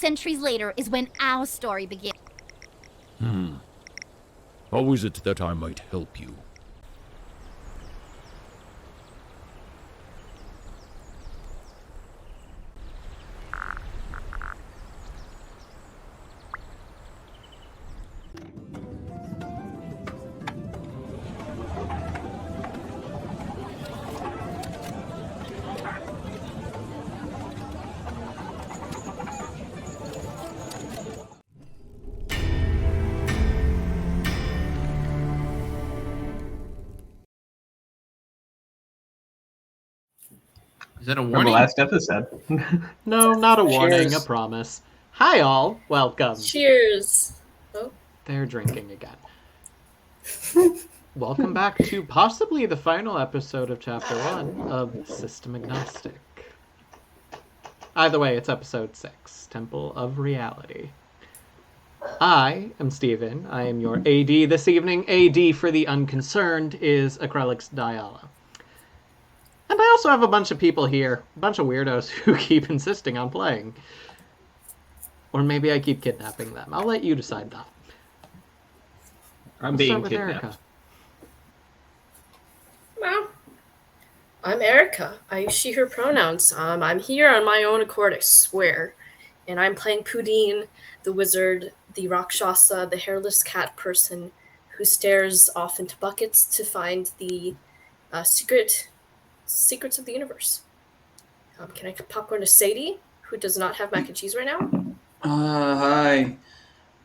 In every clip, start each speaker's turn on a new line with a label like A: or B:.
A: centuries later is when our story begins.
B: How is it that I might help you?
C: Is that a
D: From
C: warning?
D: the last episode.
E: No, not a warning,
F: Cheers.
E: a promise. Hi all, welcome.
F: Cheers. Oh.
E: They're drinking again. Welcome back to possibly the final episode of Chapter 1 of System Agnostic. Either way, it's episode 6, Temple of Reality. I am Steven. I am your AD this evening. AD for the unconcerned is Acrylics Diala. And I also have a bunch of people here, a bunch of weirdos who keep insisting on playing. Or maybe I keep kidnapping them. I'll let you decide that.
D: I'm
E: We'll
D: being
E: start with
D: kidnapped.
E: Erica.
F: Well, I'm Erica. I use she, her pronouns. I'm here on my own accord, I swear. And I'm playing Pudine, the wizard, the Rakshasa, the hairless cat person who stares off into buckets to find the secrets of the universe. Can I popcorn to Sadie, who does not have mac and cheese right now?
G: Hi.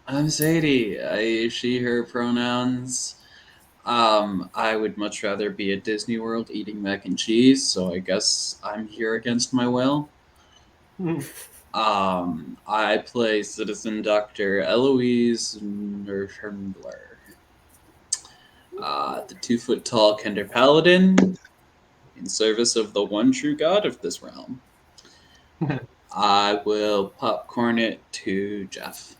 G: I'm Sadie. I use she, her pronouns. I would much rather be at Disney World eating mac and cheese, so I guess I'm here against my will. I play Citizen Dr. Eloise Nerschenbler. The 2-foot-tall Kender Paladin in service of the one true god of this realm. I will popcorn it to Jeff.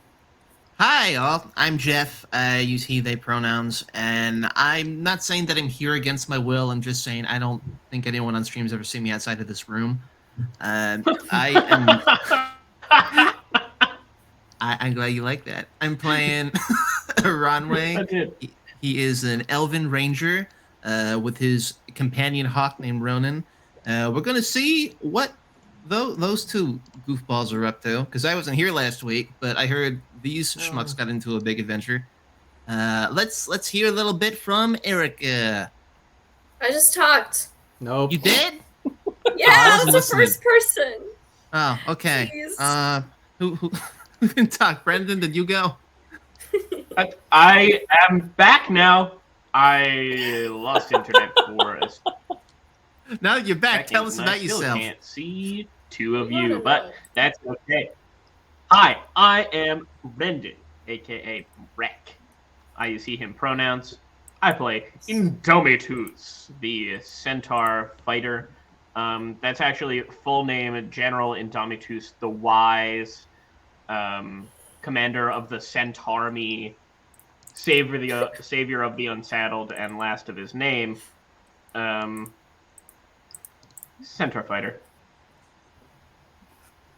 C: Hi, all. I'm Jeff. I use he, they pronouns, and I'm not saying that I'm here against my will. I'm just saying I don't think anyone on stream's ever seen me outside of this room. I am. I'm glad you like that. I'm playing Ronway. He is an elven ranger with his companion hawk named Ronan. We're gonna see what those two goofballs are up to, because I wasn't here last week, but I heard these schmucks got into a big adventure. Let's hear a little bit from Erica.
F: I just talked.
E: Nope.
C: You did?
F: Yeah,
C: I
F: that's
C: wasn't
F: the
C: listening.
F: first person.
C: Oh, okay.
F: Jeez.
C: Who can talk? Brendan, did you go?
D: I am back now. I lost internet for us.
C: Now that you're back, tell us about
D: I still
C: yourself.
D: can't see two of you, but that's okay. Hi, I am Brendan, aka Wreck. I use he, him pronouns. I play Indomitus, the centaur fighter. That's actually full name, General Indomitus the Wise, commander of the Centaurmy, savior of the unsaddled, and last of his name. Centaur fighter.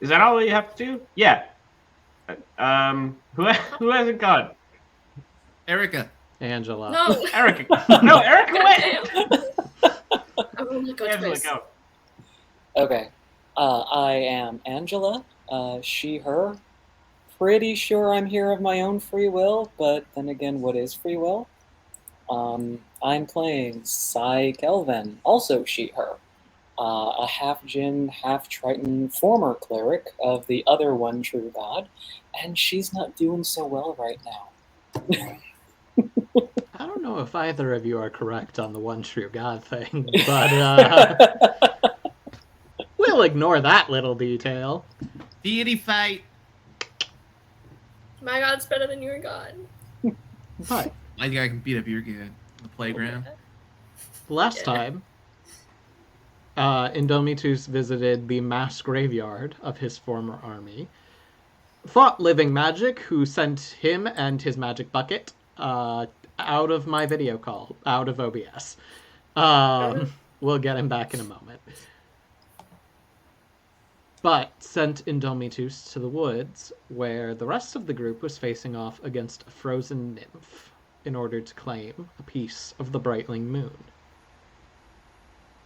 D: Is that all you have to do? Yeah. Who hasn't gone?
C: Erica.
E: Angela.
F: No.
D: Erica. No, Erica went.
F: I will not go
D: Angela,
F: twice.
D: go.
H: Okay. I am Angela, she, her. Pretty sure I'm here of my own free will, but then again, what is free will? I'm playing Psy Kelvin, also she, her. A half-Jinn, half-Triton former cleric of the other one true god, and she's not doing so well right now.
E: I don't know if either of you are correct on the one true god thing, but we'll ignore that little detail.
C: Deity fight.
F: My god's better than your god.
E: But
C: I think I can beat up your god on the playground.
E: last time, Indomitus visited the mass graveyard of his former army, fought Living Magic, who sent him and his magic bucket out of my video call, out of OBS. We'll get him back in a moment. but sent Indomitus to the woods, where the rest of the group was facing off against a frozen nymph in order to claim a piece of the Brightling moon.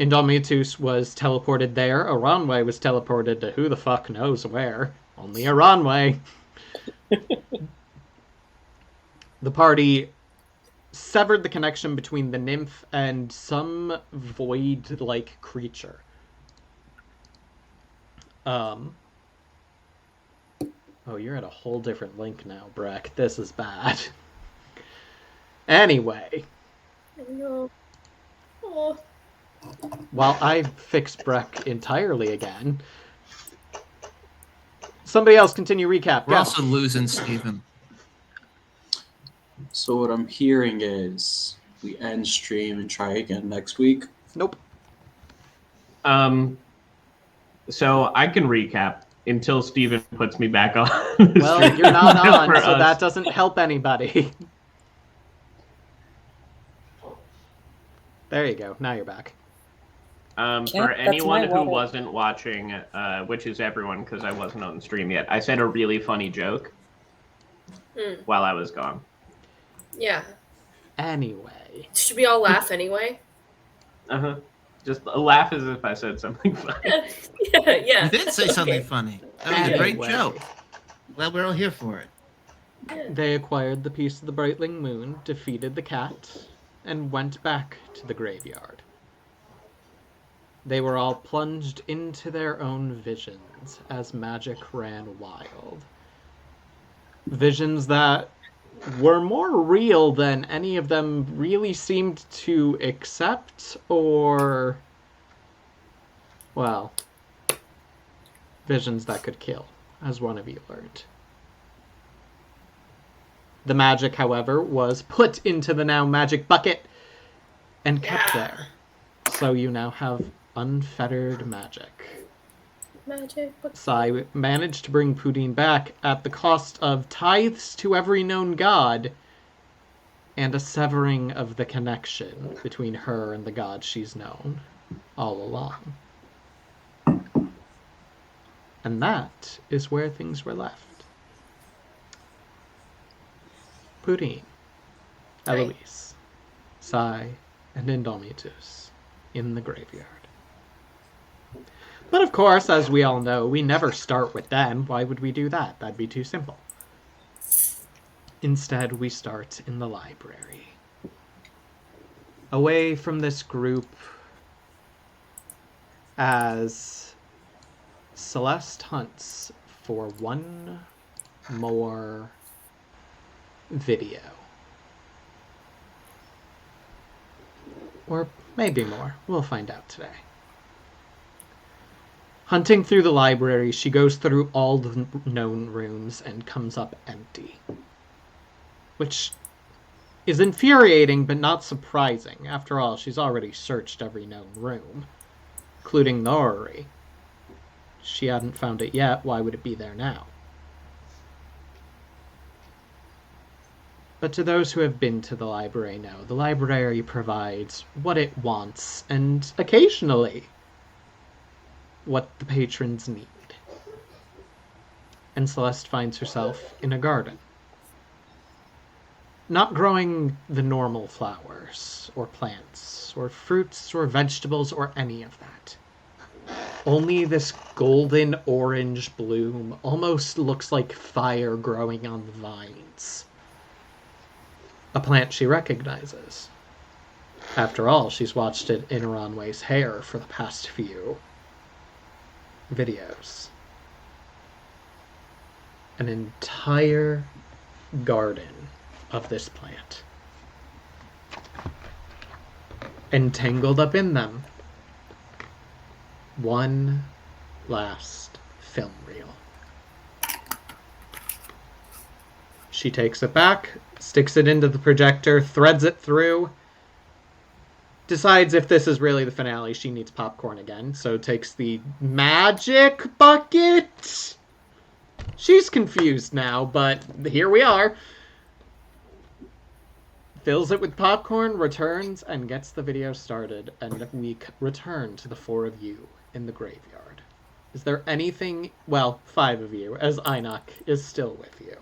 E: Indomitus was teleported there. Aranway was teleported to who the fuck knows where. Only Aranway. The party severed the connection between the nymph and some void-like creature. Oh, you're at a whole different link now, Breck. This is bad. Anyway.
F: No. Oh.
E: While I fix Breck entirely again, somebody else continue recap.
C: We're also losing Steven.
G: So what I'm hearing is we end stream and try again next week.
E: Nope.
D: So I can recap until Steven puts me back on.
E: Well, you're not on, so
D: us.
E: that doesn't help anybody. There you go. Now you're back.
D: For anyone who wasn't watching, which is everyone because I wasn't on the stream yet, I said a really funny joke while I was gone.
F: Yeah.
E: Anyway.
F: Should we all laugh anyway?
D: Uh-huh. Just laugh as if I said something funny.
F: Yeah.
C: You did say something funny. That was a great
E: Anyway.
C: joke. Glad we're all here for it.
E: They acquired the piece of the Brightling moon, defeated the cat, and went back to the graveyard. They were all plunged into their own visions as magic ran wild. Visions that were more real than any of them really seemed to accept, or, well, visions that could kill, as one of you learned. The magic, however, was put into the now magic bucket and kept there. So you now have unfettered magic.
F: Magic.
E: Sai managed to bring Pudin back at the cost of tithes to every known god and a severing of the connection between her and the god she's known all along. And that is where things were left. Pudin, Eloise, Sai, and Indomitus in the graveyard. But of course, as we all know, we never start with them. Why would we do that? That'd be too simple. Instead, we start in the library. Away from this group as Celeste hunts for one more video. Or maybe more. We'll find out today. Hunting through the library, she goes through all the known rooms and comes up empty. Which is infuriating, but not surprising. After all, she's already searched every known room, including the orrery. She hadn't found it yet, why would it be there now? But to those who have been to the library know, the library provides what it wants, and occasionally what the patrons need. And Celeste finds herself in a garden. Not growing the normal flowers, or plants, or fruits, or vegetables, or any of that. Only this golden orange bloom almost looks like fire growing on the vines. A plant she recognizes. After all, she's watched it in Ranway's hair for the past few videos. An entire garden of this plant. Entangled up in them, one last film reel. She takes it back, sticks it into the projector, threads it through, decides if this is really the finale, she needs popcorn again, so takes the magic bucket. She's confused now, but here we are. Fills it with popcorn, returns, and gets the video started, and we return to the four of you in the graveyard. Is there anything... Well, 5 of you, as Einok is still with you.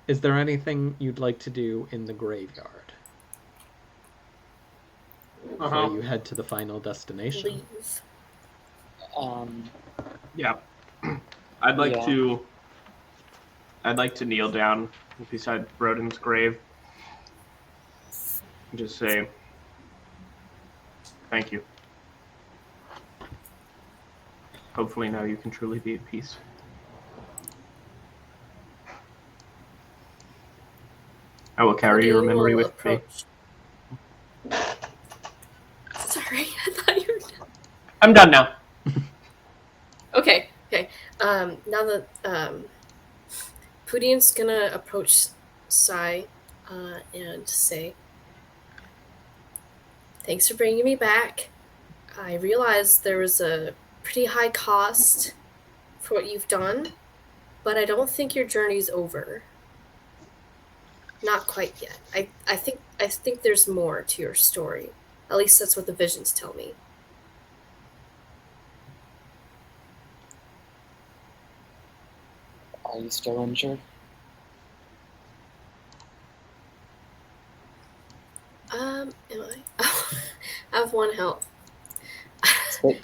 E: Is there anything you'd like to do in the graveyard? Before you head to the final destination?
F: Leave.
D: Yeah. I'd like
H: Yeah.
D: to kneel down beside Broden's grave and just say, thank you. Hopefully now you can truly be at peace. I will carry your memory with me.
F: Sorry, I thought you were done.
D: I'm done now.
F: Okay. Now that Pudine's gonna approach Sai and say, thanks for bringing me back. I realized there was a pretty high cost for what you've done, but I don't think your journey's over. Not quite yet. I think there's more to your story. At least that's what the visions tell me.
H: Are you still injured?
F: Am I? I have 1 health.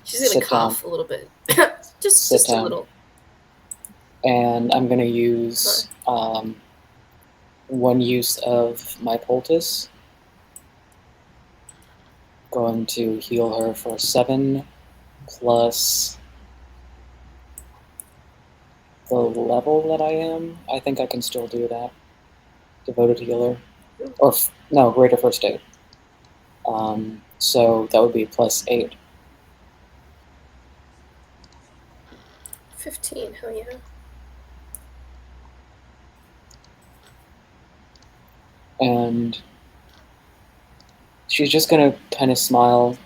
F: She's gonna
H: Sit
F: cough
H: down.
F: a little bit.
H: Sit
F: just
H: down.
F: a little.
H: And I'm going to use 1 use of my poultice. Going to heal her for 7 plus the level that I am. I think I can still do that. Devoted healer. Or, no, greater first aid. So that would be plus 8.
F: 15, hell yeah.
H: And she's just going to kind of smile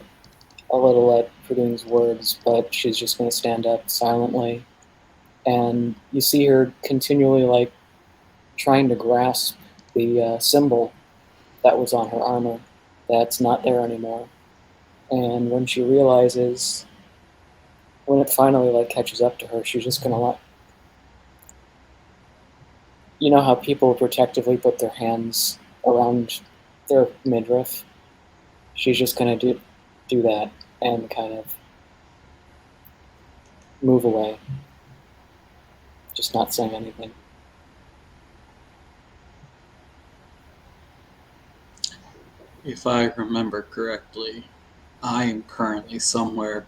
H: a little at Pudine's words, but she's just going to stand up silently. And you see her continually, like, trying to grasp the symbol that was on her armor that's not there anymore. And when she realizes, when it finally, like, catches up to her, she's just going to let... You know how people protectively put their hands around their midriff? She's just going to do that and kind of move away. Just not saying anything.
G: If I remember correctly, I am currently somewhere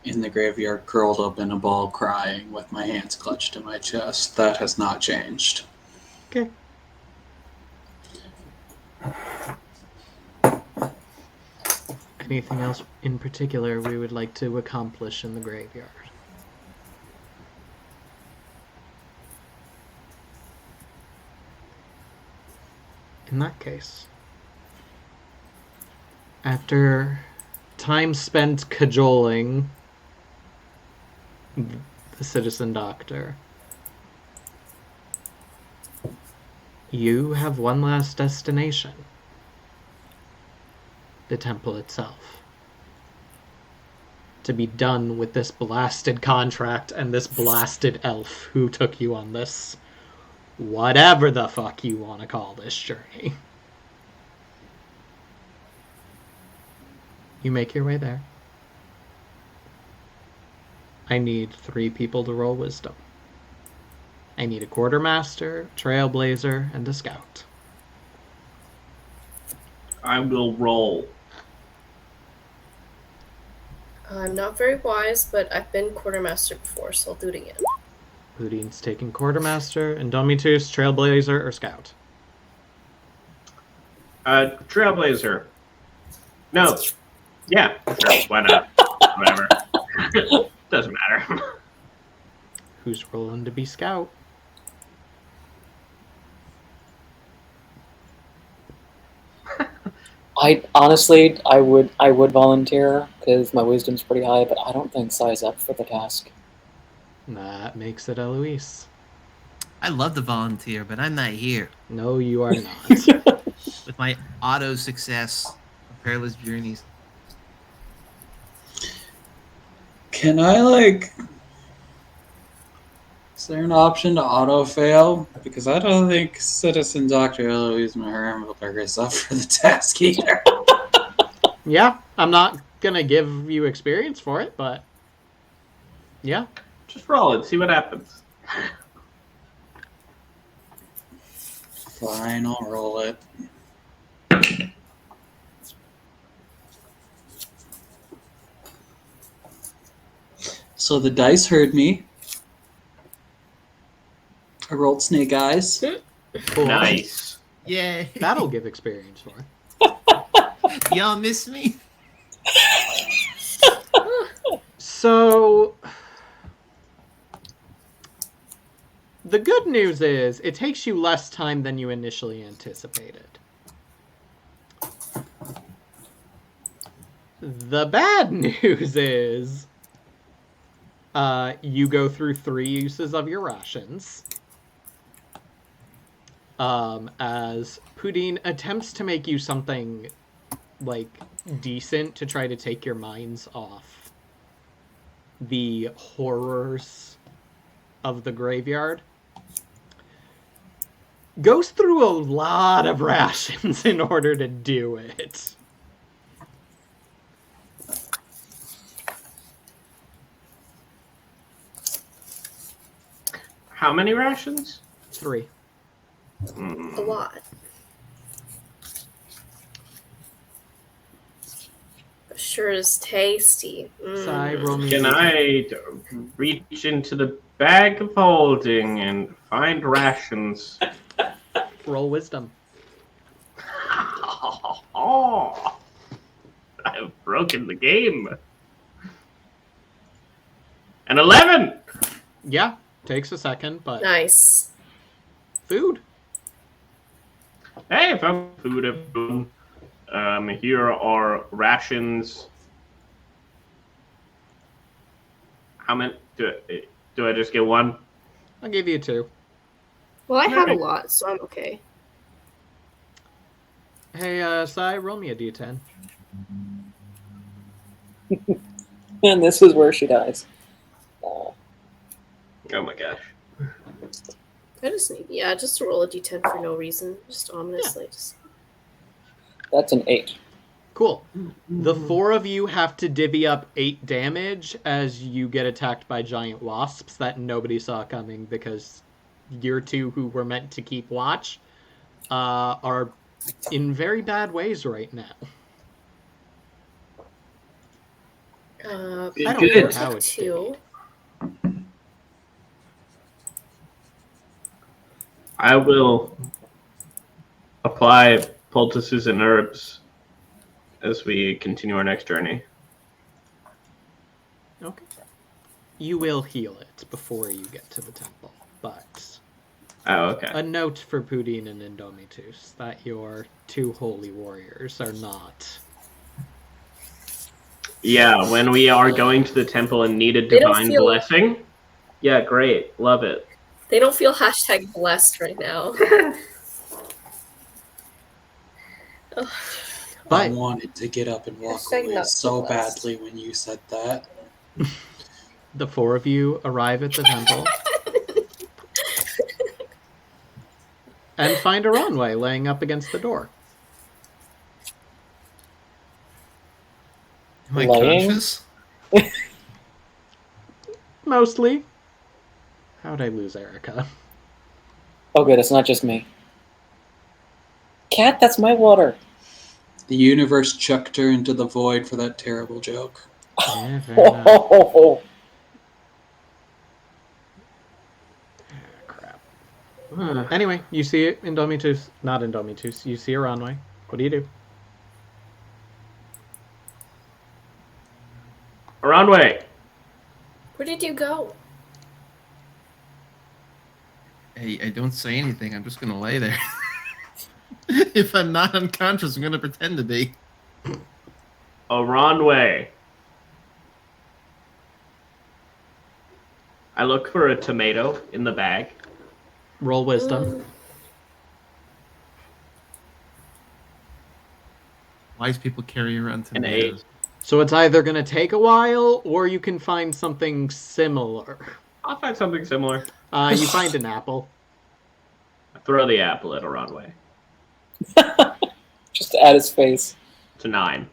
G: in the graveyard curled up in a ball crying with my hands clutched to my chest. That has not changed.
E: Okay. Anything else in particular we would like to accomplish in the graveyard? In that case, after time spent cajoling the citizen doctor, you have one last destination. The temple itself. To be done with this blasted contract and this blasted elf who took you on this, whatever the fuck you want to call this journey. You make your way there. I need 3 people to roll wisdom. I need a quartermaster, trailblazer, and a scout.
D: I will roll.
F: I'm not very wise, but I've been quartermaster before, so I'll do it again.
E: Pudine's taking quartermaster, Indomitus, trailblazer, or scout.
D: Trailblazer. No. Yeah. Sure. Why not? Whatever. Doesn't matter.
E: Who's rolling to be scout?
H: I would volunteer because my wisdom's pretty high, but I don't think Sai's up for the task.
E: That makes it Eloise.
C: I love the volunteer, but I'm not here.
E: No, you are not.
C: With my auto success of Perilous Journeys.
G: Can I, like... Is there an option to auto-fail? Because I don't think Citizen Dr. Eloise Maharamberger is up for the task either.
E: Yeah, I'm not gonna give you experience for it, but... Yeah.
D: Just roll it, see what happens.
G: Fine, I'll roll it. So the dice heard me. I rolled snake eyes.
E: Cool.
D: Nice.
C: Yeah.
E: That'll give experience for it.
C: Y'all miss me?
E: So... The good news is, it takes you less time than you initially anticipated. The bad news is, you go through 3 uses of your rations. As Pudine attempts to make you something, like, decent to try to take your minds off the horrors of the graveyard. Goes through a lot of rations in order to do it.
D: How many rations?
E: 3.
F: A lot. Sure is tasty.
E: Sai, roll me.
D: Can I reach into the bag of holding and find rations?
E: Roll wisdom.
D: Oh, I've broken the game. An 11.
E: Yeah, takes a second, but
F: Nice.
E: food.
D: Hey, found food at home. Here are rations. How many? Do I just get one?
E: I'll give you 2.
F: Well, I have a
D: Alright.
F: lot, so I'm okay.
E: Hey, Sai, roll me a d10.
H: And this is where she dies.
D: Oh my gosh.
F: I just need, just to roll a d10 for no reason. Just ominously. Just...
H: That's an 8.
E: Cool. The 4 of you have to divvy up 8 damage as you get attacked by giant wasps that nobody saw coming because your 2 who were meant to keep watch are in very bad ways right now. I don't
D: Good.
E: care how it's
F: 2.
D: I will apply poultices and herbs as we continue our next journey.
E: Okay. You will heal it before you get to the temple, but
D: Oh, okay.
E: a note for Pudine and Indomitus that your 2 holy warriors are not.
D: Yeah, when we are going to the temple and need a
F: They don't
D: divine
F: feel-
D: blessing. Yeah, great. Love it.
F: They don't feel hashtag blessed right now.
G: I
E: But
G: wanted to get up and walk
F: Hashtag
G: away
F: not
G: so
F: blessed.
G: badly when you said that.
E: the 4 of you arrive at the temple and find a runway laying up against the door.
C: Am I
H: Lying?
C: conscious?
E: Mostly. How'd I lose Erica?
H: Oh, good, it's not just me. Cat, that's my water.
G: The universe chucked her into the void for that terrible joke.
E: Yeah, fair enough.
H: Oh,
E: Crap. Anyway, you see it, Indomitus. Not Indomitus. You see a runway. What do you do?
D: Runway.
F: Where did you go?
C: Hey, I don't say anything. I'm just gonna lay there. If I'm not unconscious, I'm gonna pretend to be.
D: A runway. I look for a tomato in the bag.
E: Roll wisdom.
C: Wise people carry around
D: An
C: tomatoes.
E: So it's either going to take a while, or you can find something similar.
D: I'll find something similar.
E: You find an apple.
D: Throw the apple at a runway.
H: Just at his face.
D: It's a 9.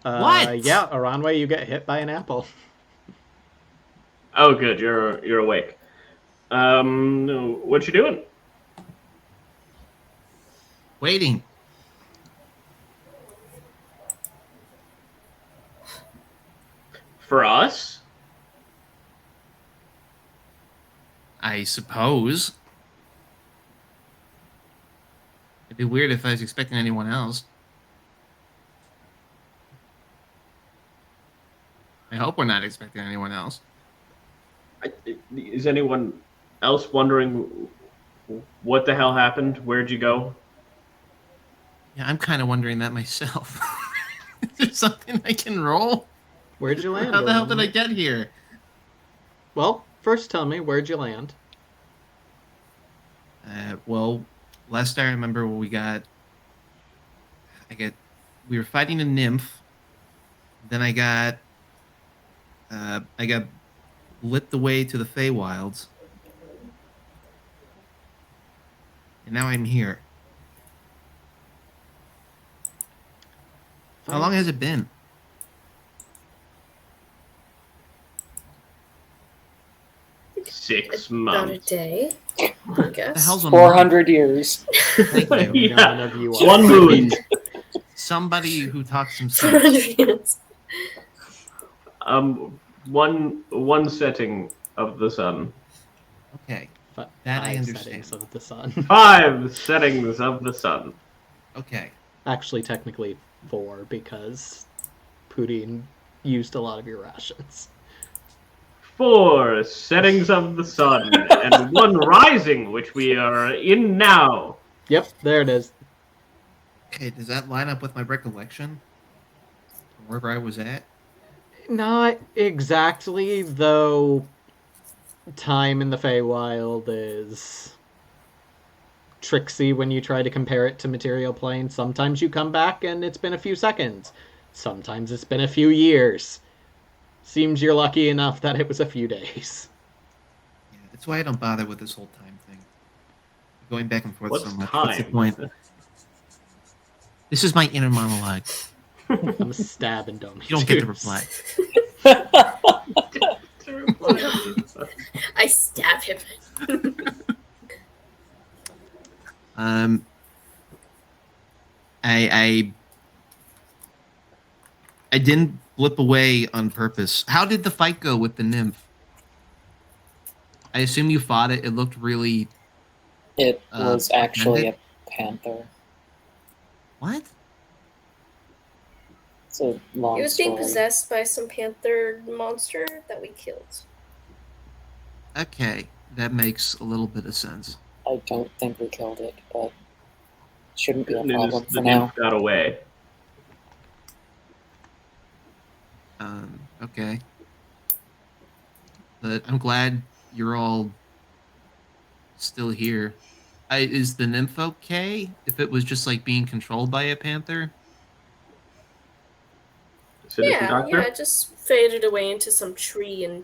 C: What?
E: Yeah, Aranway, you get hit by an apple.
D: Oh, good. You're awake. What you doing?
C: Waiting.
D: For us?
C: I suppose. It'd be weird if I was expecting anyone else. I hope we're not expecting anyone else.
D: Is anyone else wondering what the hell happened? Where'd you go?
C: Yeah, I'm kind of wondering that myself. Is there something I can roll?
E: Where'd you land?
C: How the hell did I
E: Aranway?
C: get here?
E: Well, first tell me, where'd you land?
C: Well, last I remember, we were fighting a nymph. Then I got lit the way to the Feywilds, and now I'm here. How long has it been?
D: Six
F: About a
D: months.
F: day, I
C: The
F: guess.
C: hell's a
H: 400 years.
C: month? Thank you.
E: None of you are.
D: One moon.
C: Somebody who talks some sense.
F: 400 years.
D: One setting of the sun.
C: Okay,
E: F-
C: That I
E: 5
C: understand.
E: settings of the sun.
D: 5 settings of the sun.
C: okay.
E: Actually, technically 4, because Poutine used a lot of your rations.
D: 4 settings of the sun and 1 rising, which we are in now.
E: Yep, there it is.
C: Okay, does that line up with my recollection? Wherever I was at?
E: Not exactly, though time in the Feywild is tricksy when you try to compare it to material plane. Sometimes you come back and it's been a few seconds. Sometimes it's been a few years. Seems you're lucky enough that it was a few days.
C: Yeah, that's why I don't bother with this whole time thing. Going back and forth
D: What's
C: so much.
D: time?
C: What's the point? This is my inner monologue.
E: I'm stabbing Domi.
C: You don't get to reply.
F: I stab him.
C: I didn't blip away on purpose. How did the fight go with the nymph? I assume you fought it. It looked really.
H: It was actually a panther.
C: What?
H: It's a long
F: He was being
H: story.
F: possessed by some panther monster that we killed.
C: Okay, that makes a little bit of sense.
H: I don't think we killed it, but shouldn't be a
D: Good news,
H: problem
D: the
H: for now.
D: nymph got away.
C: Okay. But I'm glad you're all still here. Is the nymph okay? If it was just like being controlled by a panther?
D: Citizen Doctor?
F: Yeah, it just faded away into some tree and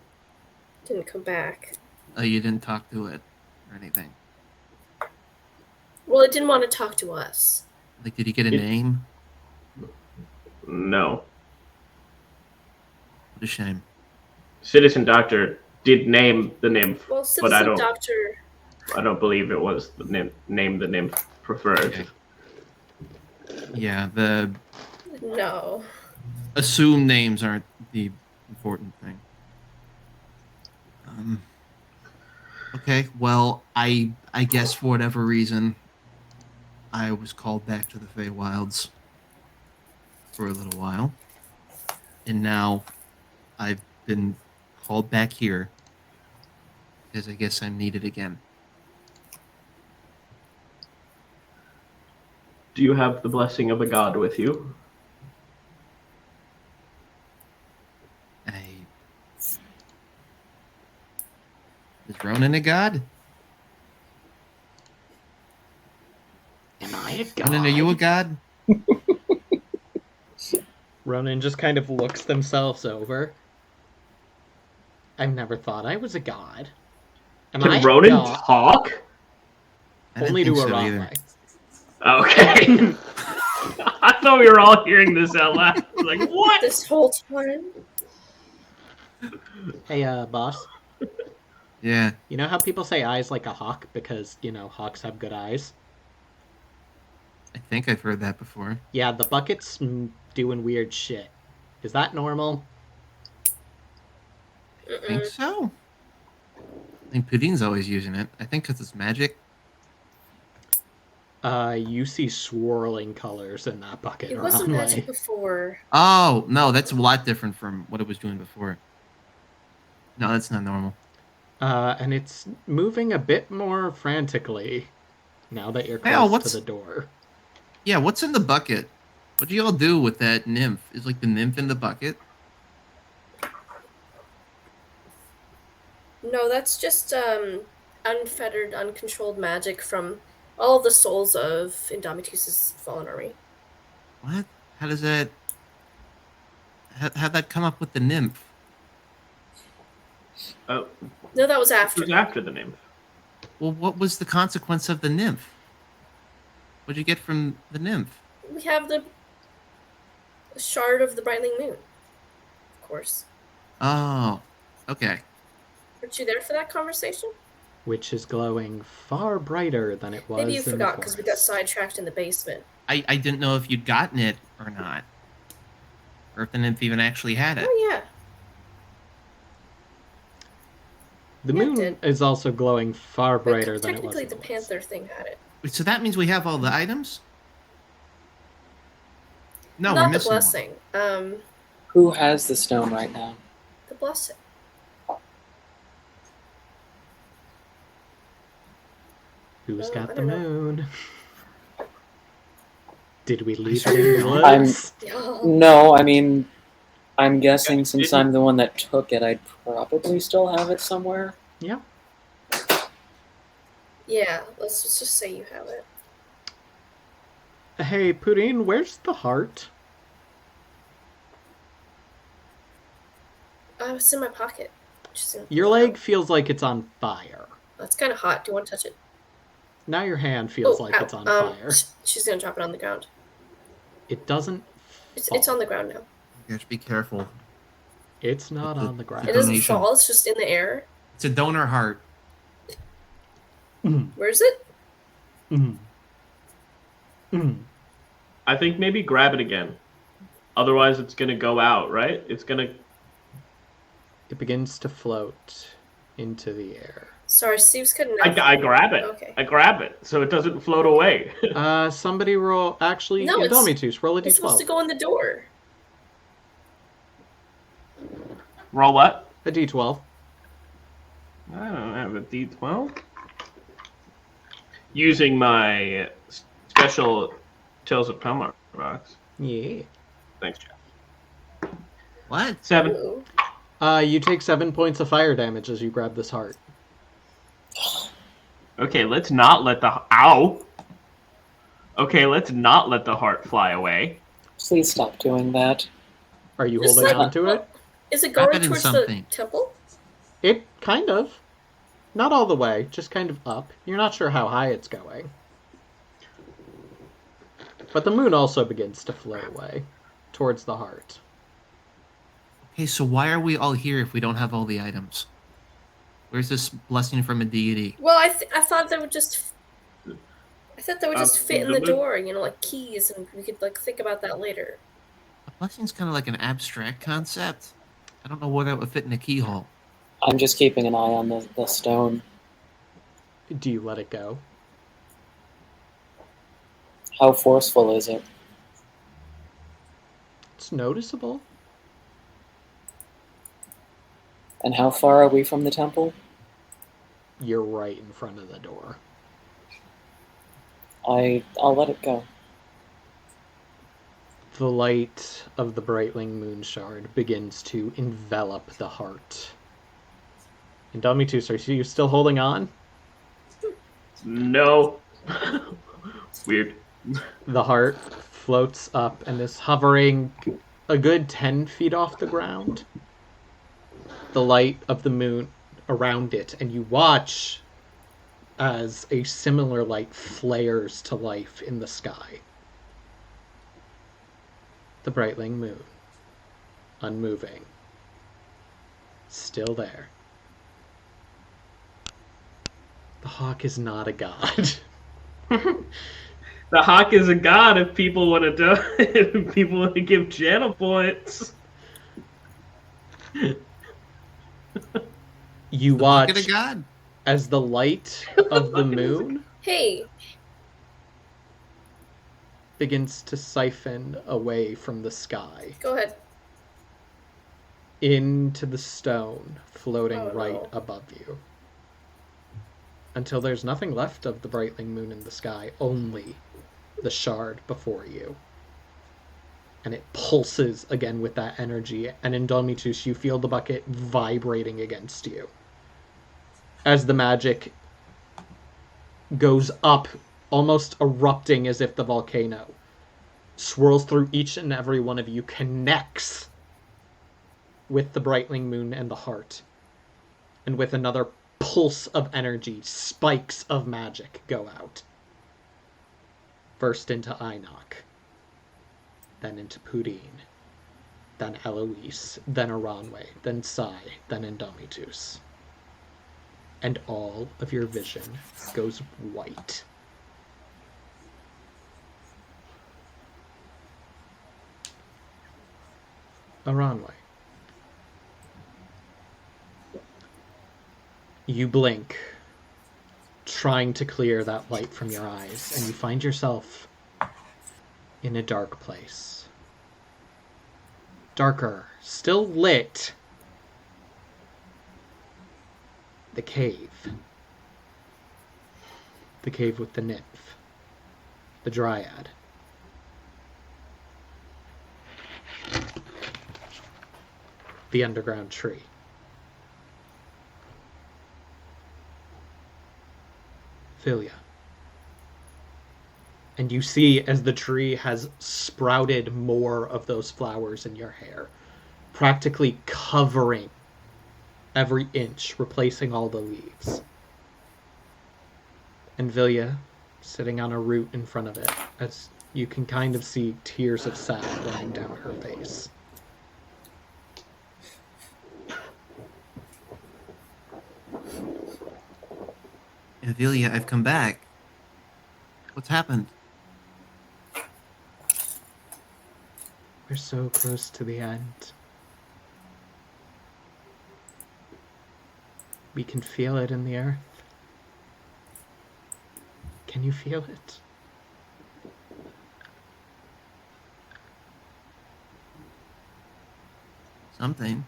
F: didn't come back.
C: Oh, you didn't talk to it or anything.
F: Well, it didn't want to talk to us.
C: Like, did he get a name?
D: No.
C: What a shame.
D: Citizen Doctor did name the nymph,
F: Well,
D: but I
F: Citizen
D: don't.
F: Doctor.
D: I don't believe it was the name the nymph preferred.
C: Okay. Yeah, the
F: No.
C: assumed names aren't the important thing. Okay, well, I guess for whatever reason, I was called back to the Feywilds for a little while, and now I've been called back here because I guess I'm needed again.
D: Do you have the blessing of a god with you?
C: Is Ronan a god?
E: Am I a god?
C: Ronan, are you a god?
E: Ronan just kind of looks themselves over. I've never thought I was a god. Am I
D: Can
E: a
D: Ronan
E: god?
D: talk?
C: I didn't
E: Only
C: think
E: to a
C: so
E: wrong
C: either.
E: way.
D: Okay. I thought we were all hearing this out loud. Like, what?
F: This whole time?
E: Hey, boss.
C: Yeah.
E: You know how people say eyes like a hawk because, hawks have good eyes?
C: I think I've heard that before.
E: Yeah, the bucket's doing weird shit. Is that normal?
C: I think so. I think Pudding's always using it. I think because it's magic.
E: You see swirling colors in that bucket
F: It
E: around
F: wasn't magic
E: way.
F: before.
C: Oh, no, that's a lot different from what it was doing before. No, that's not normal.
E: And it's moving a bit more frantically now that you're
C: Hey, Al,
E: close to the door.
C: Yeah, what's in the bucket? What do y'all do with that nymph? Is like the nymph in the bucket?
F: No, that's just unfettered, uncontrolled magic from all of the souls of Indomitus's fallen army.
C: What? How does that... How'd that come up with the nymph?
D: Oh,
F: No, that was
D: it
F: after.
D: was after the nymph.
C: Well, what was the consequence of the nymph? What'd you get from the nymph?
F: We have the shard of the brightening moon. Of course.
C: Oh, okay.
F: Weren't you there for that conversation?
E: Which is glowing far brighter than it was
F: Maybe you
E: in the
F: forgot because we got
E: forest.
F: sidetracked in the basement.
C: I didn't know if you'd gotten it or not. Or if the nymph even actually had it.
F: Oh, yeah.
E: The
F: Yeah, it
E: moon
F: did.
E: is also glowing far
F: But
E: brighter than it was.
F: technically,
E: in
F: the
E: woods.
F: panther thing had it.
C: Wait, so that means we have all the items? No, we're
F: Not the
C: missing
F: blessing.
H: Who has the stone right now?
F: The blessing.
E: Who's
F: Oh,
E: got
F: I
E: the
F: don't know.
E: moon? Did we leave
C: swear
E: it in the
C: you're
E: woods?
F: Yeah.
H: No, I mean, I'm guessing since I'm the one that took it, I'd probably still have it somewhere.
E: Yeah.
F: Yeah, let's just say you have it.
E: Hey, Pudding, where's the heart?
F: It's in my pocket. Just in-
E: Your leg feels like it's on fire.
F: It's kind of hot. Do you want to touch it?
E: Now your hand feels like
F: ow.
E: it's on fire.
F: She's gonna drop it on the ground.
E: It doesn't.
F: It's on the ground now.
C: You guys be careful.
E: It's not on the ground.
F: It doesn't
C: Donation.
F: fall. It's just in the air.
C: It's a donor heart.
F: Where is it?
D: I think maybe grab it again. Otherwise, it's gonna go out, right? It's gonna.
E: It begins to float into the air.
F: Sorry, Steve's cutting out.
D: I grab it.
F: Okay.
D: I grab it so it doesn't float away.
E: Somebody roll. Actually,
F: No, it's-
E: Indomitus, roll a
F: It's supposed to
E: d12.
F: go in the door.
D: Roll what?
E: A d12.
D: I don't have a D12. Using my special Tales of Pelmar box.
E: Yeah.
D: Thanks, Jeff.
C: What?
D: 7.
F: Ooh.
E: You take 7 points of fire damage as you grab this heart.
D: Okay, let's not let the ow. Okay, let's not let the heart fly away.
H: Please stop doing that.
E: Are you
F: Just
E: holding
F: like-
E: on to it?
F: Is it
C: Wrap
F: going
C: it in
F: towards the
C: something.
F: temple?
E: It kind of. Not all the way, just kind of up. You're not sure how high it's going. But the moon also begins to float away towards the heart.
C: Hey, so why are we all here if we don't have all the items? Where's this blessing from a deity?
F: Well, I thought they would just. I thought they would just fit in the
D: the-
F: door, like keys, and we could think about that later.
C: A blessing's kind of like an abstract concept. I don't know where that would fit in a keyhole.
H: I'm just keeping an eye on the stone.
E: Do you let it go?
H: How forceful is it?
E: It's noticeable.
H: And how far are we from the temple?
E: You're right in front of the door.
H: I'll let it go.
E: The light of the Brightling moon shard begins to envelop the heart. Indomitus, are you still holding on?
D: No. Weird.
E: The heart floats up and is hovering a good 10 feet off the ground, the light of the moon around it, and you watch as a similar light flares to life in the sky. The Brightling moon, unmoving, still there. The hawk is not a god.
D: The hawk is a god if people want to do if people want to give channel points.
E: You
C: The bucket
E: watch
C: of God.
E: as the light of the moon
F: Hey,
E: begins to siphon away from the sky
F: go ahead.
E: into the stone floating
F: Oh,
E: right
F: no.
E: above you. Until there's nothing left of the Brightling moon in the sky, only the shard before you. And it pulses again with that energy, and in Indomitus you feel the bucket vibrating against you. As the magic goes up, almost erupting as if the volcano swirls through each and every one of you, connects with the Brightling moon and the heart. And with another pulse of energy, spikes of magic go out. First into Enoch, then into Pudine, then Eloise, then Aranwe, then Sai, then Indomitus. And all of your vision goes white. Aranwe. You blink, trying to clear that light from your eyes, and you find yourself in a dark place. Darker, still lit. The cave. The cave with the nymph. The dryad. The underground tree. Philia. And you see as the tree has sprouted more of those flowers in your hair, practically covering every inch, replacing all the leaves. And Vilya, sitting on a root in front of it, as you can kind of see tears of sad running down her face.
C: Avilia, I've come back. What's happened?
E: We're so close to the end. We can feel it in the earth. Can you feel it?
C: Something.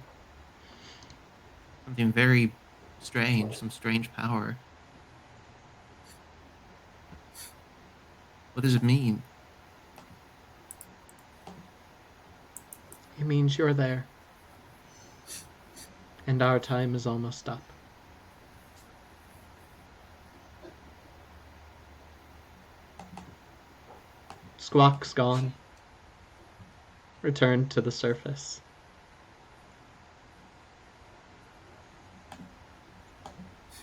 C: Something very strange. Some strange power. What does it mean?
E: It means you're there. And our time is almost up. Squawk's gone. Returned to the surface.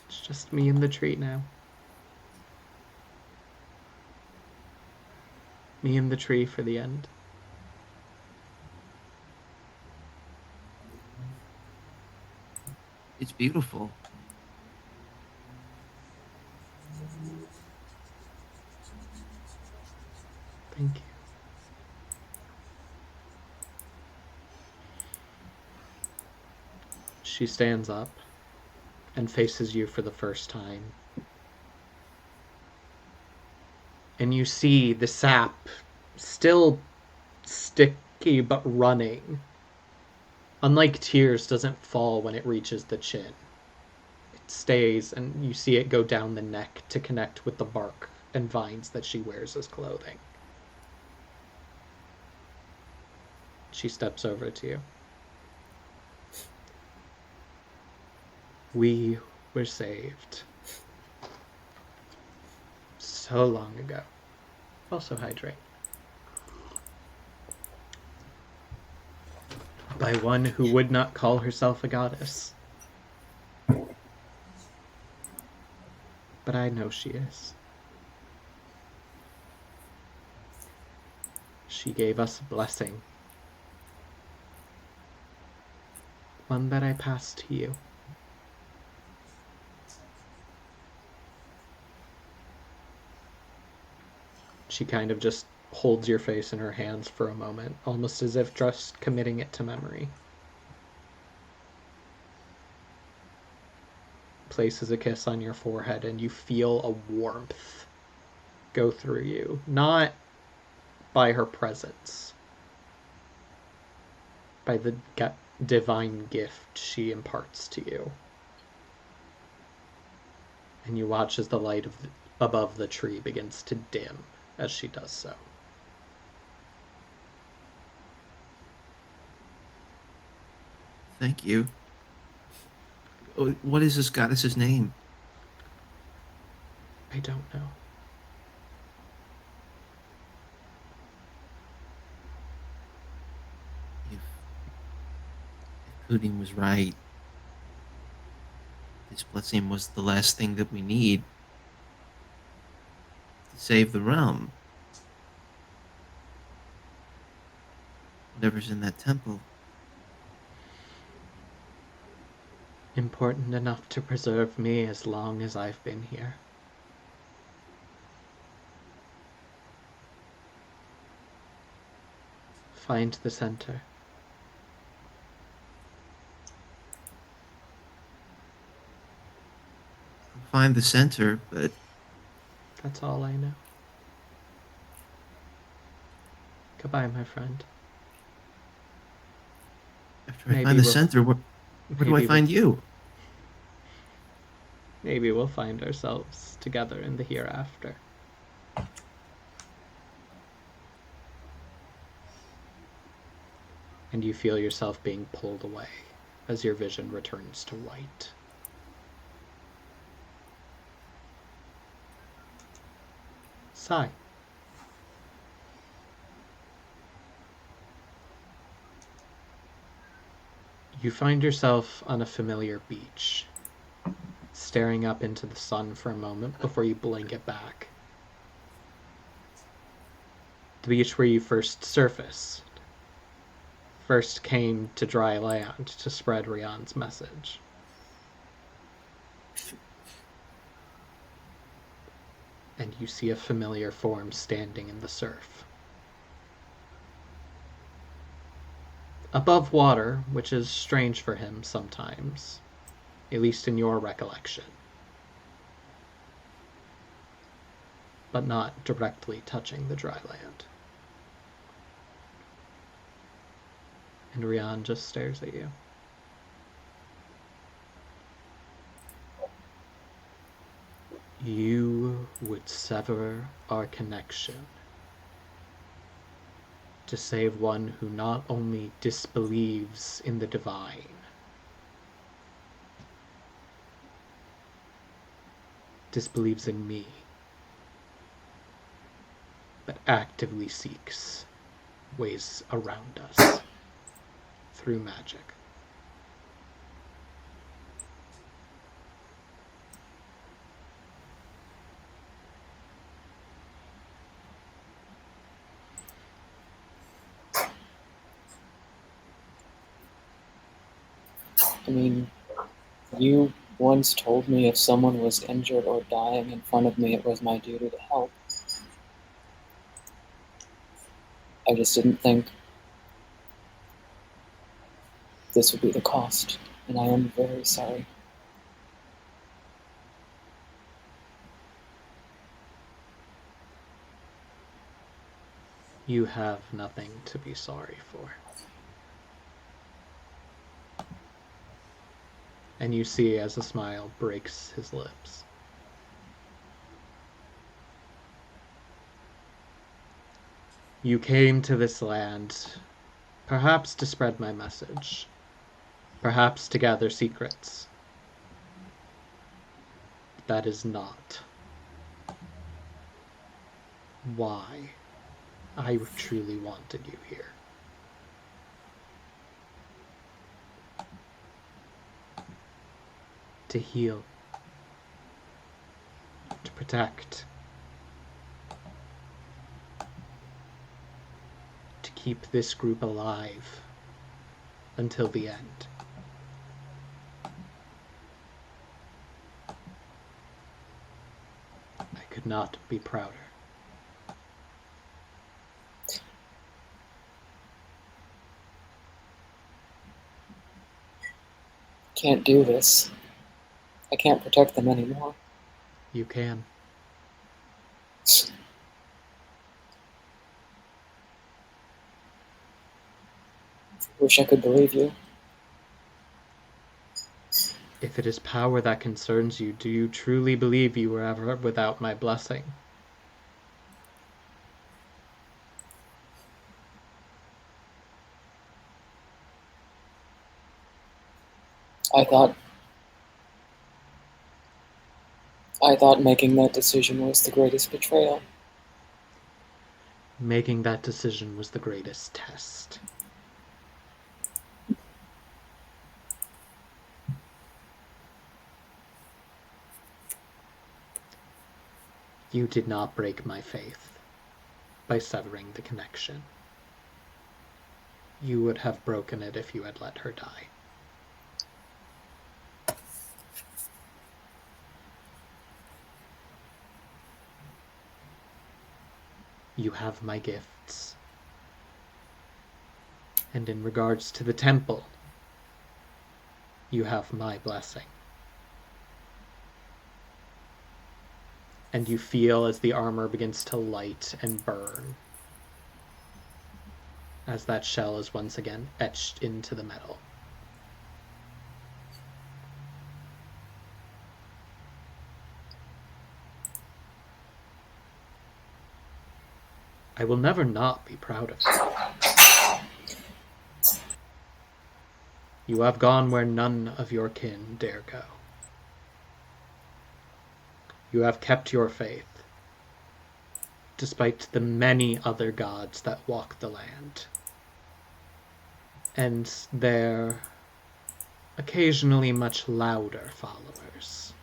E: It's just me and the tree now. Me and the tree for the end.
C: It's beautiful.
E: Thank you. She stands up and faces you for the first time. And you see the sap still sticky but running. Unlike tears, doesn't fall when it reaches the chin. It stays, and you see it go down the neck to connect with the bark and vines that she wears as clothing. She steps over to you. We were saved. So long ago. Also hydrate. by one who would not call herself a goddess. But I know she is. She gave us a blessing. One that I pass to you. She kind of just holds your face in her hands for a moment, almost as if just committing it to memory. Places a kiss on your forehead, and you feel a warmth go through you. Not by her presence, by the divine gift she imparts to you. And you watch as the light above the tree begins to dim as she does so.
C: Thank you. What is this goddess's name?
E: I don't know.
C: If Pudding was right, this blessing was the last thing that we need to save the realm. Whatever's in that temple.
E: Important enough to preserve me as long as I've been here. Find the center.
C: Find the center, but
E: That's all I know. Goodbye, my friend.
C: after I find the center, where do I find you?
E: Maybe we'll find ourselves together in the hereafter. And you feel yourself being pulled away as your vision returns to white. Sigh. You find yourself on a familiar beach, staring up into the sun for a moment before you blink it back. The beach where you first surfaced, first came to dry land to spread Rian's message. And you see a familiar form standing in the surf. Above water, which is strange for him sometimes, at least in your recollection, but not directly touching the dry land. And Rian just stares at you. You would sever our connection to save one who not only disbelieves in the divine, disbelieves in me, but actively seeks ways around us through magic.
H: I mean, you once told me if someone was injured or dying in front of me, it was my duty to help. I just didn't think this would be the cost, and I am very sorry.
E: You have nothing to be sorry for. And you see as a smile breaks his lips. You came to this land, perhaps to spread my message, perhaps to gather secrets. That is not why I truly wanted you here. to heal, to protect, to keep this group alive until the end. I could not be prouder.
H: Can't do this. I can't protect them anymore.
E: You can.
H: Wish I could believe you.
E: If it is power that concerns you, do you truly believe you were ever without my blessing?
H: I thought making that decision was the greatest betrayal.
E: Making that decision was the greatest test. You did not break my faith by severing the connection. You would have broken it if you had let her die. You have my gifts. And in regards to the temple, you have my blessing. And you feel as the armor begins to light and burn, as that shell is once again etched into the metal. I will never not be proud of you. You have gone where none of your kin dare go. You have kept your faith, despite the many other gods that walk the land, and their occasionally much louder followers.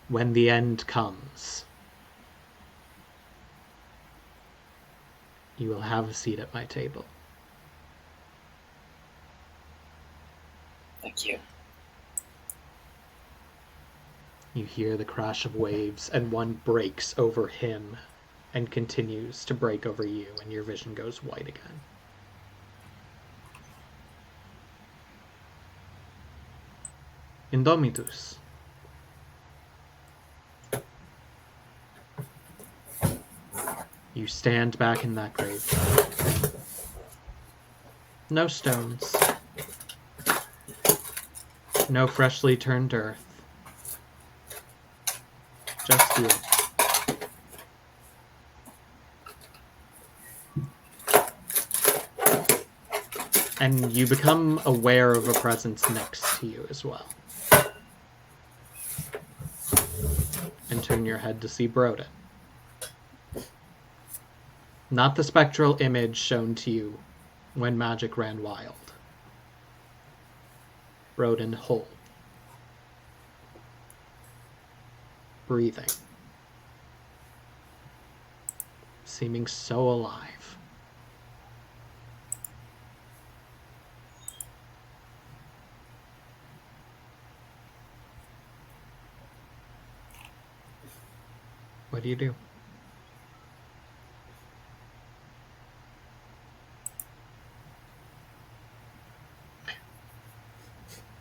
E: When the end comes, you will have a seat at my table.
H: Thank you.
E: You hear the crash of waves, and one breaks over him and continues to break over you, and your vision goes white again. Indomitus. You stand back in that grave. No stones. No freshly turned earth. Just you. And you become aware of a presence next to you as well. And turn your head to see Broden. Not the spectral image shown to you when magic ran wild. Broden whole. Breathing. Seeming so alive. What do you do?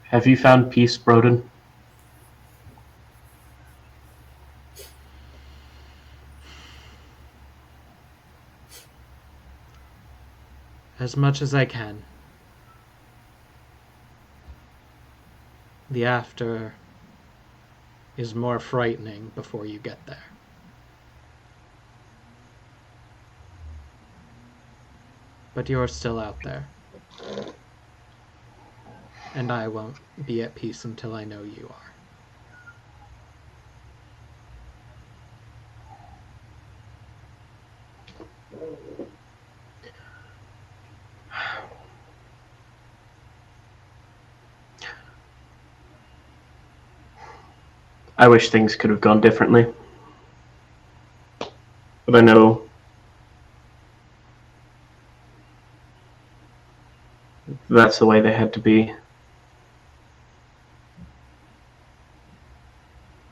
D: Have you found peace, Broden?
E: As much as I can. The after is more frightening before you get there. But you're still out there. And I won't be at peace until I know you are.
D: I wish things could have gone differently. But I know that's the way they had to be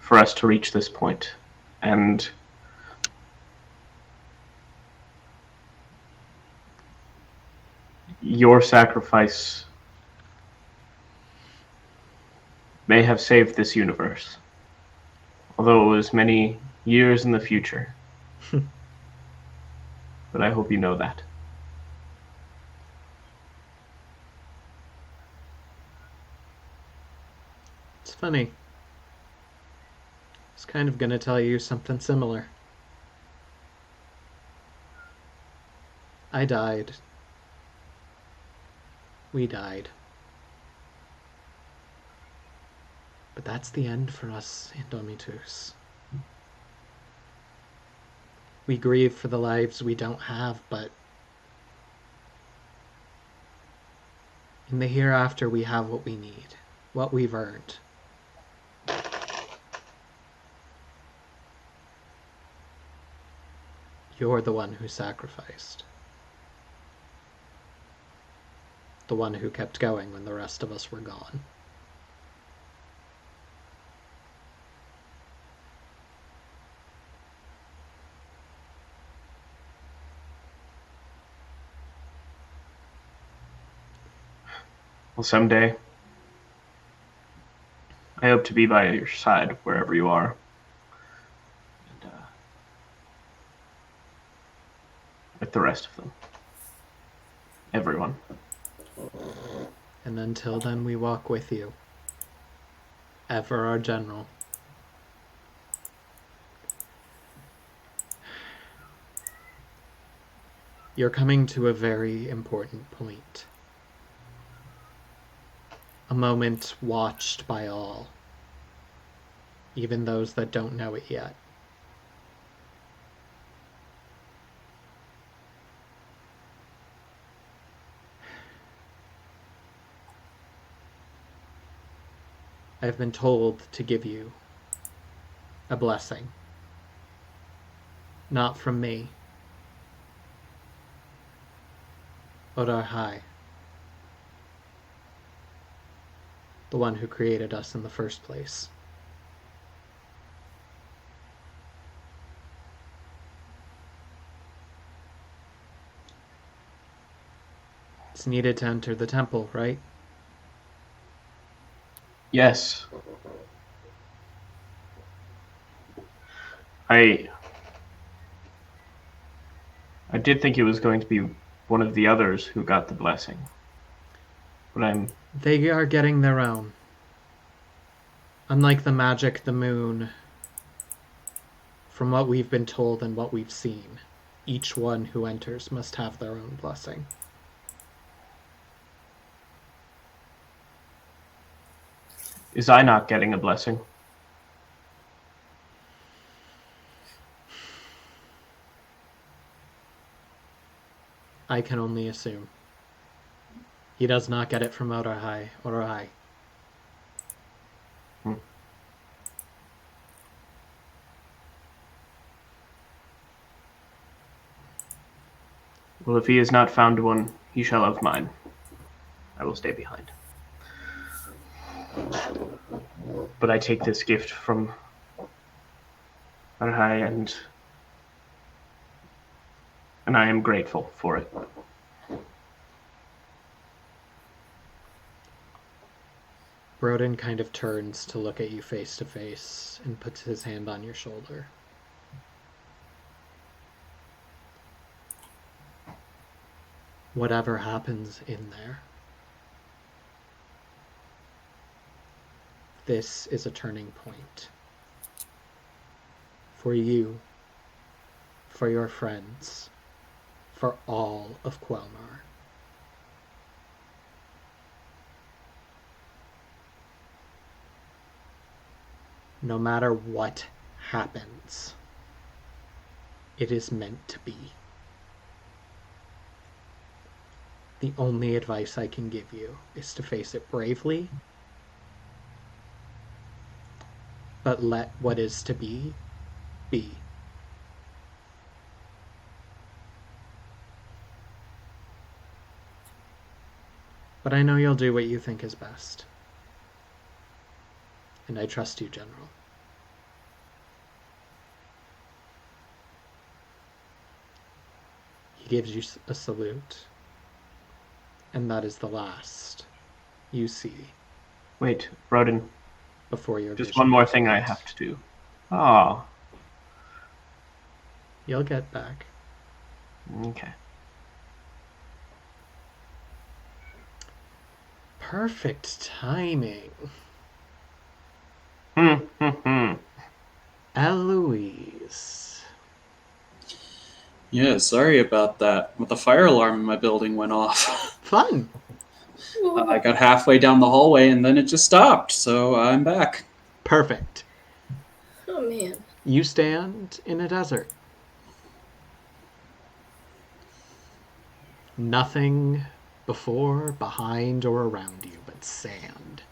D: for us to reach this point. And your sacrifice may have saved this universe, although it was many years in the future. But I hope you know that.
E: It's funny. I was kind of going to tell you something similar. I died. We died. But that's the end for us, Indomitus. We grieve for the lives we don't have, but in the hereafter we have what we need, what we've earned. You're the one who sacrificed. The one who kept going when the rest of us were gone.
D: Well, someday, I hope to be by your side wherever you are. And, with the rest of them. Everyone.
E: And until then, we walk with you. Ever our general. You're coming to a very important point. A moment watched by all, even those that don't know it yet. I have been told to give you a blessing. Not from me. Odar-hai. The one who created us in the first place. It's needed to enter the temple, right?
D: Yes. I did think it was going to be one of the others who got the blessing. But
E: They are getting their own. Unlike the magic, the moon, from what we've been told and what we've seen, each one who enters must have their own blessing.
D: Is I not getting a blessing?
E: I can only assume. He does not get it from Odar-hai. Odar-hai.
D: Well, if he has not found one, he shall have mine. I will stay behind. But I take this gift from Odar-hai, and I am grateful for it.
E: Broden kind of turns to look at you face to face and puts his hand on your shoulder. Whatever happens in there, this is a turning point. For you, for your friends, for all of Quelmar. No matter what happens, it is meant to be. The only advice I can give you is to face it bravely but let what is to be, be. But I know you'll do what you think is best. And I trust you, General. He gives you a salute. And that is the last you see
D: Wait, Rodin.
E: before your
D: Just
E: vision
D: one more thing I
E: fades.
D: have to do. Oh,
E: You'll get back.
D: okay.
E: Perfect timing.
D: Hmm.
E: Eloise.
G: Yeah, sorry about that. But the fire alarm in my building went off.
E: Fun.
G: I got halfway down the hallway and then it just stopped, so I'm back.
E: Perfect.
F: Oh man.
E: You stand in a desert. Nothing before, behind, or around you but sand.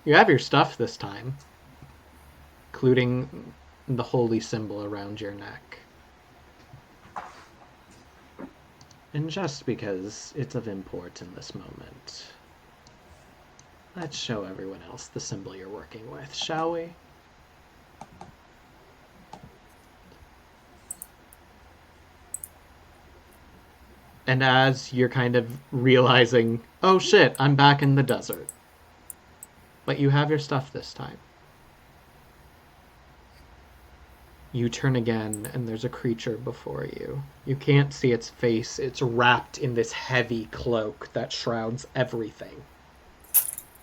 E: You have your stuff this time, including the holy symbol around your neck. And just because it's of import in this moment, let's show everyone else the symbol you're working with, shall we? And as you're kind of realizing, oh shit, I'm back in the desert. But you have your stuff this time. You turn again, and there's a creature before you. You can't see its face. It's wrapped in this heavy cloak that shrouds everything.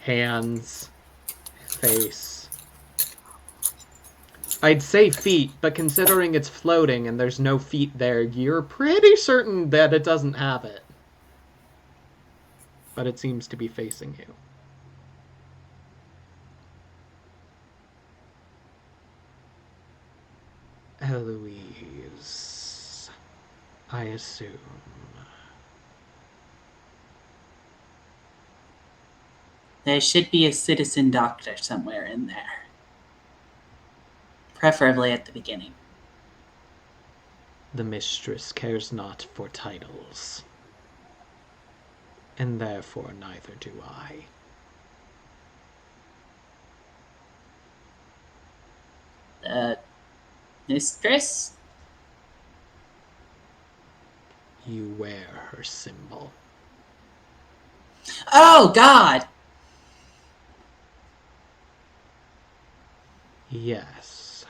E: Hands, face. I'd say feet, but considering it's floating and there's no feet there, you're pretty certain that it doesn't have it. But it seems to be facing you. Eloise, I assume.
I: There should be a citizen doctor somewhere in there. Preferably at the beginning.
E: The mistress cares not for titles. And therefore neither do I.
I: Mistress?
E: You wear her symbol.
I: Oh, God!
E: Yes.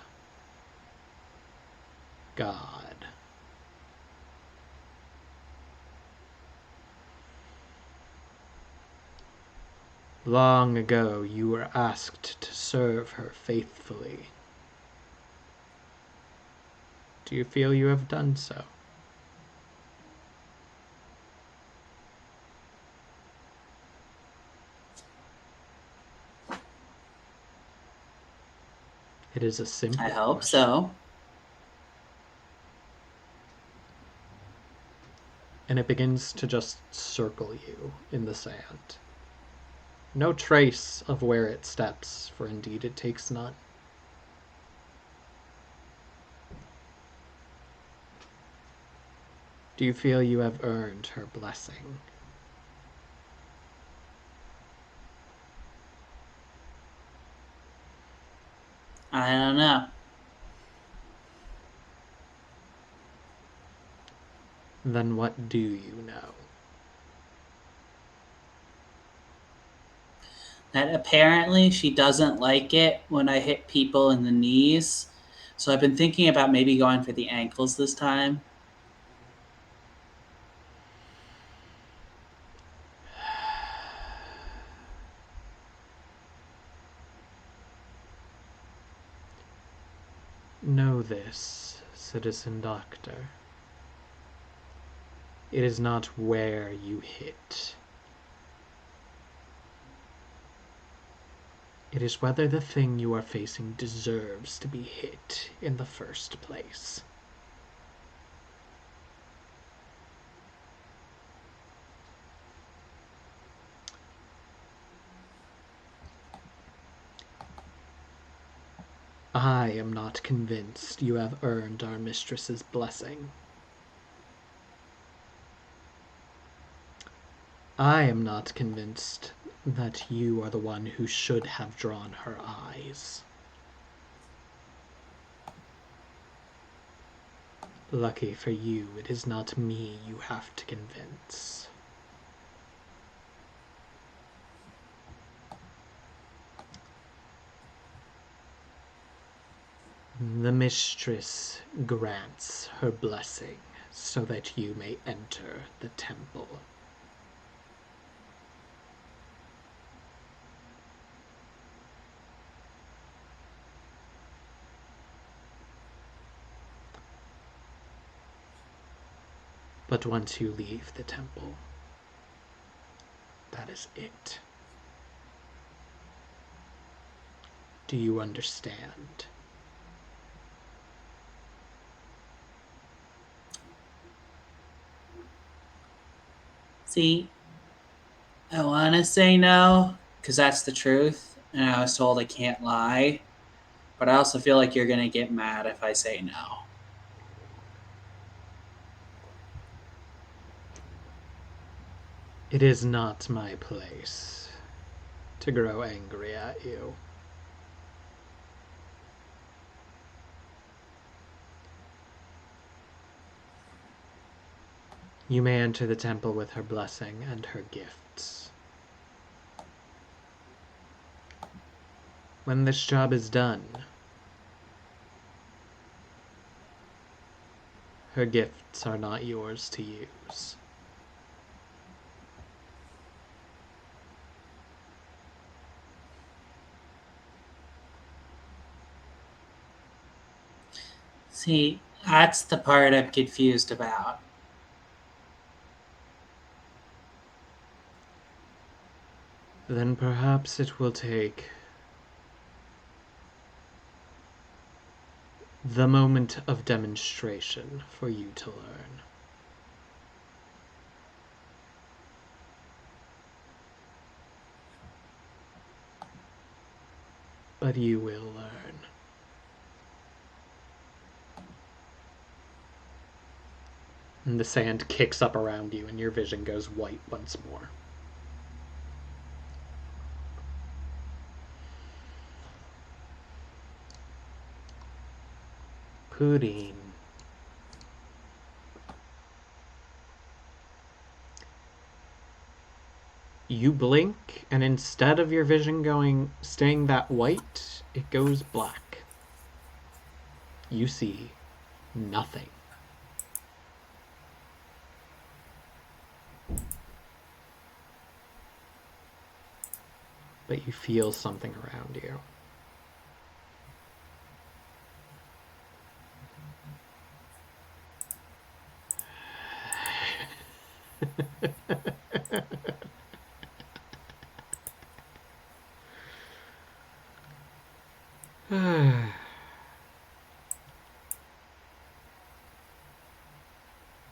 E: God. Long ago you were asked to serve her faithfully. Do you feel you have done so? It is a simple
I: I hope
E: question.
I: so.
E: And it begins to just circle you in the sand. No trace of where it steps, for indeed it takes none. Do you feel you have earned her blessing?
I: I don't know.
E: Then what do you know?
I: That apparently she doesn't like it when I hit people in the knees. So I've been thinking about maybe going for the ankles this time.
E: Know this, Citizen Doctor. It is not where you hit. It is whether the thing you are facing deserves to be hit in the first place. I am not convinced you have earned our mistress's blessing. I am not convinced that you are the one who should have drawn her eyes. Lucky for you, it is not me you have to convince. The mistress grants her blessing so that you may enter the temple. But once you leave the temple, that is it. Do you understand?
I: See, I want to say no, because that's the truth, and I was told I can't lie, but I also feel like you're going to get mad if I say no.
E: It is not my place to grow angry at you. You may enter the temple with her blessing and her gifts. When this job is done, her gifts are not yours to use.
I: See, that's the part I'm confused about.
E: Then perhaps it will take the moment of demonstration for you to learn. But you will learn. And the sand kicks up around you, and your vision goes white once more. Pudding. You blink, and instead of your vision staying that white, it goes black. You see nothing. But you feel something around you.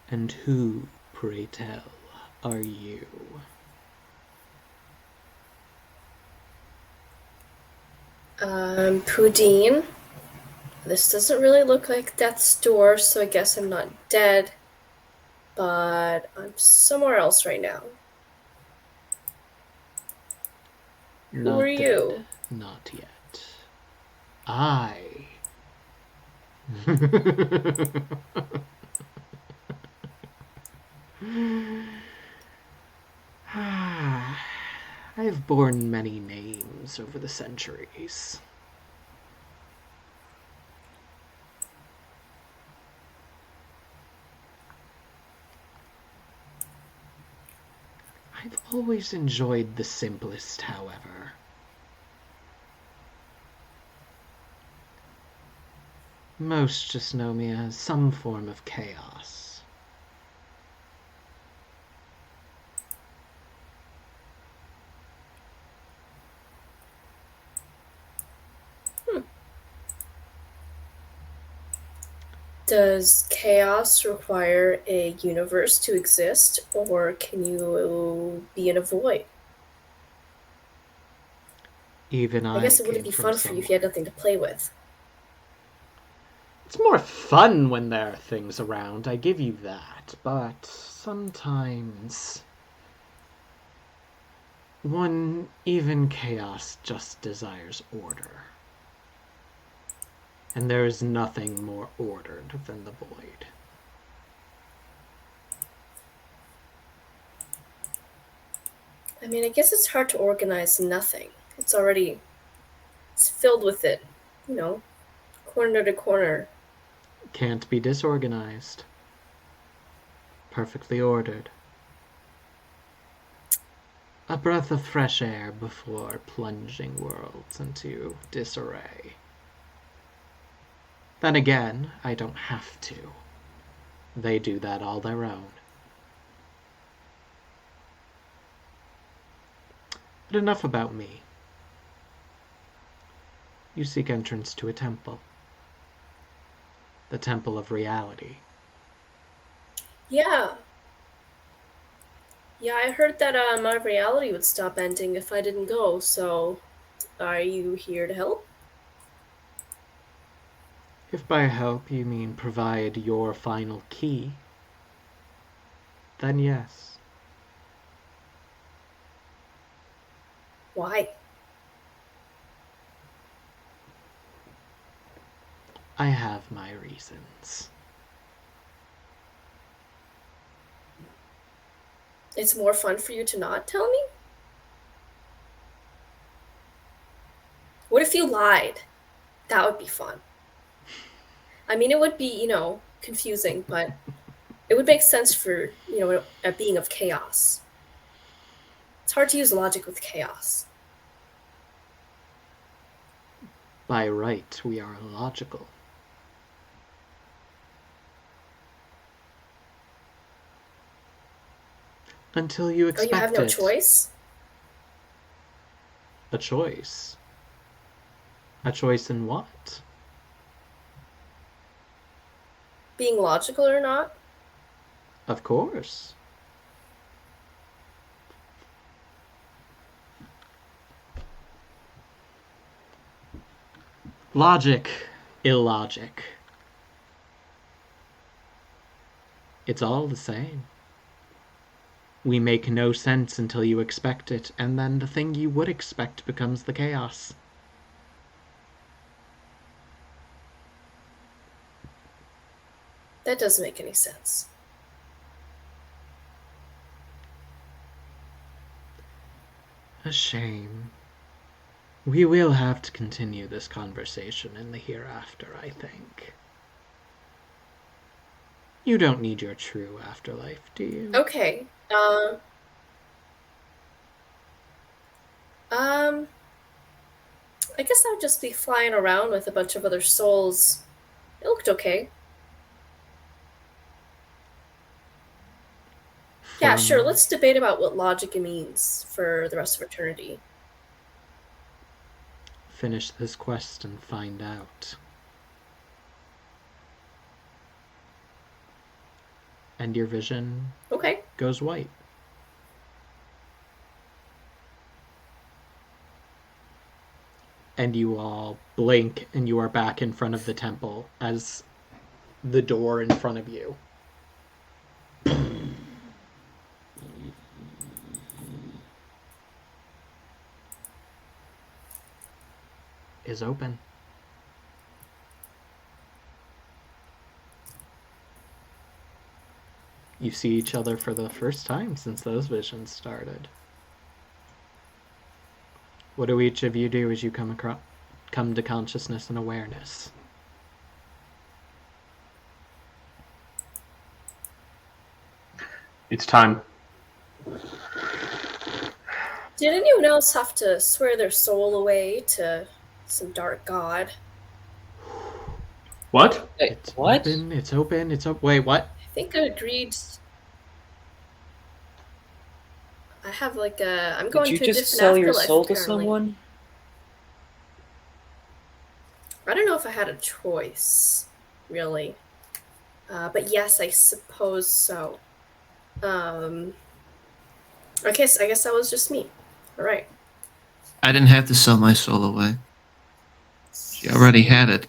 E: And who, pray tell, are you?
F: Pudine. This doesn't really look like death's door, so I guess I'm not dead. But I'm somewhere else right now.
E: Not
F: Who are
E: dead.
F: you?
E: Not yet. I. I've borne many names over the centuries. I've always enjoyed the simplest, however. Most just know me as some form of chaos.
F: Does chaos require a universe to exist, or can you be in a void?
E: Even
F: I guess it wouldn't
E: came
F: be
E: from
F: fun for you if you had nothing to play with.
E: It's more fun when there are things around, I give you that, but sometimes even chaos just desires order. And there is nothing more ordered than the void.
F: I mean, I guess it's hard to organize nothing. It's filled with it, corner to corner.
E: Can't be disorganized. Perfectly ordered. A breath of fresh air before plunging worlds into disarray. Then again, I don't have to. They do that all their own. But enough about me. You seek entrance to a temple. The Temple of Reality.
F: Yeah. Yeah, I heard that my reality would stop ending if I didn't go, so are you here to help?
E: If by help you mean provide your final key, then yes.
F: Why?
E: I have my reasons.
F: It's more fun for you to not tell me? What if you lied? That would be fun. I mean, it would be, confusing, but it would make sense for, a being of chaos. It's hard to use logic with chaos.
E: By right, we are illogical. Until you expect it.
F: Oh, you have no choice?
E: A choice? A choice in what?
F: Being logical or not?
E: Of course. Logic, illogic. It's all the same. We make no sense until you expect it, and then the thing you would expect becomes the chaos.
F: That doesn't make any sense.
E: A shame. We will have to continue this conversation in the hereafter, I think. You don't need your true afterlife, do you?
F: Okay. I guess I'd just be flying around with a bunch of other souls. It looked okay. Yeah, sure, let's debate about what logic means for the rest of eternity.
E: Finish this quest and find out. And your vision goes white. And you all blink and you are back in front of the temple as the door in front of you is open. You see each other for the first time since those visions started. What do each of you do as you come to consciousness and awareness?
D: It's time.
F: Did anyone else have to swear their soul away to some dark god?
D: What?
E: It's
H: what?
E: Open, it's open, it's open. Wait, what?
F: I think I agreed. I have I'm going to a different afterlife.
H: Did you just sell your soul to
F: apparently.
H: someone?
F: I don't know if I had a choice, really. But yes, I suppose so. I guess that was just me. All right.
C: I didn't have to sell my soul away. She already had it.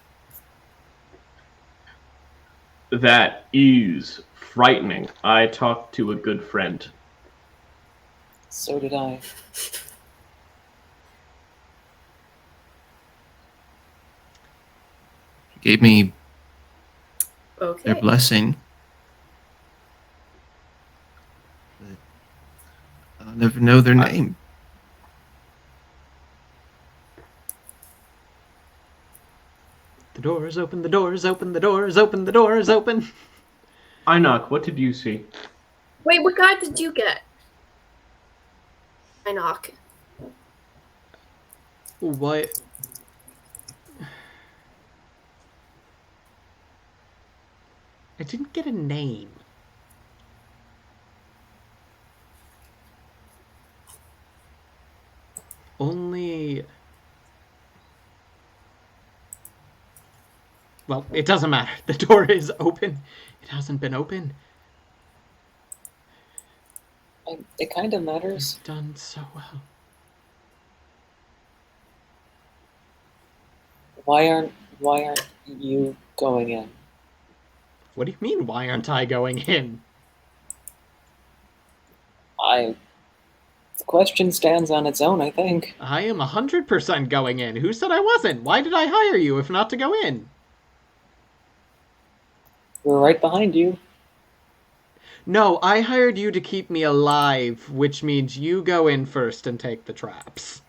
D: That is frightening. I talked to a good friend.
H: So did I.
C: Gave me their
F: Okay.
C: blessing. But I'll never know their name.
E: The door is open, the door is open, the door is open, the door is open.
D: I knock. What did you see?
F: Wait, what guide did you get? I knock.
E: What? I didn't get a name. Only... Well, it doesn't matter. The door is open. It hasn't been open.
H: It kind of matters.
E: You've done so well.
H: Why aren't you going in?
E: What do you mean, why aren't I going in?
H: The question stands on its own, I think.
E: I am 100% going in. Who said I wasn't? Why did I hire you if not to go in?
H: We're right behind you.
E: No, I hired you to keep me alive, which means you go in first and take the traps.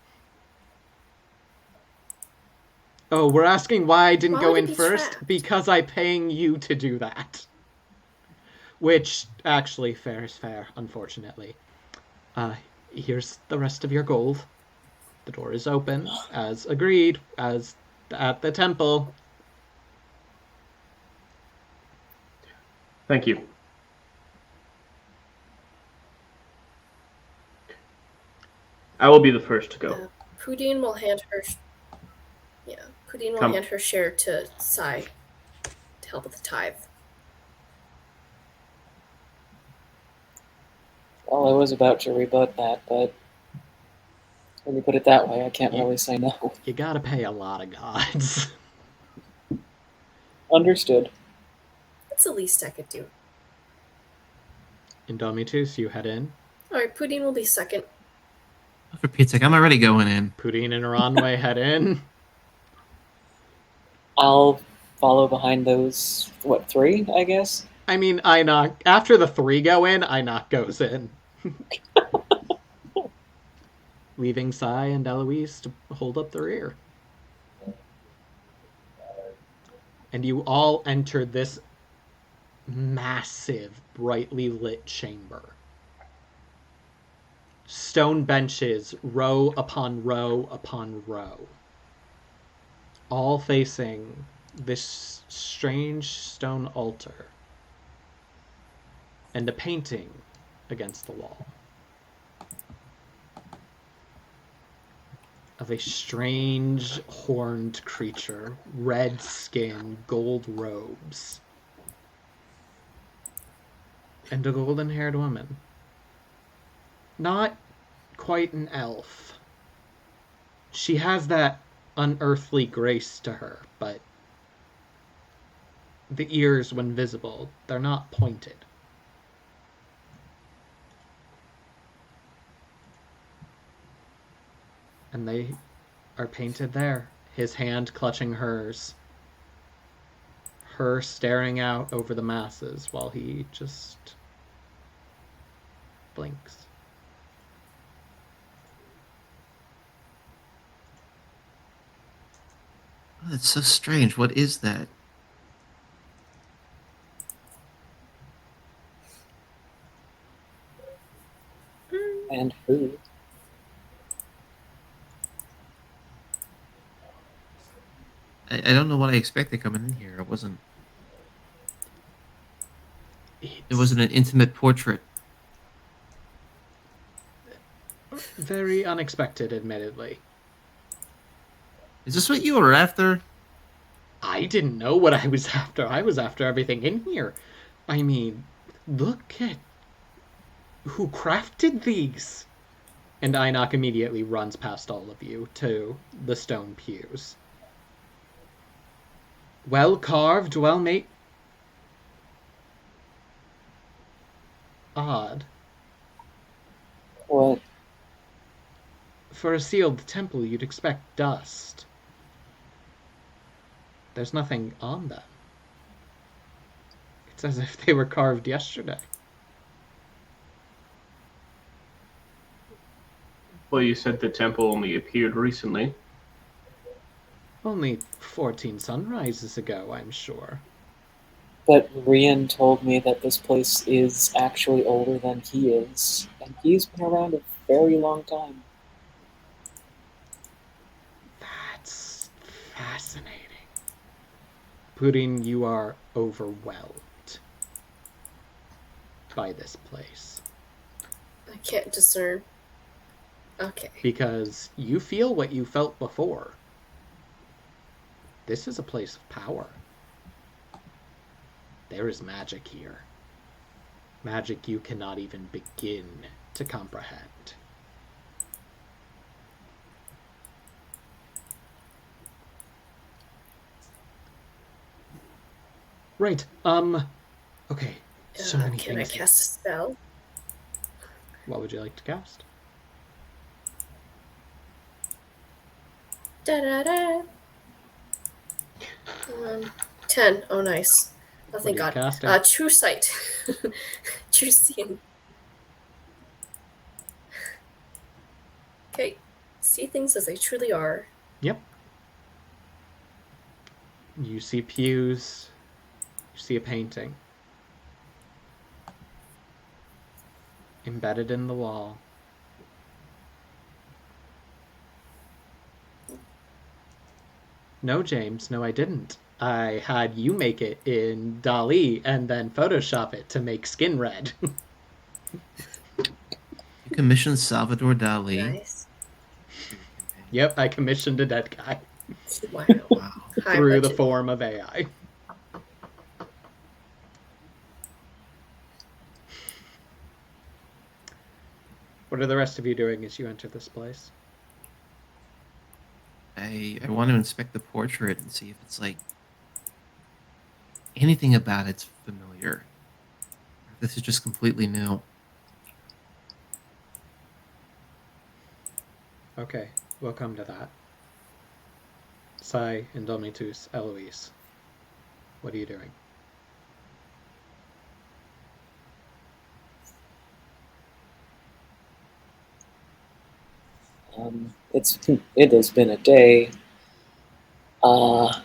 E: Oh, we're asking why I didn't go in first?
F: Trapped?
E: Because I'm paying you to do that. Which, actually, fair is fair, unfortunately. Here's the rest of your gold. The door is open, as agreed, as at the temple.
D: Thank you. I will be the first to go.
F: Pudine will hand her. Pudine will
D: Come.
F: hand her share to Sai to help with the tithe.
H: Well, I was about to rebut that, but when you put it that way, I can't really say no.
E: You gotta pay a lot of gods.
H: Understood.
F: That's the least I could do.
E: Indomitus, you head in.
F: Alright, Pudine will be second.
C: For Pete's sake, I'm already going in.
E: Pudine and Ranwei head in.
H: I'll follow behind those, 3, I guess?
E: I mean, Inoc, after the 3 go in, Inoc goes in. Leaving Sai and Eloise to hold up the rear. And you all enter this massive, brightly lit chamber. Stone benches, row upon row upon row. All facing this strange stone altar. And a painting against the wall. Of a strange, horned creature, red skin, gold robes. And a golden-haired woman. Not quite an elf. She has that unearthly grace to her, but the ears, when visible, they're not pointed. And they are painted there. His hand clutching hers. Her staring out over the masses while he just blinks.
C: Oh, that's so strange. What is that?
H: And who?
C: I don't know what I expected coming in here. It wasn't an intimate portrait.
E: Very unexpected, admittedly.
C: Is this what you were after?
E: I didn't know what I was after. I was after everything in here. I mean, look at who crafted these. And Inoc immediately runs past all of you to the stone pews. Well carved, well made. odd.
H: What?
E: For a sealed temple, you'd expect dust. There's nothing on them. It's as if they were carved yesterday.
D: Well, you said the temple only appeared recently.
E: Only 14 sunrises ago, I'm sure.
H: But Rian told me that this place is actually older than he is, and he's been around a very long time.
E: That's fascinating. Pudding, you are overwhelmed by this place.
F: I can't discern. Okay.
E: Because you feel what you felt before. This is a place of power. There is magic here. Magic you cannot even begin to comprehend. Right, okay, so many
F: Can
E: things.
F: I cast a spell?
E: What would you like to cast?
F: Da-da-da. 10. Oh, nice. Oh, thank
E: What are you
F: God.
E: casting?
F: True sight. True seeing. Okay. See things as they truly are.
E: Yep. You see pews. You see a painting. Embedded in the wall. No, James, no, I didn't. I had you make it in DALL-E and then Photoshop it to make skin red.
C: You commissioned Salvador Dali.
F: Nice.
E: Yep, I commissioned a dead guy.
F: Wow.
C: Wow.
F: High
E: Through the
F: budget.
E: form of AI. What are the rest of you doing as you enter this place?
C: I want to inspect the portrait and see if it's like anything about it's familiar. Or if this is just completely new.
E: Okay, we'll come to that. Sai, Indomitus, Eloise. What are you doing?
H: It has been a day. The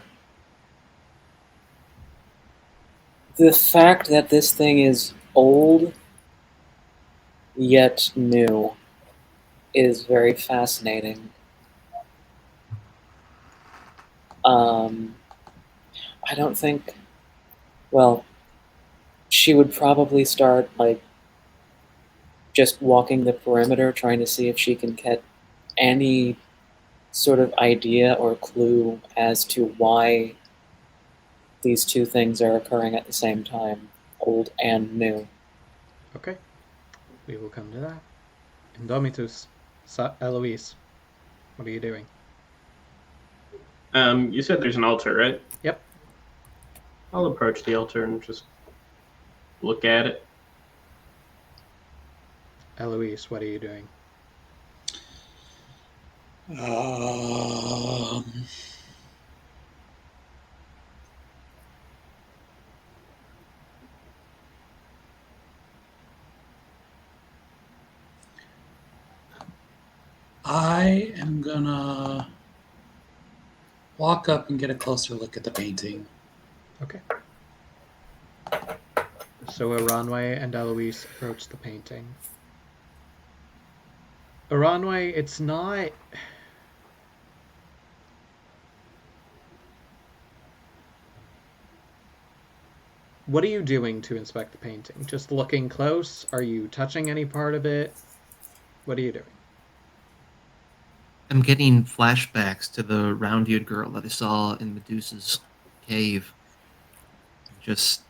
H: fact that this thing is old yet new is very fascinating. I don't think. Well, she would probably start like just walking the perimeter, trying to see if she can get any sort of idea or clue as to why these two things are occurring at the same time, old and new.
E: Okay, we will come to that. Indomitus, Eloise, what are you doing?
D: You said there's an altar, right?
E: Yep.
D: I'll approach the altar and just look at it.
E: Eloise, what are you doing?
I: I am gonna walk up and get a closer look at the painting.
E: Okay. So Aranwe and Eloise approach the painting. Aranwe, it's not... What are you doing to inspect the painting? Just looking close? Are you touching any part of it? What are you doing?
C: I'm getting flashbacks to the round-eared girl that I saw in Medusa's cave. Just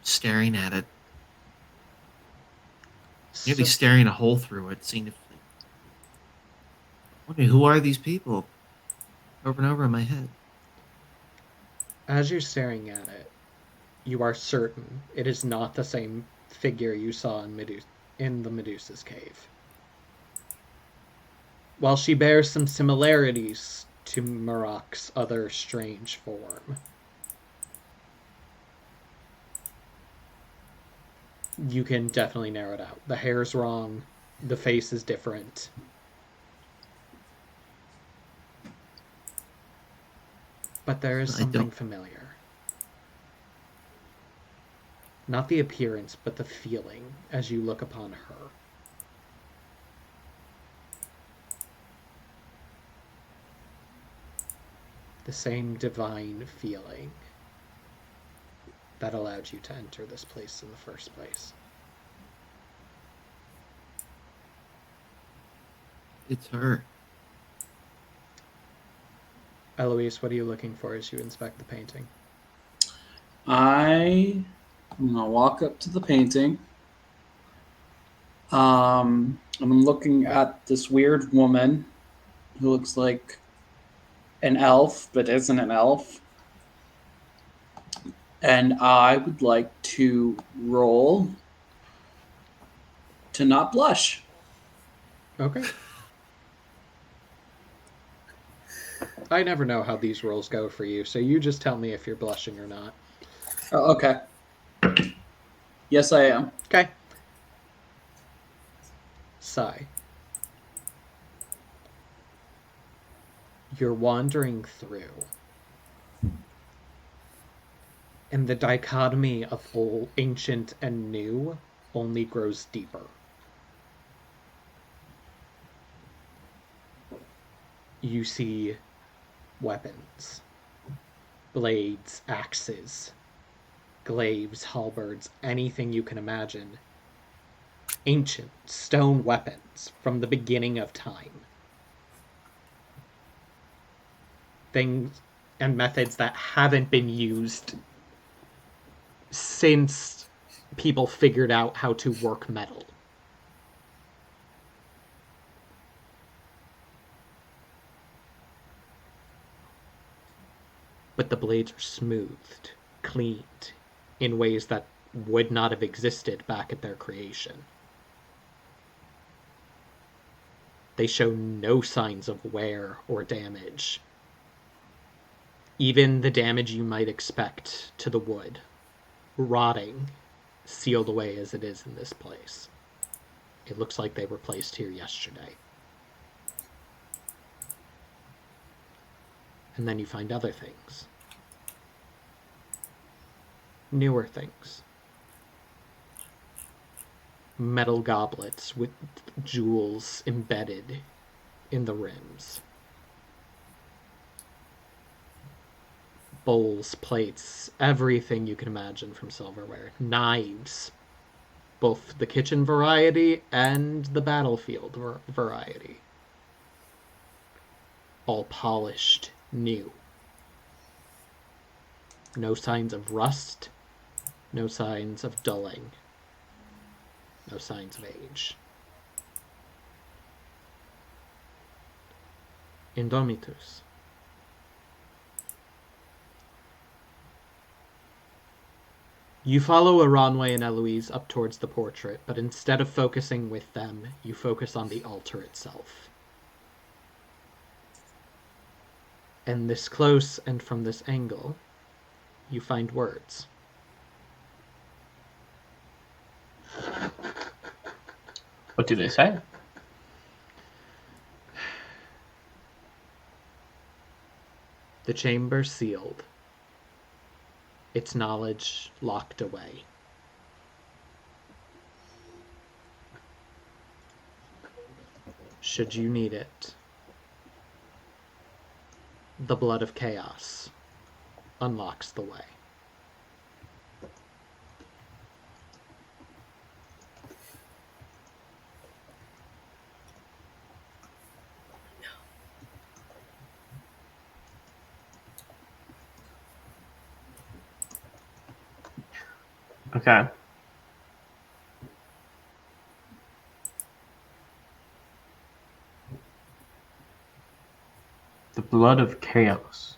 C: staring at it. Nearly staring a hole through it, seeing if... wondering, who are these people? Over and over in my head.
E: As you're staring at it, you are certain it is not the same figure you saw in the Medusa's cave. While she bears some similarities to Marok's other strange form, you can definitely narrow it out. The hair's wrong, the face is different. But there is something familiar. Not the appearance, but the feeling as you look upon her. The same divine feeling that allowed you to enter this place in the first place.
C: It's her.
E: Eloise, what are you looking for as you inspect the painting?
I: I'm gonna walk up to the painting. I'm looking at this weird woman who looks like an elf, but isn't an elf. And I would like to roll to not blush.
E: Okay. I never know how these rolls go for you, so you just tell me if you're blushing or not.
I: Oh, okay. Yes, I am.
E: Okay. Sigh. You're wandering through, and the dichotomy of old, ancient and new only grows deeper. You see weapons, blades, axes, glaives, halberds, anything you can imagine. Ancient stone weapons from the beginning of time. Things and methods that haven't been used since people figured out how to work metal. But the blades are smoothed, cleaned, in ways that would not have existed back at their creation. They show no signs of wear or damage. Even the damage you might expect to the wood, rotting, sealed away as it is in this place. It looks like they were placed here yesterday. And then you find other things. Newer things. Metal goblets with jewels embedded in the rims. Bowls, plates, everything you can imagine from silverware. Knives, both the kitchen variety and the battlefield variety. All polished, new. No signs of rust, no signs of dulling, no signs of age. Indomitus. You follow Aranwe and Eloise up towards the portrait, but instead of focusing with them, you focus on the altar itself. And this close and from this angle, you find words.
D: What do they say?
E: The chamber sealed. Its knowledge locked away. Should you need it, the blood of chaos unlocks the way.
D: Okay. The blood of chaos.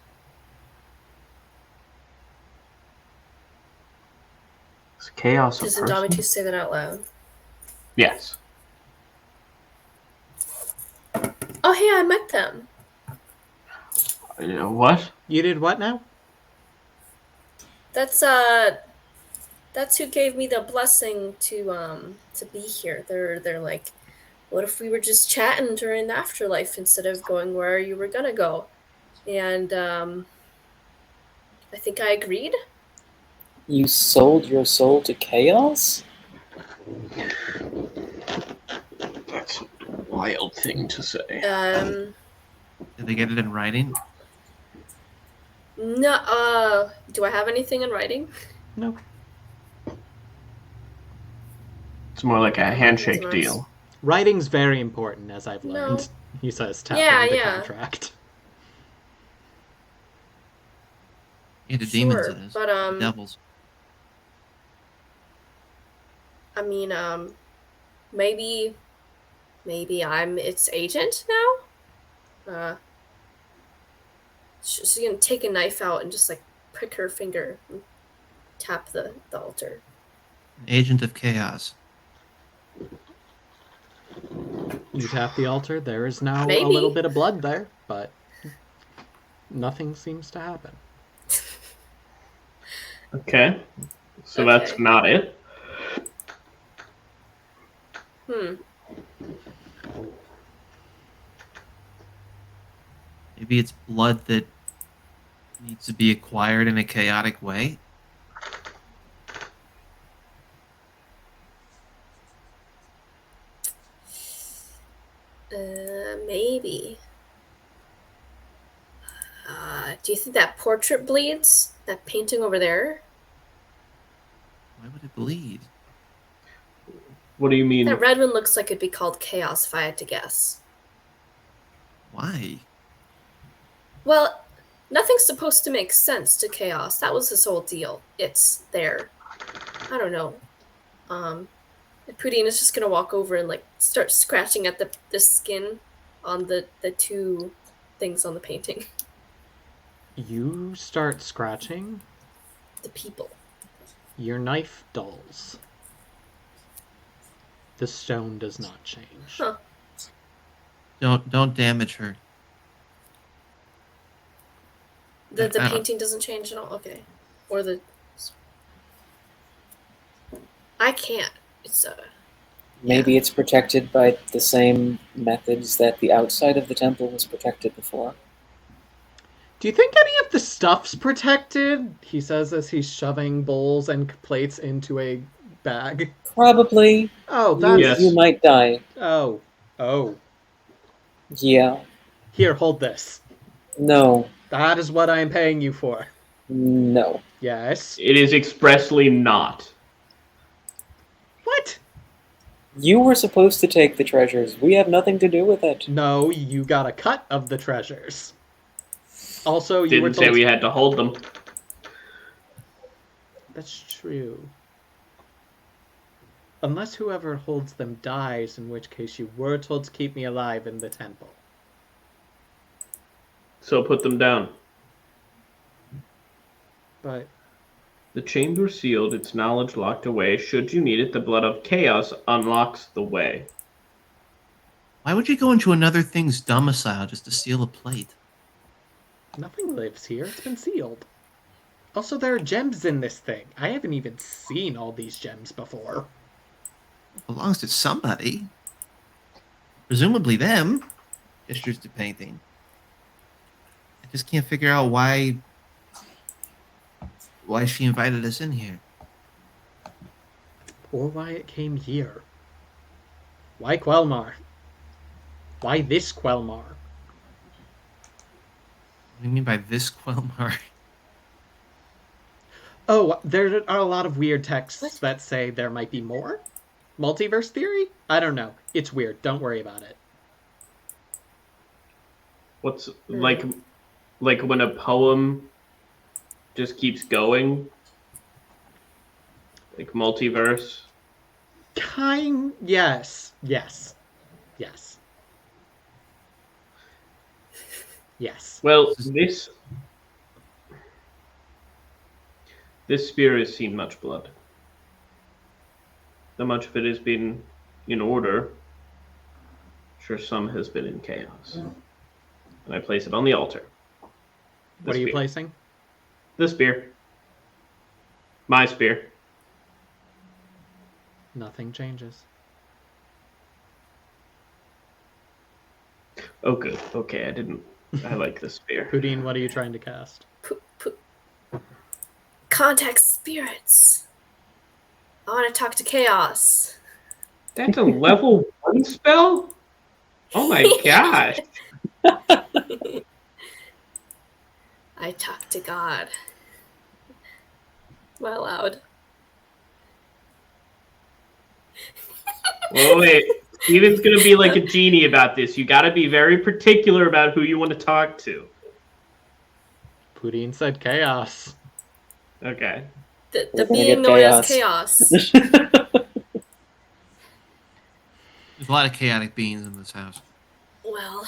D: chaos a
F: Does
D: person?
F: Indomitus say that out loud?
D: Yes.
F: Oh, hey, I met them.
D: What?
E: You did what now?
F: That's who gave me the blessing to be here. They're like, what if we were just chatting during the afterlife instead of going where you were gonna go? And I think I agreed.
H: You sold your soul to chaos?
D: That's a wild thing to say.
C: Did they get it in writing?
F: No. Do I have anything in writing?
E: No.
D: It's more like a
F: That's
D: handshake
F: nice.
D: deal.
E: Writing's very important, as I've learned.
F: No.
E: He says, tapping
F: Yeah,
E: the
F: yeah.
E: contract.
C: Yeah, the demons
F: Sure,
C: it is.
F: but
C: The devils.
F: I mean, maybe I'm its agent now. She's gonna take a knife out and just like prick her finger and tap the altar.
C: An agent of chaos.
E: You tap the altar, there is now
F: Maybe.
E: a little bit of blood there, but nothing seems to happen.
D: Okay. So
F: Okay.
D: that's not it.
C: Maybe it's blood that needs to be acquired in a chaotic way.
F: Maybe. Do you think that portrait bleeds? That painting over there?
C: Why would it bleed?
D: What do you mean?
F: That red one looks like it'd be called Chaos if I had to guess.
C: Why?
F: Well, nothing's supposed to make sense to Chaos. That was his whole deal. It's there. I don't know. And Pudine is just gonna walk over and like start scratching at the skin on the two things on the painting.
E: You start scratching,
F: The people.
E: your knife dulls. The stone does not change.
F: Huh.
C: Don't damage her.
F: The
C: I don't-
F: painting doesn't change at all? Okay. Or the... I can't. It's
H: Maybe it's protected by the same methods that the outside of the temple was protected before.
E: Do you think any of the stuff's protected? He says as he's shoving bowls and plates into a bag.
H: Probably.
E: Oh, that's...
D: Yes.
H: You might die.
E: Oh.
H: Yeah.
E: Here, hold this.
H: No.
E: That is what I am paying you for.
H: No.
E: Yes.
D: It is expressly not.
E: What?
H: You were supposed to take the treasures. We have nothing to do with it.
E: No, you got a cut of the treasures. Also, you were
D: Didn't
E: told...
D: say we had to hold them.
E: That's true. Unless whoever holds them dies, in which case you were told to keep me alive in the temple.
D: So put them down.
E: But
D: The chamber sealed, its knowledge locked away. Should you need it, the blood of chaos unlocks the way.
C: Why would you go into another thing's domicile just to steal a plate?
E: nothing lives here. It's been sealed. Also, there are gems in this thing. I haven't even seen all these gems before.
C: It belongs to somebody. Presumably them. Gestures to painting. I just can't figure out why she invited us in here.
E: Or why it came here. Why Quelmar? Why this Quelmar?
C: What do you mean by this Quelmar?
E: Oh, there are a lot of weird texts that say there might be more? Multiverse theory? I don't know. It's weird. Don't worry about it.
D: What's like when a poem just keeps going? Like multiverse?
E: Yes. Yes.
D: Well, this spear has seen much blood. that much of it has been in order. Sure, some has been in chaos. And I place it on the altar.
E: What are you placing?
D: The spear. My spear.
E: Nothing changes.
D: Oh, good. Okay, I like the spear.
E: Pudine, what are you trying to cast?
F: Contact spirits. I want to talk to chaos.
D: That's a level 1 spell? Oh my gosh.
F: I talk to God. Am I allowed?
D: Well, wait. Steven's going to be like a genie about this. You got to be very particular about who you want to talk to.
E: Pudine said chaos.
F: The
D: Okay.
F: being known as chaos.
C: There's a lot of chaotic beings in this house.
F: Well,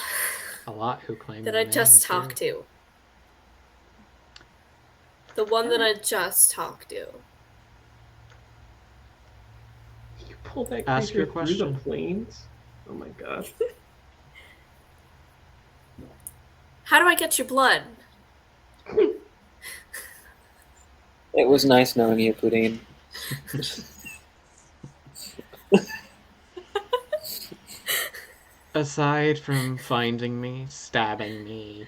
E: a lot who claim
F: that I just talked to. The one that I just talked to.
D: You pull that
E: Ask your
D: creature through the
E: question.
D: plains? Oh my god.
F: How do I get your blood?
H: It was nice knowing you, Pudine.
E: Aside from finding me, stabbing me,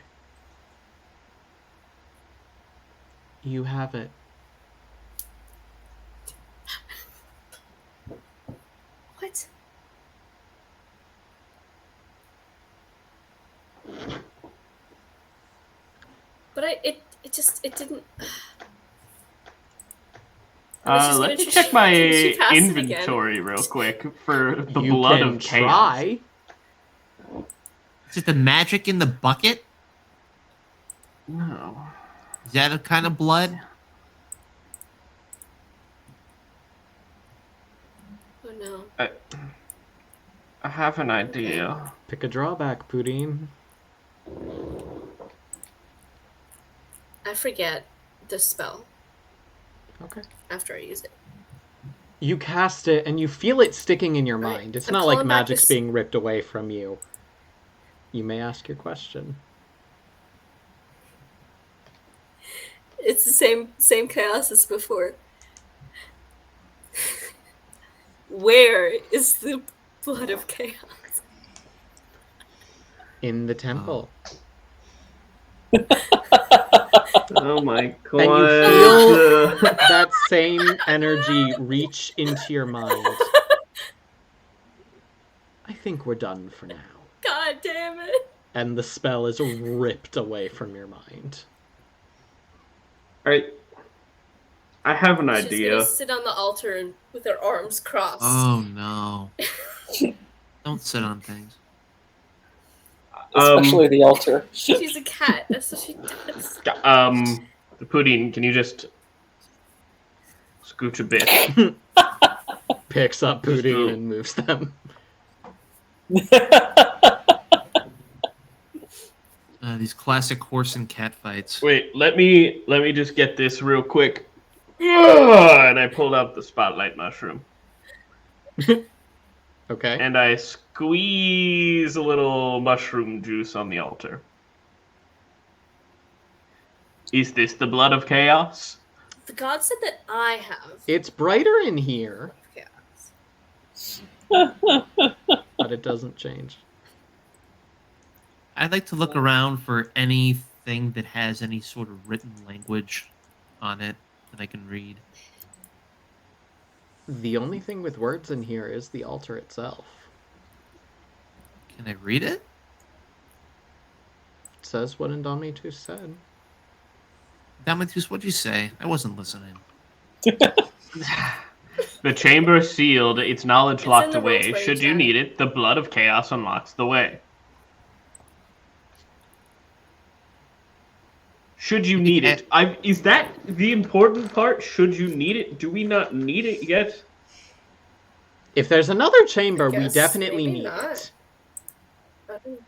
E: you have it.
F: What? But it didn't.
D: Let me check my inventory real quick for the blood of chaos.
E: Try.
C: Is it the magic in the bucket?
D: No.
C: Is that a kind of blood?
F: Oh no.
D: I have an idea.
E: Pick a drawback, Pudine.
F: I forget the spell.
E: Okay.
F: After I use it.
E: You cast it and you feel it sticking in your mind. It's
F: I'm
E: not like
F: pulling back
E: magic's
F: this-
E: being ripped away from you. You may ask your question.
F: It's the same chaos as before. Where is the blood of chaos?
E: In the temple.
D: Oh my god.
E: And you feel that same energy reach into your mind. I think we're done for now.
F: God damn it.
E: And the spell is ripped away from your mind.
D: Alright. I have an
F: She's
D: idea.
F: gonna sit on the altar and with her arms crossed.
C: Oh no. Don't sit on things.
H: Especially the altar.
F: She's a cat. That's what she does.
D: The pudding, can you just scooch a bit?
E: Picks up Pudine and moves them.
C: These classic horse and cat fights.
D: Wait, let me just get this real quick. And I pulled out the spotlight mushroom.
E: Okay.
D: And I squeeze a little mushroom juice on the altar. Is this the blood of chaos?
F: The god said that I have.
E: It's brighter in here,
F: Chaos.
E: but it doesn't change.
C: I'd like to look around for anything that has any sort of written language on it that I can read.
E: The only thing with words in here is the altar itself.
C: Can I read it?
E: It says what Indomitus said.
C: Damatus, what'd you say? I wasn't listening.
D: The chamber is sealed, its knowledge
F: It's
D: locked
F: in the
D: away.
F: roll 20
D: Should you
F: chat.
D: need it, the blood of chaos unlocks the way. Should you need it? Is that the important part? Should you need it? Do we not need it yet?
E: If there's another chamber, we
F: guess
E: definitely
F: maybe
E: need
F: not.
E: it.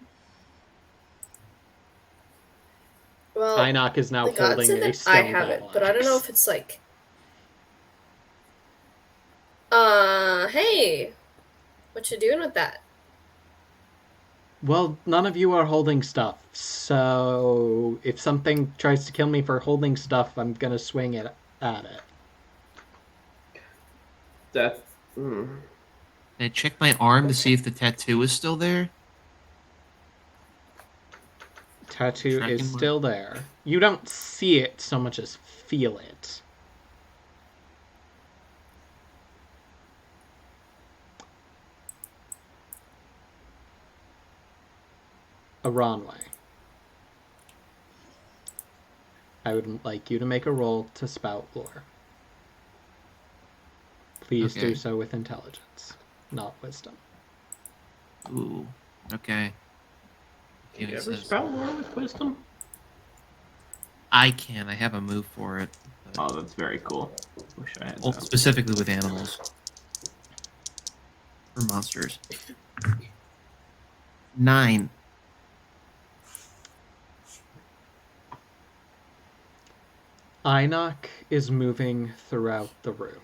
F: Well,
E: Einok is now
F: the god
E: holding
F: said
E: a
F: that
E: stone
F: I have it,
E: battle
F: but I don't know
E: axe.
F: if it's like. Hey, what you doing with that?
E: Well, none of you are holding stuff, so if something tries to kill me for holding stuff, I'm gonna swing it at it.
D: That.
C: Can I check my arm to see if the tattoo is still there?
E: Tattoo is
C: Checking my-
E: still there. You don't see it so much as feel it. A runway. I would like you to make a roll to spout lore. Please
C: Okay.
E: do so with intelligence, not wisdom.
C: Ooh. Okay.
D: Can you
C: It
D: ever
C: says-
D: spout more with wisdom?
C: I can. I have a move for it.
D: Oh, that's very cool. Wish I had
C: Well,
D: that.
C: specifically with animals. Or monsters. 9.
E: Einok is moving throughout the room.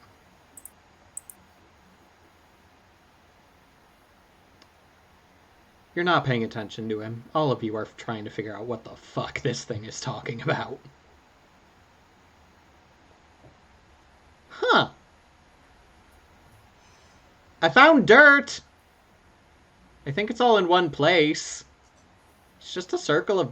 E: You're not paying attention to him. All of you are trying to figure out what the fuck this thing is talking about. Huh. I found dirt! I think it's all in one place. It's just a circle of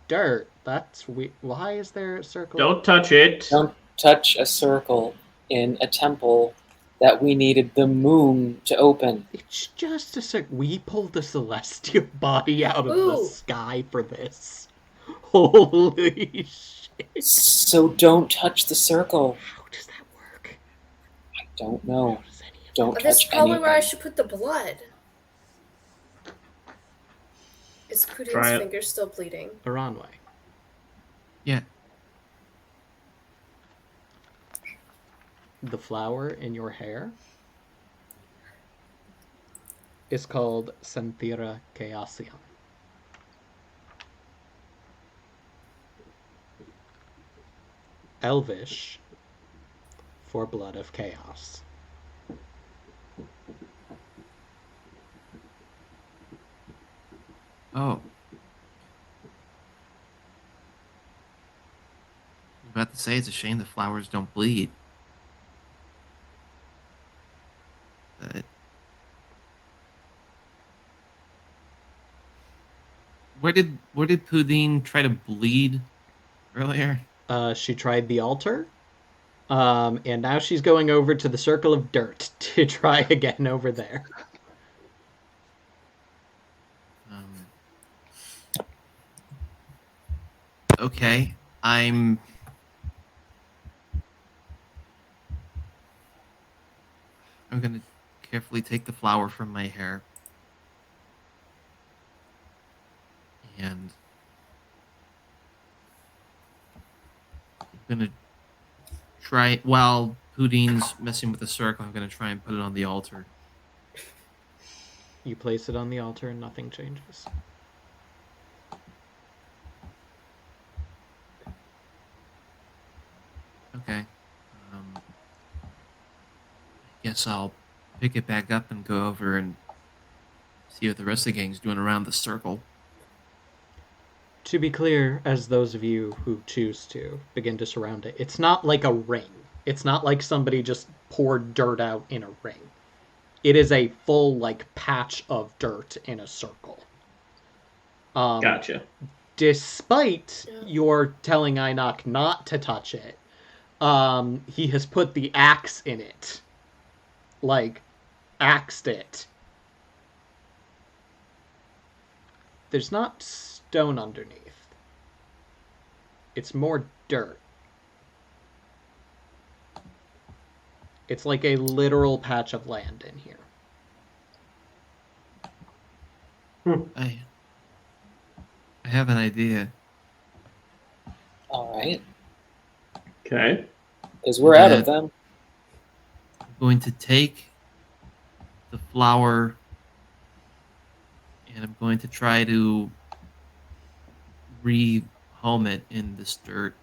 E: dirt. That's weird. Why is there a circle?
D: Don't touch it.
H: Don't touch a circle in a temple that we needed the moon to open.
E: It's just a circle. We pulled the celestial body out of the
F: Ooh.
E: sky for this. Holy shit.
H: So don't touch the circle.
E: How does that work?
H: I don't know.
E: How does any of
H: Don't
F: That's
H: touch
F: probably where I
H: anything.
F: should put the blood. Is
D: Try
F: Putin's
D: it.
F: finger still bleeding?
E: the runway?
C: Yeah.
E: The flower in your hair is called Senthira Chaosium. Elvish for blood of chaos.
C: Oh. I was about to say it's a shame the flowers don't bleed. But where did Pudine try to bleed earlier?
E: She tried the altar, and now she's going over to the circle of dirt to try again over there.
C: Okay, I'm gonna carefully take the flower from my hair and I'm gonna try while Pudine's messing with the circle. I'm gonna try and put it on the altar.
E: You place it on the altar and nothing changes.
C: Okay. I guess I'll pick it back up and go over and see what the rest of the gang's doing around the circle.
E: To be clear, as those of you who choose to begin to surround it, it's not like a ring. It's not like somebody just poured dirt out in a ring. It is a full, like, patch of dirt in a circle.
D: Gotcha.
E: Despite your telling Einok not to touch it, he has put the axe in it. Like, axed it. There's not stone underneath. It's more dirt. It's like a literal patch of land in here.
C: I have an idea.
H: All right.
D: Okay.
H: Because we're out of
C: Yeah.
H: them.
C: I'm going to take the flower and I'm going to try to rehome it in this dirt.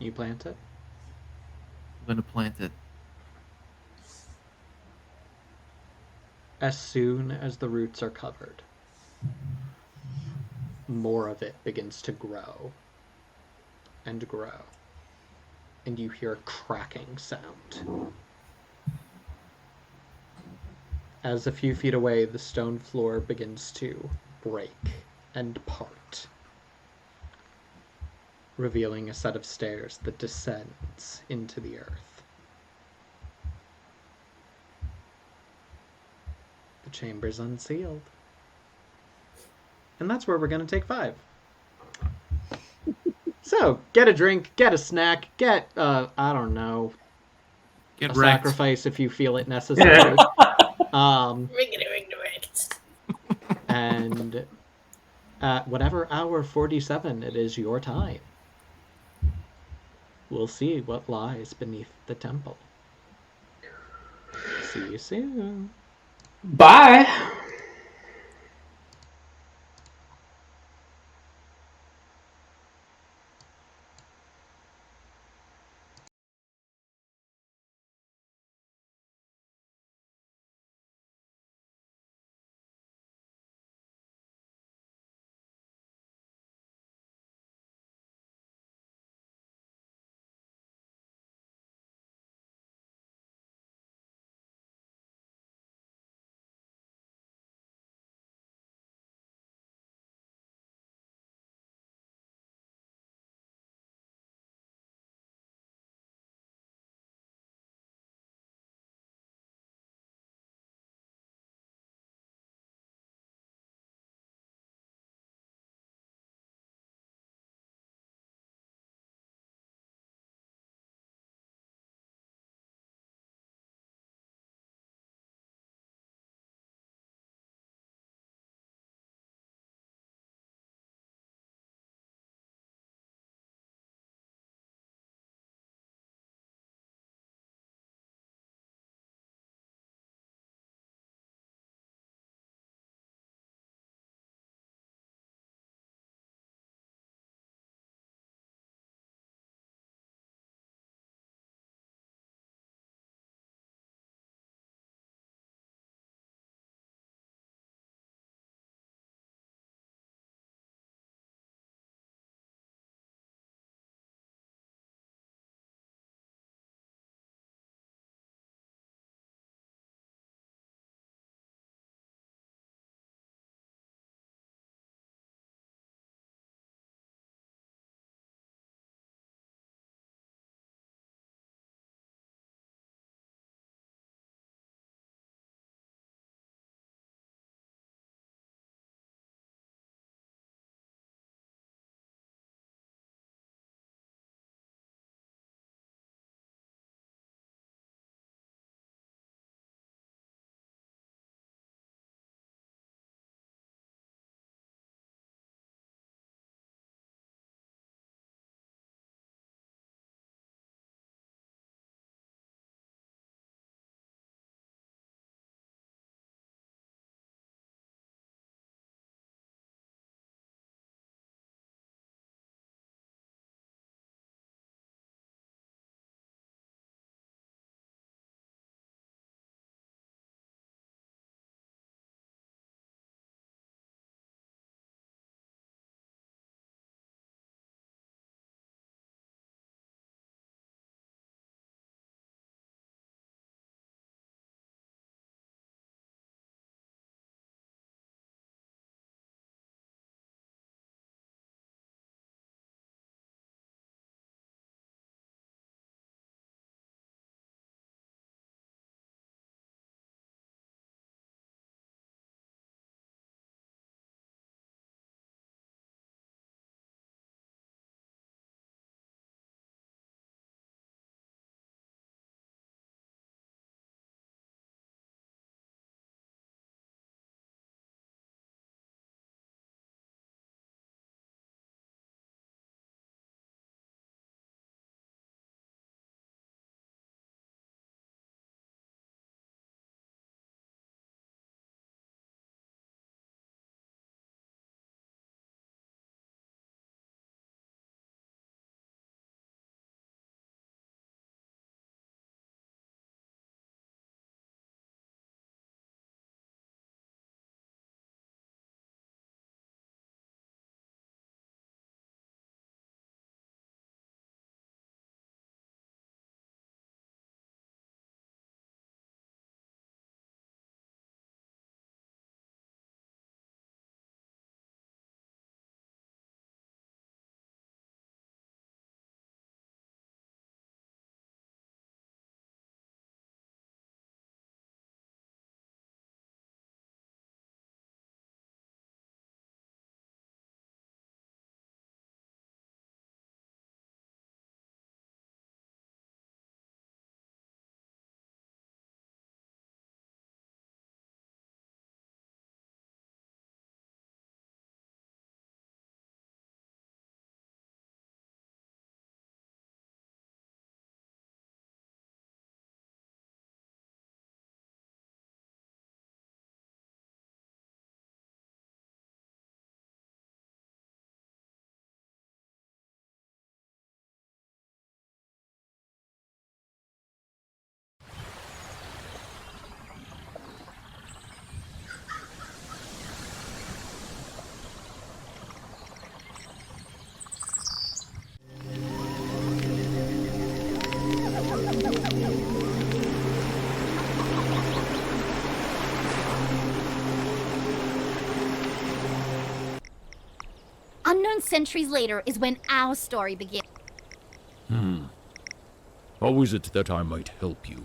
E: You plant it?
C: I'm going to plant it.
E: As soon as the roots are covered, more of it begins to grow and grow. And you hear a cracking sound. As a few feet away, the stone floor begins to break and part, revealing a set of stairs that descends into the earth. The chamber's unsealed. And that's where we're going to take 5. So, get a drink, get a snack, get, I don't know,
C: Get
E: a
C: wrecked.
E: sacrifice if you feel it necessary.
F: Wrecked.
E: And at whatever hour 47 it is your time, we'll see what lies beneath the temple. See you soon.
J: Bye.
A: centuries later is when our story begins.
B: How is it that I might help you?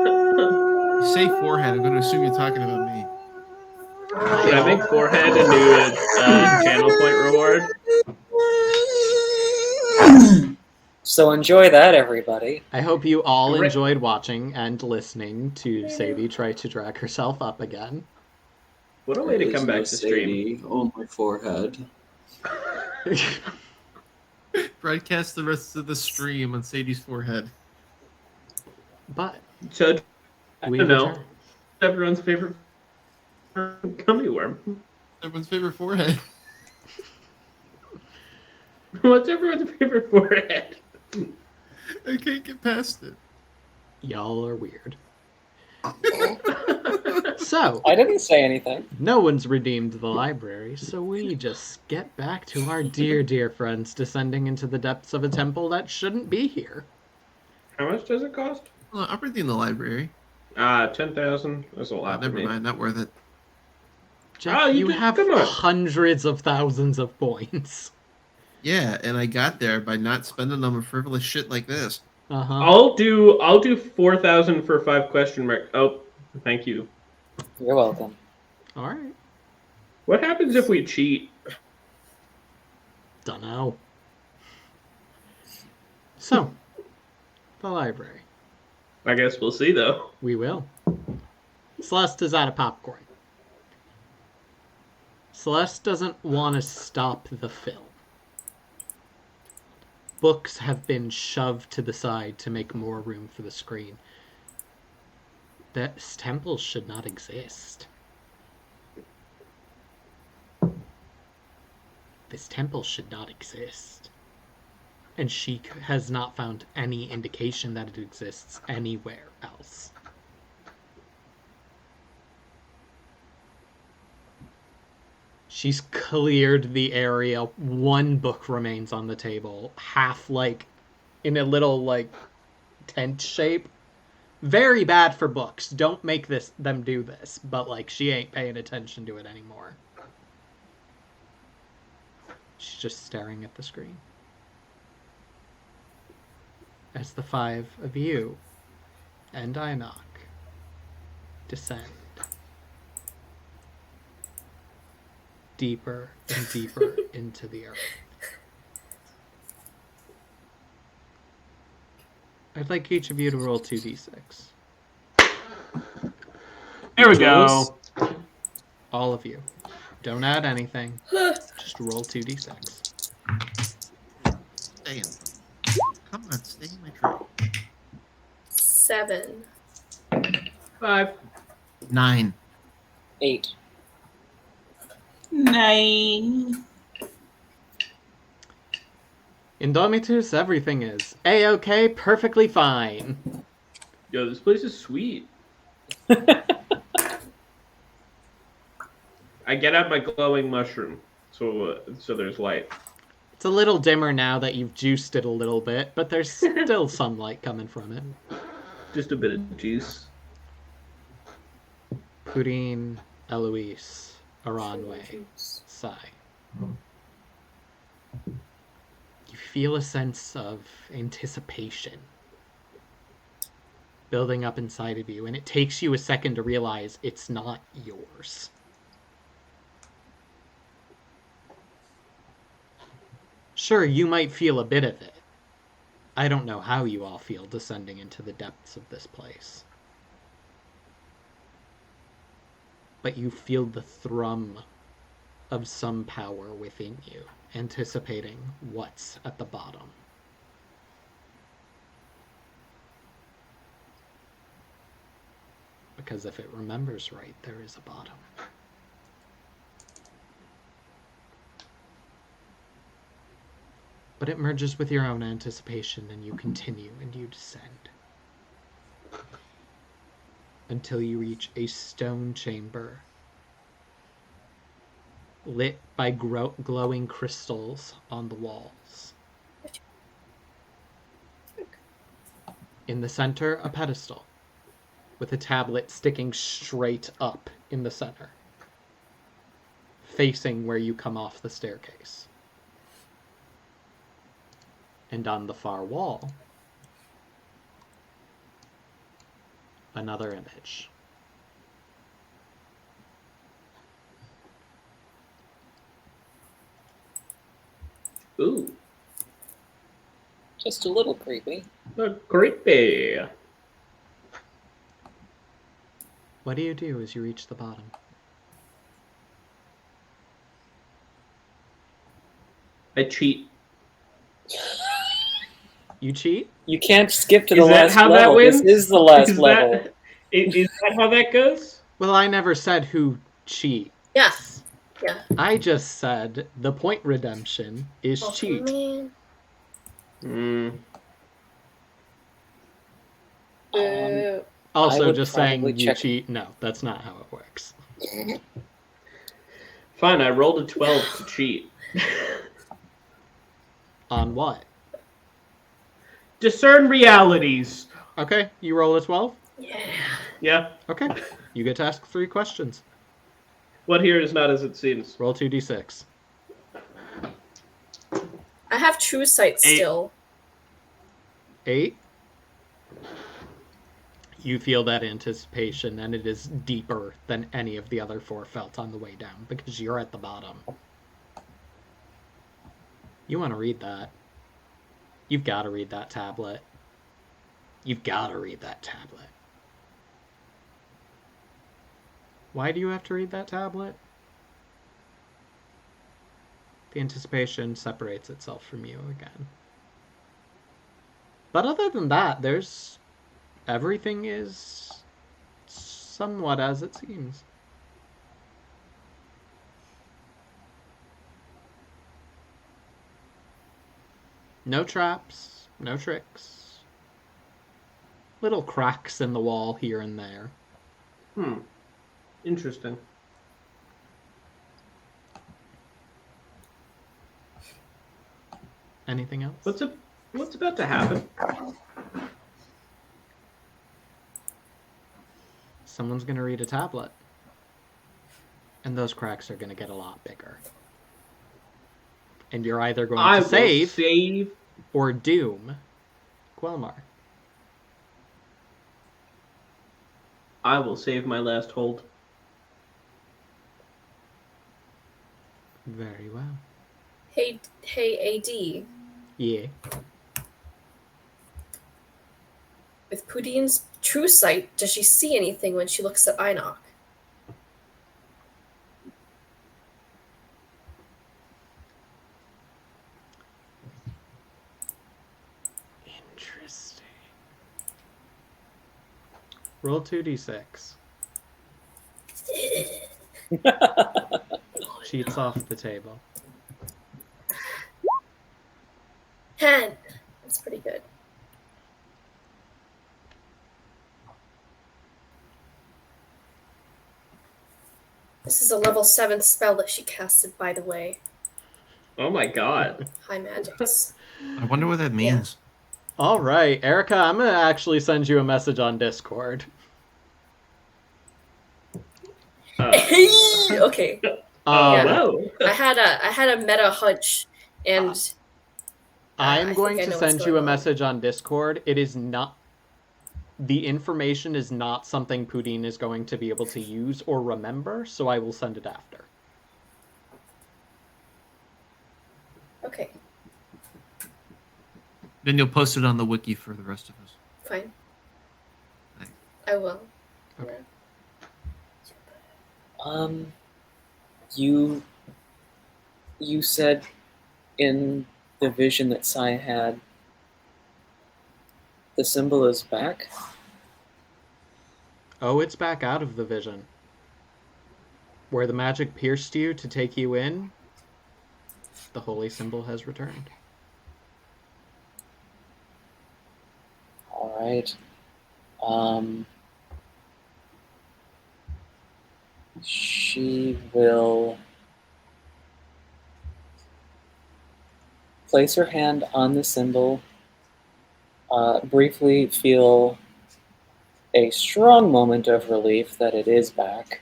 C: You say forehead. I'm going to assume you're talking about me.
D: Should I make forehead a new channel point reward?
H: So enjoy that, everybody.
E: I hope you all
D: Great.
E: enjoyed watching and listening to Sadie try to drag herself up again.
D: What a way to come back to stream.
G: Sadie, only forehead.
C: Broadcast the rest of the stream on Sadie's forehead.
E: But
D: So,
E: we
D: don't know.
E: return.
D: Everyone's favorite gummy worm.
C: Everyone's favorite forehead.
D: What's everyone's favorite forehead?
C: I can't get past it.
E: Y'all are weird. So,
H: I didn't say anything.
E: no one's redeemed the library, so we just get back to our dear, dear friends descending into the depths of a temple that shouldn't be here.
D: How much does it cost?
C: Well, I'm reading the library.
D: 10,000. That's a lot.
C: Never mind, not worth it.
E: Jeff,
D: Oh,
E: you
D: you
E: have
D: come on.
E: hundreds of thousands of points.
C: Yeah, and I got there by not spending them on frivolous shit like this.
E: Uh-huh.
D: I'll do 4,000 for 5 question mark. Oh, thank you.
H: You're welcome.
E: All right.
D: What happens if we cheat?
E: Dunno. So, the library.
D: I guess we'll see though.
E: We will. Celeste is out of popcorn. Celeste doesn't want to stop the film. Books have been shoved to the side to make more room for the screen. This temple should not exist. This temple should not exist. And she has not found any indication that it exists anywhere else. She's cleared the area. One book remains on the table, half in a little tent shape. Very bad for books. Don't make them do this. But she ain't paying attention to it anymore. She's just staring at the screen. As the 5 of you and Inoch descend deeper and deeper into the earth. I'd like each of you to roll 2d6.
D: There we go.
E: All of you. Don't add anything. Just roll 2d6.
C: Stay in. Come on, stay in my tree.
F: 7.
D: 5.
C: 9.
H: 8.
I: 9.
E: Indomitus, everything is A-OK, perfectly fine.
D: Yo, this place is sweet. I get out my glowing mushroom, so there's light.
E: It's a little dimmer now that you've juiced it a little bit, but there's still some light coming from it.
D: Just a bit of juice.
E: Pudine, Eloise, Aranwe, Sai. You feel a sense of anticipation building up inside of you, and it takes you a second to realize it's not yours. Sure, you might feel a bit of it. I don't know how you all feel descending into the depths of this place. But you feel the thrum of some power within you, anticipating what's at the bottom. Because if it remembers right, there is a bottom. But it merges with your own anticipation, and you continue and you descend. Until you reach a stone chamber lit by glowing crystals on the walls. In the center, a pedestal with a tablet sticking straight up in the center, facing where you come off the staircase. And on the far wall, another image.
D: Ooh.
H: Just a little creepy.
D: Creepy.
E: What do you do as you reach the bottom?
D: I cheat.
E: You cheat?
H: You can't skip to the
D: Is that
H: last
D: how that
H: level.
D: wins?
H: This is the last
D: Is
H: level.
D: Is that how that goes?
E: Well, I never said who cheats.
F: Yeah. Yeah.
E: I just said the point redemption is
F: Oh,
E: cheat.
F: man.
E: Also,
H: would
E: just saying
H: probably
E: you
H: check-
E: cheat, no, that's not how it works.
D: Fine, I rolled a 12 to cheat.
E: On what?
D: Discern realities.
E: Okay, you roll a 12?
D: Yeah.
E: Okay, you get to ask 3 questions.
D: What here is not as it seems.
E: Roll 2d6.
F: I have true sight still.
E: 8. You feel that anticipation, and it is deeper than any of the other 4 felt on the way down, because you're at the bottom. You want to read that. You've got to read that tablet. You've got to read that tablet. Why do you have to read that tablet? The anticipation separates itself from you again. But other than that, everything is somewhat as it seems. No traps, no tricks. Little cracks in the wall here and there.
D: Interesting.
E: Anything else?
D: What's about to happen?
E: Someone's going to read a tablet. And those cracks are going to get a lot bigger. And you're either going to save or doom Quelmar.
D: I will save my last hold.
E: Very well.
F: Hey, AD.
E: Yeah.
F: With Pudine's true sight, does she see anything when she looks at Enoch?
E: Interesting. Roll 2d6. Sheets off the table.
F: 10. That's pretty good. This is a level 7 spell that she casted, by the way.
D: Oh my god.
F: High magics.
C: I wonder what that means.
E: All right, Erica, I'm going to actually send you a message on Discord.
F: Okay.
D: Whoa.
F: I had a meta hunch, and
E: I'm going
F: I
E: to
F: know what's
E: send you
F: going
E: a
F: on.
E: message on Discord. It is not... The information is not something Pudine is going to be able to use or remember, so I will send it after.
F: Okay,
C: Then you'll post it on the wiki for the rest of us.
F: fine.
C: Thanks.
F: I will.
E: Okay.
H: You said in the vision that Sai had, the symbol is back?
E: Oh, it's back out of the vision. Where the magic pierced you to take you in, the holy symbol has returned.
H: Alright. She will place her hand on the symbol, briefly feel a strong moment of relief that it is back,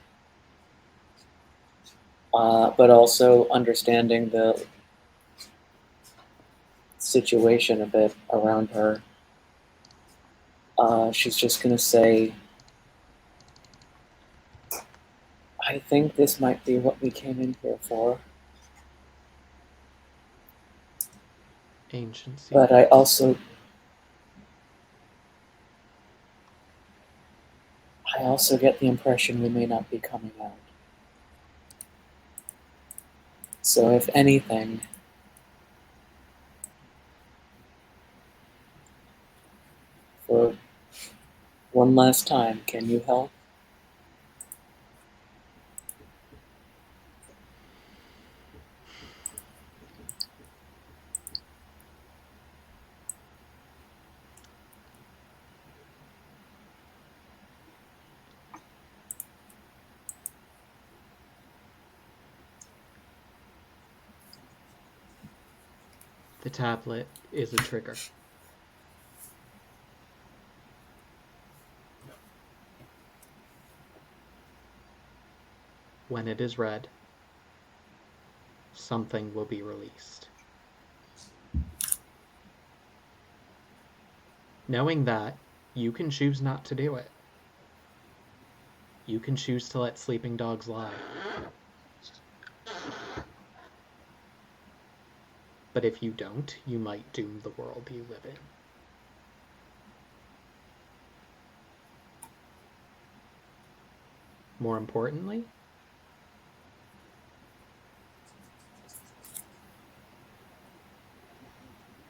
H: but also understanding the situation a bit around her. She's just going to say, I think this might be what we came in here for.
E: Ancient secrets.
H: But I also get the impression we may not be coming out. So if anything, for one last time, can you help?
E: The tablet is a trigger. When it is read, something will be released. Knowing that, you can choose not to do it. You can choose to let sleeping dogs lie. But if you don't, you might doom the world you live in. More importantly,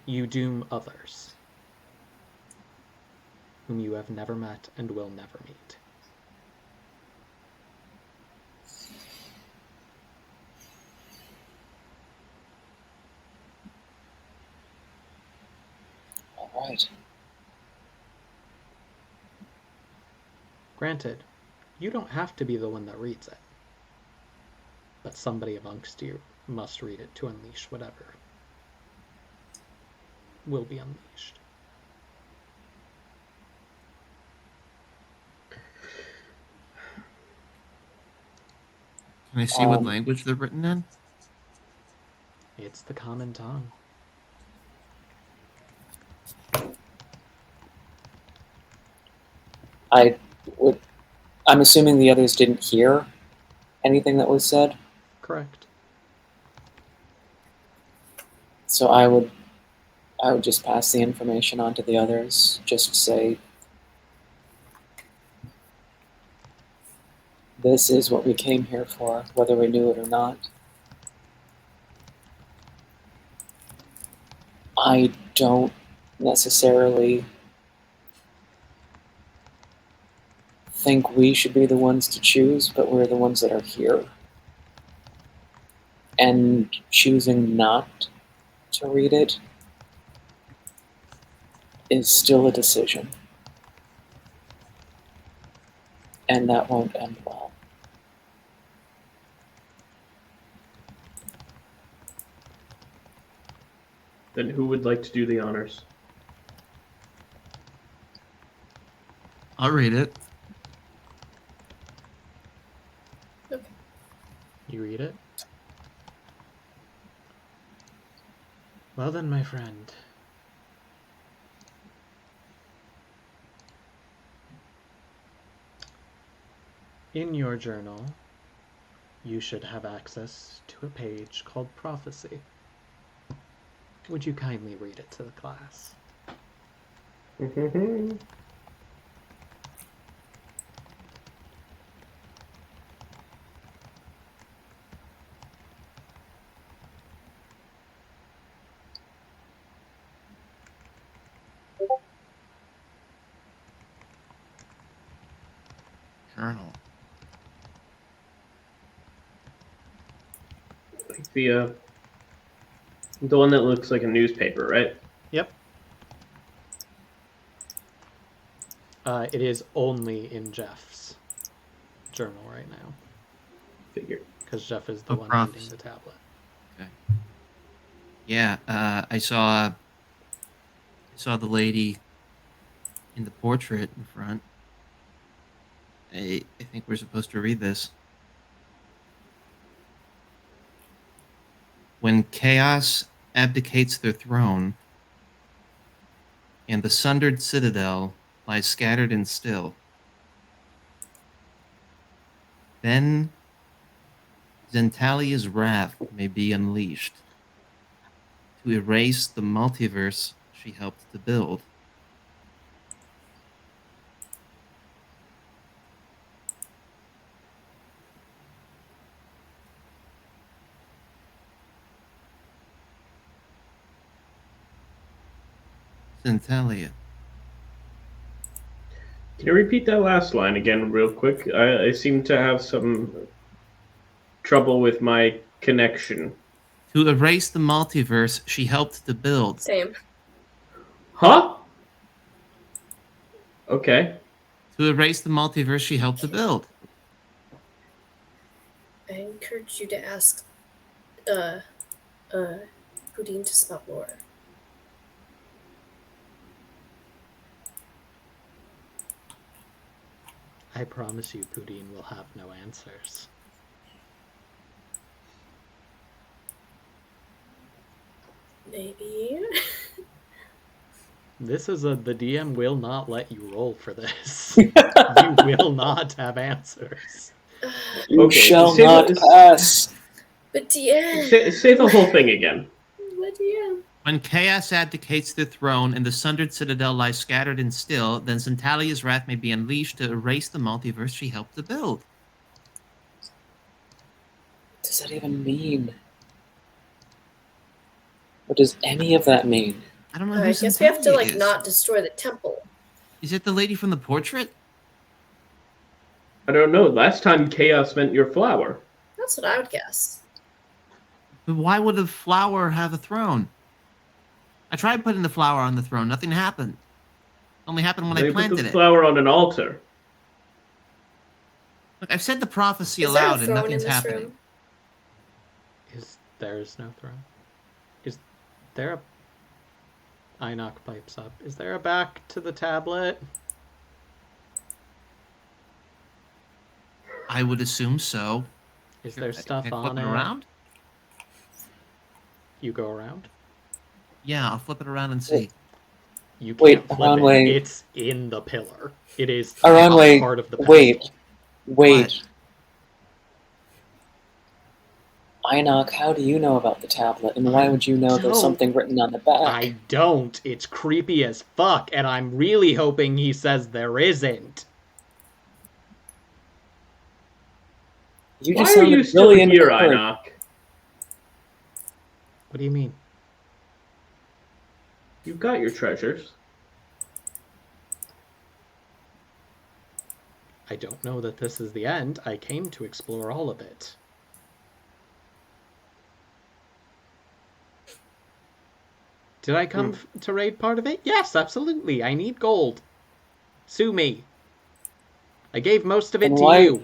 E: you doom others whom you have never met and will never meet.
H: All right.
E: Granted, you don't have to be the one that reads it, but somebody amongst you must read it to unleash whatever will be unleashed.
C: Can I see what language they're written in?
E: It's the common tongue.
H: I'm assuming the others didn't hear anything that was said.
E: Correct.
H: So I would just pass the information on to the others. Just say, this is what we came here for, whether we knew it or not. I don't necessarily think we should be the ones to choose, but we're the ones that are here. And choosing not to read it is still a decision. And that won't end well.
D: Then who would like to do the honors?
C: I'll read it.
E: You read it? Well then, my friend. In your journal, you should have access to a page called Prophecy. Would you kindly read it to the class?
C: Journal.
D: The one that looks like a newspaper, right?
E: Yep. It is only in Jeff's journal right now.
D: Figure.
E: Because Jeff is the one
C: props.
E: reading the tablet.
C: Okay. Yeah, I saw the lady in the portrait in front. I think we're supposed to read this. When chaos abdicates their throne, and the sundered citadel lies scattered and still, then Zentalia's wrath may be unleashed to erase the multiverse she helped to build. Zentalia.
D: Can you repeat that last line again, real quick? I seem to have some trouble with my connection.
C: To erase the multiverse she helped to build.
F: Same.
D: Huh? Okay.
C: To erase the multiverse she helped to build.
F: I encourage you to ask Houdin to spell lore.
E: I promise you, Pudin will have no answers.
F: Maybe.
E: This is the DM will not let you roll for this. You will not have answers.
H: You shall not pass.
F: But DM.
D: Say the whole thing again.
F: What DM?
C: When chaos abdicates the throne and the sundered citadel lies scattered and still, then Zentalia's wrath may be unleashed to erase the multiverse she helped to build.
H: What does that even mean? What does any of that mean?
C: I don't know.
F: I
C: Who
F: guess we have to
C: Zentalia is.
F: not destroy the temple.
C: Is it the lady from the portrait?
D: I don't know. Last time chaos meant your flower.
F: That's what I would guess.
C: But why would a flower have a throne? I tried putting the flower on the throne. Nothing happened. It only happened when I
D: They put
C: planted
D: the
C: it.
D: flower on an altar.
C: Look, I've said the prophecy
F: Is there a
C: aloud and
F: throne in
C: nothing's
F: this
C: happening.
F: room?
E: There's no throne. Is there a... Enoch pipes up. Is there a back to the tablet?
C: I would assume so.
E: Is there stuff
C: Can I
E: on
C: flip
E: it?
C: it around?
E: You go around?
C: Yeah, I'll flip it around and see.
E: You can't
H: Wait,
E: flip
H: Aranway.
E: it. It's in the pillar. It is
H: Aranway,
E: part of the pedestal.
H: wait.
C: What?
H: Enoch, how do you know about the tablet, and why would you know there's
E: don't.
H: something written on the back?
E: I don't. It's creepy as fuck, and I'm really hoping he says there isn't.
H: You
D: Why
H: just
D: are
H: sounded
D: you still
H: really
D: here,
H: encouraged.
D: Enoch?
E: What do you mean?
D: You've got your treasures.
E: I don't know that this is the end. I came to explore all of it. Did I come to raid part of it? Yes, absolutely. I need gold. Sue me. I gave most of it
H: And
E: to
H: why-
E: you.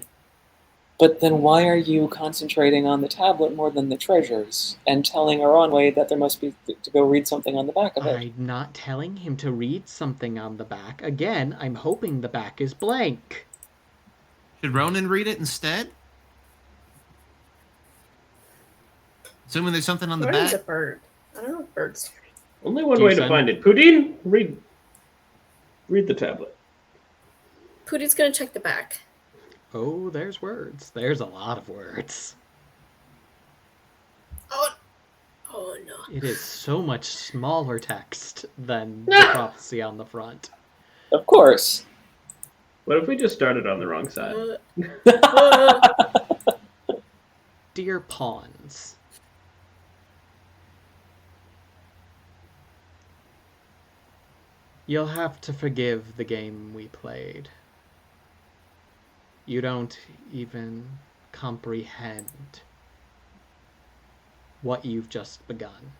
H: But then why are you concentrating on the tablet more than the treasures, and telling Aranway that there must be to go read something on the back of it?
E: I'm not telling him to read something on the back. Again, I'm hoping the back is blank.
C: Should Ronan read it instead? Assuming there's something on the
F: Ronan's a
C: back.
F: bird. I don't know if birds.
D: Only one
E: Do you
D: way to
E: send-
D: find it. Pudin, read the tablet.
F: Pooty's gonna check the back.
E: Oh, there's words. There's a lot of words.
F: Oh no.
E: It is so much smaller text than the prophecy on the front.
H: Of course.
D: What if we just started on the wrong side?
E: Dear pawns. You'll have to forgive the game we played. You don't even comprehend what you've just begun.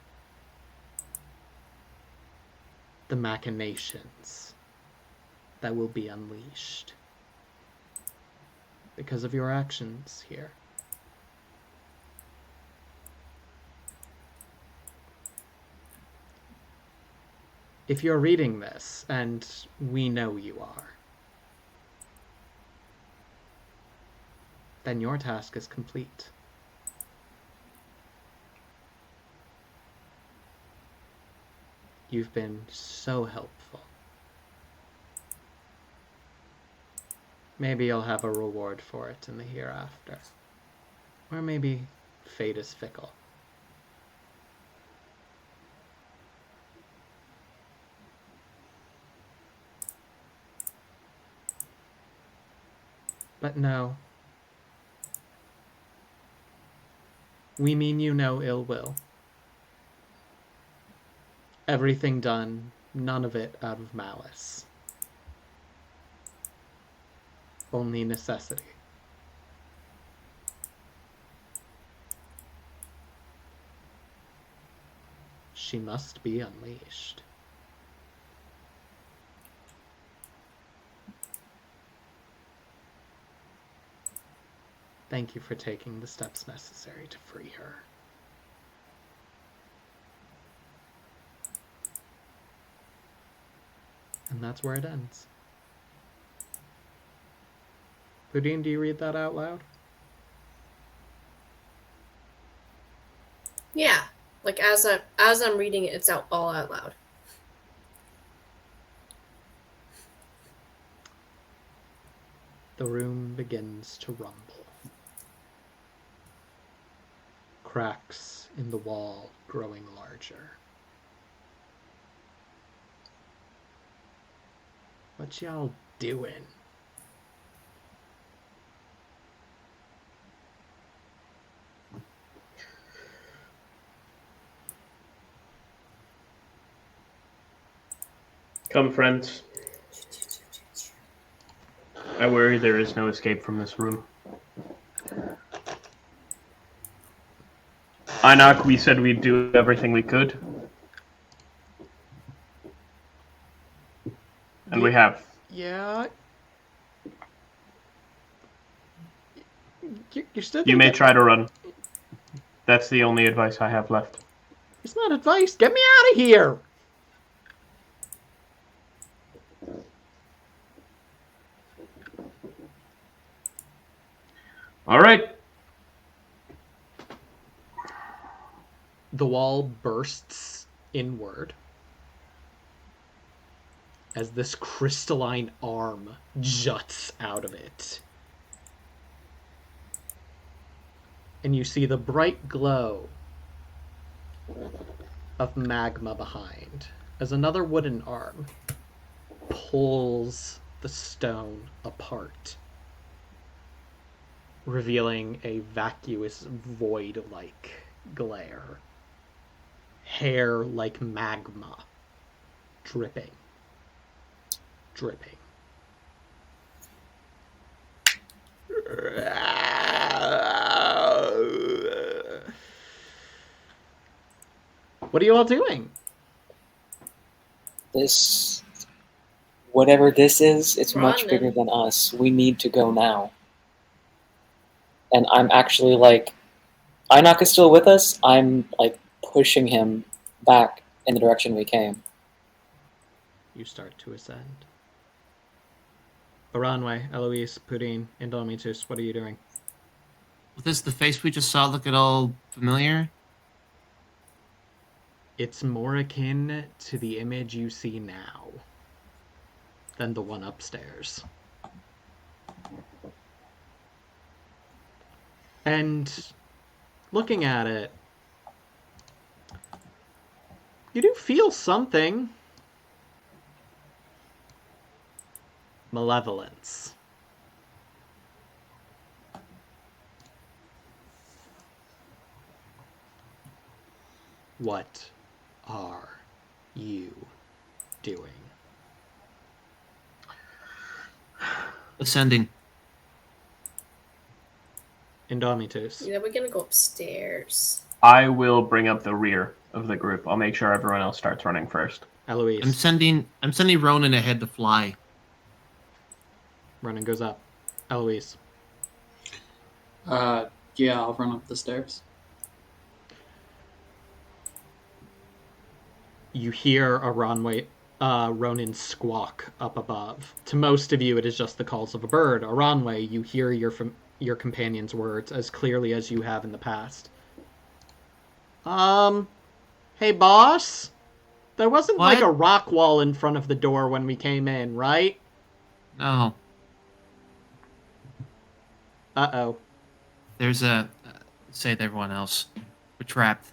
E: The machinations, that will be unleashed because of your actions here. If you're reading this, and we know you are, then your task is complete. You've been so helpful. Maybe you'll have a reward for it in the hereafter. Or maybe fate is fickle. But no. We mean you no ill will. Everything done, none of it out of malice. Only necessity. She must be unleashed. Thank you for taking the steps necessary to free her. And that's where it ends. Pudine, do you read that out loud?
F: Yeah, like as I'm reading it, it's all out loud.
E: The room begins to rumble. Cracks in the wall growing larger. What y'all doing?
D: Come, friends. I worry there is no escape from this room. Enoch, we said we'd do everything we could. And we have.
E: Yeah. You're still.
D: You may try to run. That's the only advice I have left.
E: It's not advice. Get me out of here.
D: All right.
E: The wall bursts inward as this crystalline arm juts out of it. And you see the bright glow of magma behind as another wooden arm pulls the stone apart, revealing a vacuous void-like glare. Hair like magma, dripping. Dripping. What are you all doing?
H: This, whatever this is, it's much
F: Running.
H: bigger than us. We need to go now. And I'm actually like, Enoch is still with us. I'm like pushing him back in the direction we came.
E: You start to ascend. Aranwe, Eloise, Pudine, Indomitus, what are you doing?
C: Was this the face we just saw look at all familiar?
E: It's more akin to the image you see now than the one upstairs. And looking at it, you do feel something. Malevolence. What are you doing?
C: Ascending.
E: Indomitus.
F: Yeah, we're gonna go upstairs.
D: I will bring up the rear of the group. I'll make sure everyone else starts running first.
E: Eloise.
C: I'm sending Ronan ahead to fly.
E: Ronan goes up. Eloise.
G: Yeah, I'll run up the stairs.
E: You hear a Ronin squawk up above. To most of you, it is just the calls of a bird. Aranwe, you hear your companion's words as clearly as you have in the past. Hey, boss? There wasn't
C: What?
E: like a rock wall in front of the door when we came in, right?
C: No.
E: Uh-oh.
C: There's a... say to everyone else. We're trapped.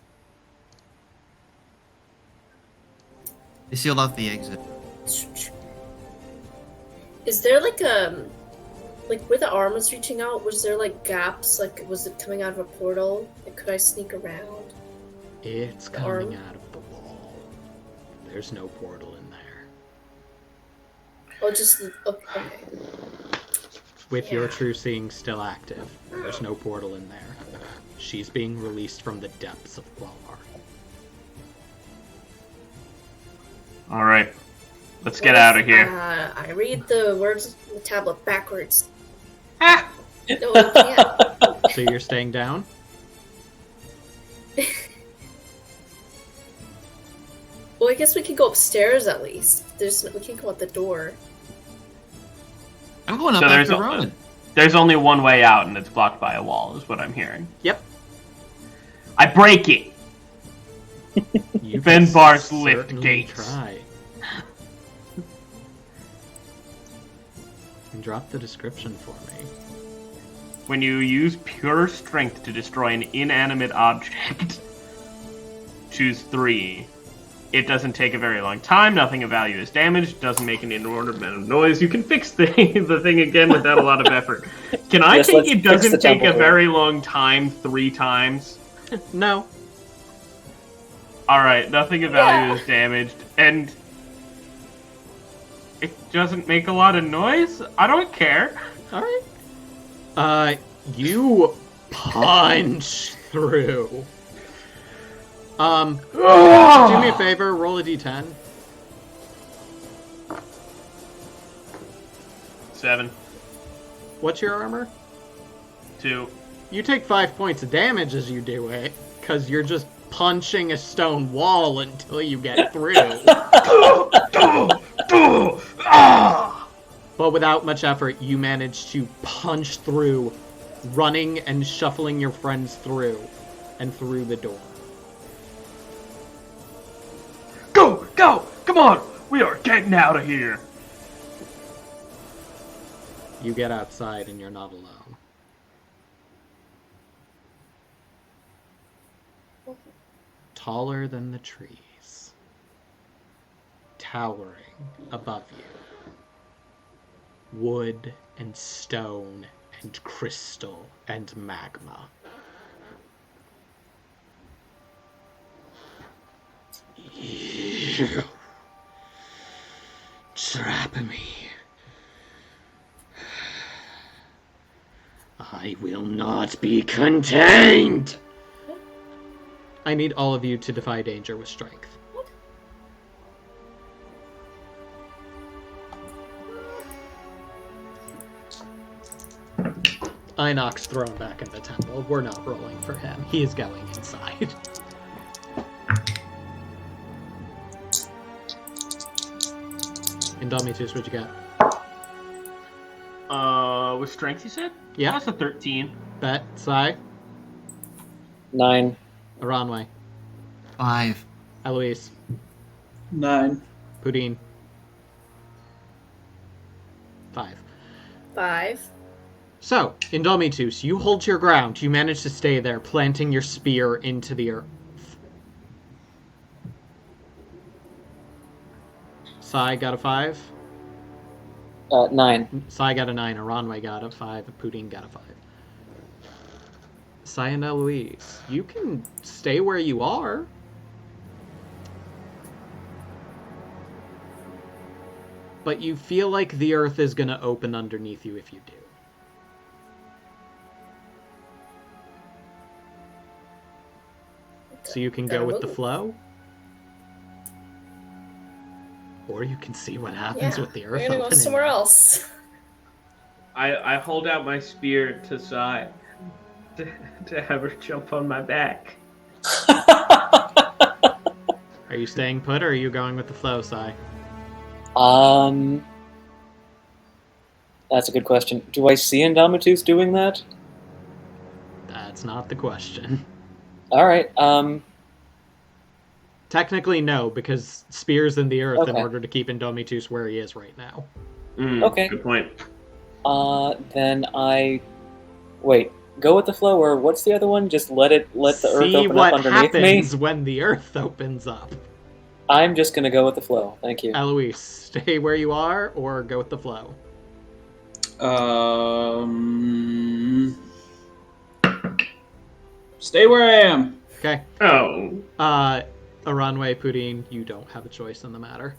C: They sealed off the exit.
F: Is there like where the arm was reaching out? Was there like gaps? Like was it coming out of a portal? Like, could I sneak around?
E: It's coming out of the wall. There's no portal in there.
F: Oh, just okay.
E: With your true seeing still active, there's no portal in there. She's being released from the depths of Gualhar.
D: All right, let's get out of here.
F: I read the words on the tablet backwards.
D: Ah!
F: No, I can't.
E: So you're staying down?
F: Well, I guess we could go upstairs at least. We can go out the door.
C: I'm going up
D: So
C: after Ronan.
D: there's only one way out, and it's blocked by a wall, is what I'm hearing.
E: Yep.
D: I break it.
E: You
D: Benbar's
E: can
D: lift
E: certainly
D: gates.
E: Try. And drop the description for me.
D: When you use pure strength to destroy an inanimate object, choose 3. It doesn't take a very long time, nothing of value is damaged, doesn't make an inordinate amount of noise. You can fix the thing again without a lot of effort. Can I
H: Yes,
D: take
H: let's
D: it
H: fix
D: doesn't
H: the
D: take a
H: temple.
D: very long time 3 times?
E: No.
D: Alright, nothing of value is damaged, and it doesn't make a lot of noise? I don't care.
E: Alright. You punch through. Do me a favor, roll a d10.
D: 7.
E: What's your armor?
D: 2.
E: You take 5 points of damage as you do it, because you're just punching a stone wall until you get through. But without much effort, you manage to punch through, running and shuffling your friends through, and through the door.
D: Go! Go! Come on! We are getting out of here!
E: You get outside and you're not alone. Taller than the trees, towering above you, wood and stone and crystal and magma. You trap me. I will not be contained. I need all of you to defy danger with strength. Inox thrown back in the temple. We're not rolling for him. He is going inside. Indomitus, what'd you got?
D: With strength, you said?
E: Yeah.
D: That's a 13.
E: Bet. Sai.
H: 9.
E: Aranwe.
C: 5.
E: Eloise.
G: 9.
E: Pudine. 5.
F: 5.
E: So, Indomitus, you hold your ground. You manage to stay there, planting your spear into the earth. Sai got a 5.
H: 9.
E: Sai got a 9. Aranwe got a 5. Pudine got a 5. Sai and Eloise, you can stay where you are. But you feel like the earth is going to open underneath you if you do. So you can go with the flow. Or you can see what happens with the earth
F: We're gonna go
E: opening.
F: somewhere else.
D: I hold out my spear to Sai to have her jump on my back.
E: Are you staying put, or are you going with the flow, Sai?
H: That's a good question. Do I see Indomitus doing that?
E: That's not the question.
H: All right.
E: Technically, no, because spears in the earth in
H: Okay.
E: order to keep Indomitus where he is right now.
H: Okay.
D: Good point.
H: Then I wait. Go with the flow, or what's the other one? Just let the earth
E: See
H: open
E: what
H: up underneath me.
E: happens when the earth opens up.
H: I'm just gonna go with the flow. Thank you.
E: Eloise, stay where you are, or go with the flow.
G: Stay where I am.
E: Okay.
D: Oh.
E: Aranwe, Pudin, you don't have a choice in the matter.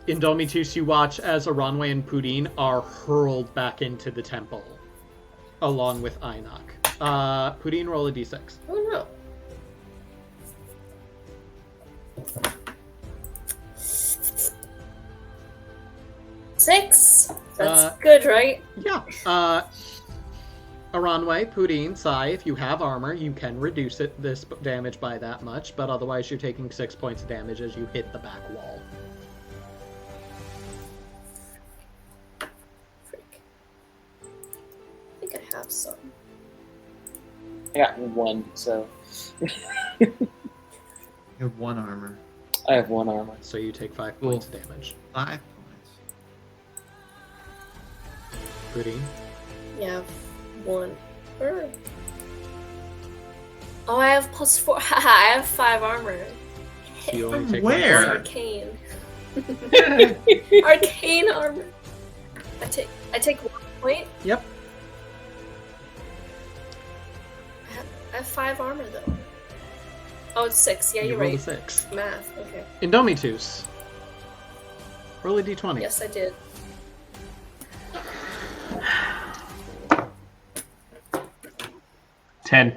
E: Indomitus, you watch as Aranwe and Pudin are hurled back into the temple, along with Einak. Pudin, roll a d6.
F: Oh no. Six. That's good, right?
E: Yeah. Aranwe, Pudin, Sai, if you have armor, you can reduce this damage by that much, but otherwise you're taking 6 points of damage as you hit the back wall.
F: Freak. I think I have some.
H: I got one, so
C: You have 1 armor.
H: I have 1 armor.
E: So you take 5 points of damage.
C: 5 points.
E: Pudin?
F: You have 1. Oh, I have +4. Haha, I have 5 armor.
E: So you only take
C: Where?
F: Arcane. Arcane armor. I take 1 point.
E: Yep.
F: I have 5 armor though. Oh, it's 6. Yeah,
E: You
F: you're
E: rolled
F: right.
E: a 6.
F: Math. Okay.
E: Indomitus. Roll a d20.
F: Yes, I did.
D: $10.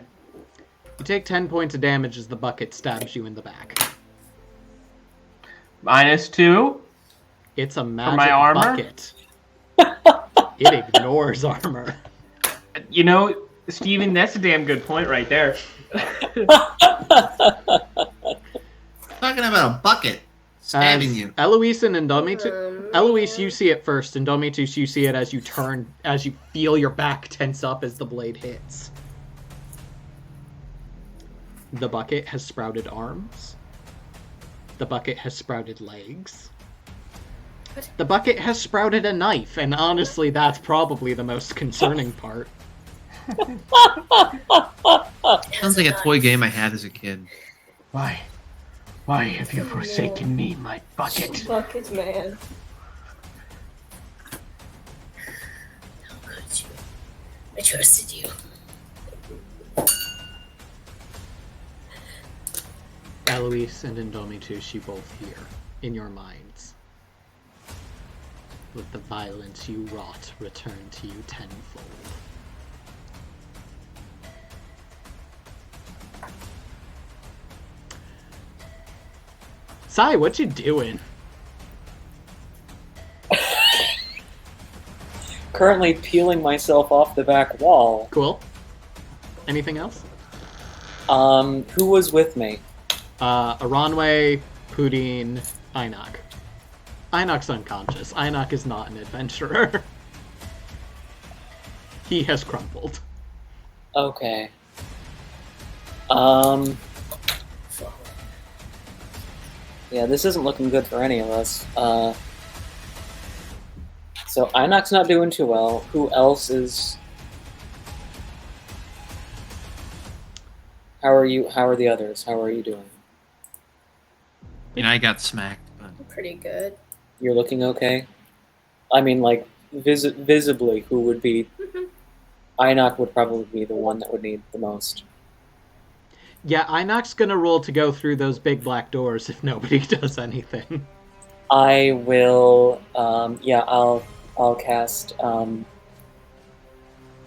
E: You take 10 points of damage as the bucket stabs you in the back.
D: -2.
E: It's a
D: my
E: magic
D: armor?
E: bucket. It ignores armor.
D: You know, Steven, that's a damn good point right there.
C: Talking about a bucket stabbing
E: As
C: you.
E: Eloise and Indomitus. Eloise, you see it first. Indomitus, you see it as you turn, as you feel your back tense up as the blade hits. The bucket has sprouted arms. The bucket has sprouted legs.
F: What?
E: The bucket has sprouted a knife, and honestly, that's probably the most concerning part.
C: Sounds like a toy game I had as a kid.
D: Why? Why have you forsaken me, my bucket?
F: Bucket man. How could you? I trusted you.
E: Eloise and Indomitus, you both hear in your minds. Let the violence you wrought return to you tenfold. Sai, what you doing?
H: Currently peeling myself off the back wall.
E: Cool. Anything else?
H: Who was with me?
E: Aranwe, Pudin, Einak. Einak's unconscious. Einak is not an adventurer. He has crumpled.
H: Okay. Yeah, this isn't looking good for any of us. So Einok's not doing too well. Who else is? How are you? How are the others? How are you doing?
C: I got smacked, but
F: Pretty good.
H: You're looking okay. I mean, like visibly, who would be? Einok would probably be the one that would need the most.
E: Yeah, Einok's gonna roll to go through those big black doors if nobody does anything.
H: I will. Yeah, I'll cast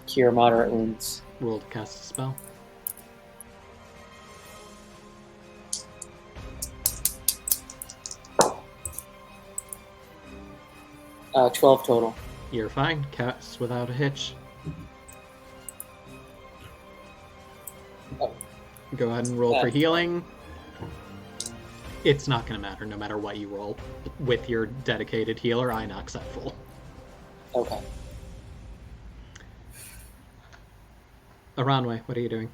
H: Cure Moderate Wounds.
E: Roll to cast a spell.
H: 12 total.
E: You're fine. Cats without a hitch.
H: Oh.
E: Go ahead and roll for healing. It's not going to matter no matter what you roll. With your dedicated healer, Inox at full.
H: Okay.
E: Aranwe, what are you doing?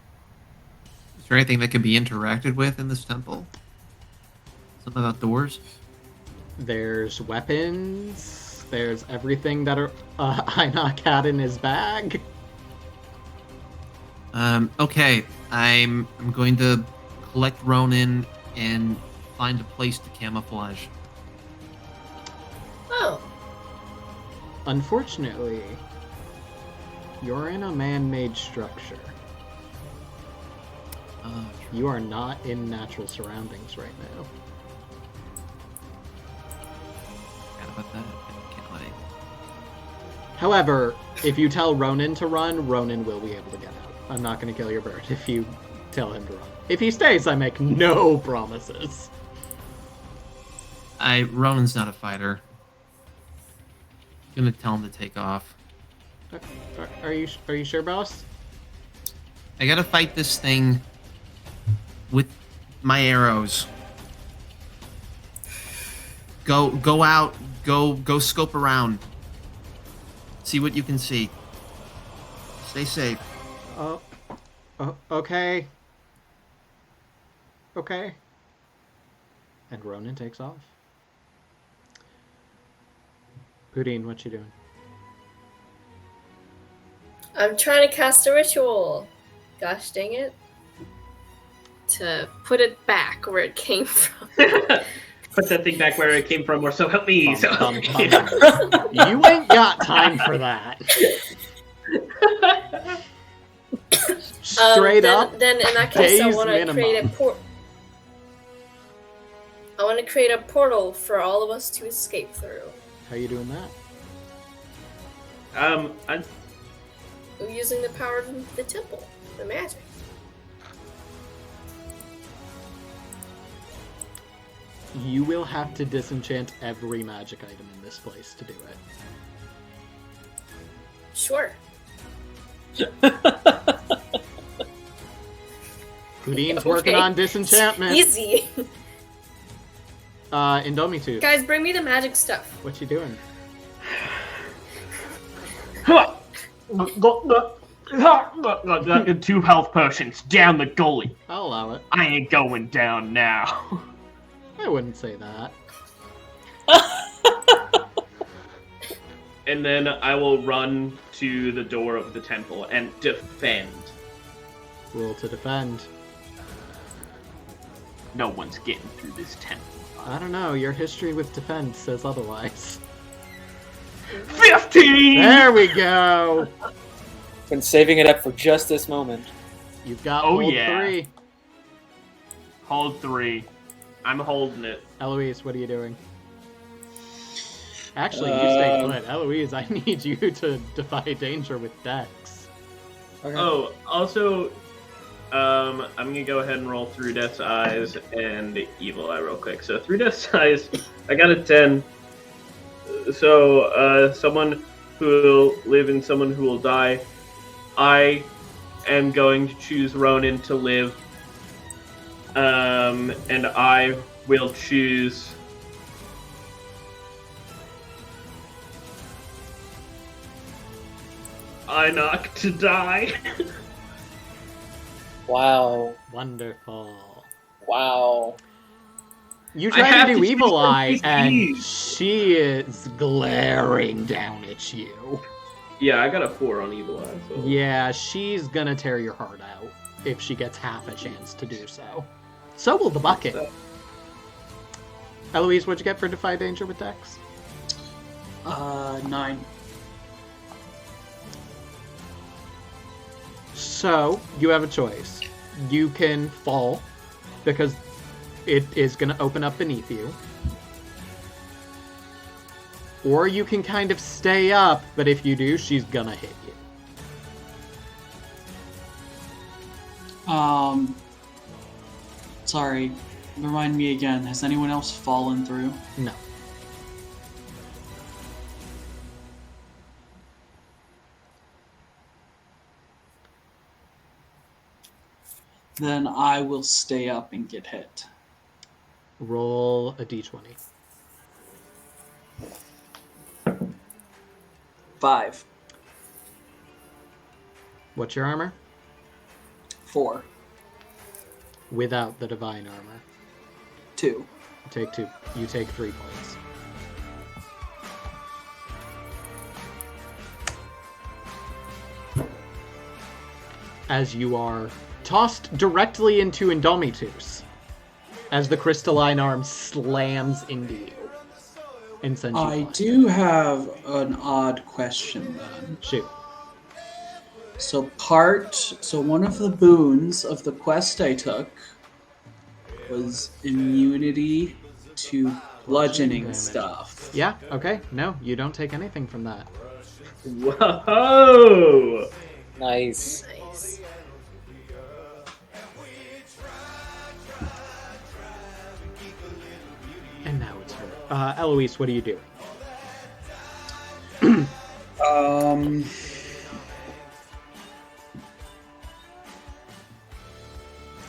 C: Is there anything that can be interacted with in this temple? Something about doors?
E: There's weapons. There's everything that Inox had in his bag.
C: Okay. I'm going to collect Ronin and find a place to camouflage.
F: Oh.
E: Unfortunately, you're in a man-made structure. You are not in natural surroundings right now.
C: Forgot about that. Can't lie.
E: However, if you tell Ronin to run, Ronin will be able to get out. I'm not going to kill your bird if you tell him to run. If he stays, I make no promises.
C: Ronin's not a fighter. I'm gonna tell him to take off.
E: Are you sure, boss?
C: I gotta fight this thing with my arrows. Go out. Go scope around. See what you can see. Stay safe.
E: Okay. Okay. And Ronin takes off. Poudine, what you doing?
F: I'm trying to cast a ritual. Gosh dang it. To put it back where it came from.
D: Put that thing back where it came from, or so help me.
E: You ain't got time for that. Straight up.
F: Then in that case, I
E: days
F: want to
E: minimum.
F: create I want to create a portal for all of us to escape through.
E: How you doing that?
D: I'm
F: Using the power of the temple, the magic.
E: You will have to disenchant every magic item in this place to do it.
F: Sure.
E: Poudine's working on disenchantment.
F: Easy.
E: Indomitu,
F: Guys, bring me the magic stuff.
E: what you doing?
D: 2 health potions down the gully.
E: I'll allow it.
D: I ain't going down now.
E: I wouldn't say that.
D: And then I will run to the door of the temple and defend.
E: Roll to defend.
D: No one's getting through this temple.
E: I don't know, your history with defend says otherwise.
D: 15!
E: There we go!
H: Been saving it up for just this moment.
E: You've got
D: Oh,
E: hold
D: yeah.
E: 3.
D: Hold 3. I'm holding it.
E: Eloise, what are you doing? Actually, you stay put. Eloise, I need you to defy danger with Dex.
H: Okay.
D: Oh, also, I'm gonna go ahead and roll through Death's Eyes and Evil Eye real quick. So through Death's Eyes, I got a 10. So, someone who will live and someone who will die. I am going to choose Ronin to live. And I will choose Inox to die.
H: Wow.
E: Wonderful.
H: Wow.
E: You
D: I
E: try
D: have
E: to do
D: to
E: Evil
D: choose
E: Eye,
D: from
E: and
D: these.
E: she is glaring down at you.
D: Yeah, I got a 4 on Evil Eye. So.
E: Yeah, she's gonna tear your heart out if she gets half a chance to do so. So will the bucket. Eloise, what'd you get for Defy Danger with Dex?
I: 9.
E: So, you have a choice. You can fall, because it is going to open up beneath you. Or you can kind of stay up, but if you do, she's going to hit you.
I: Sorry. Remind me again. Has anyone else fallen through?
E: No.
G: then I will stay up and get hit.
E: Roll a d20.
G: 5.
E: What's your armor?
G: 4.
E: Without the divine armor.
G: 2.
E: Take 2. You take 3 points. As you are tossed directly into Indomitus, as the crystalline arm slams into you and sends you
G: I
E: flying.
G: do have an odd question then.
E: Shoot.
G: So one of the boons of the quest I took was immunity to bludgeoning
E: damage.
G: stuff.
E: Yeah, okay. No, you don't take anything from that.
D: Whoa!
H: Nice.
F: Nice.
E: And now it's her. Eloise, what are you doing?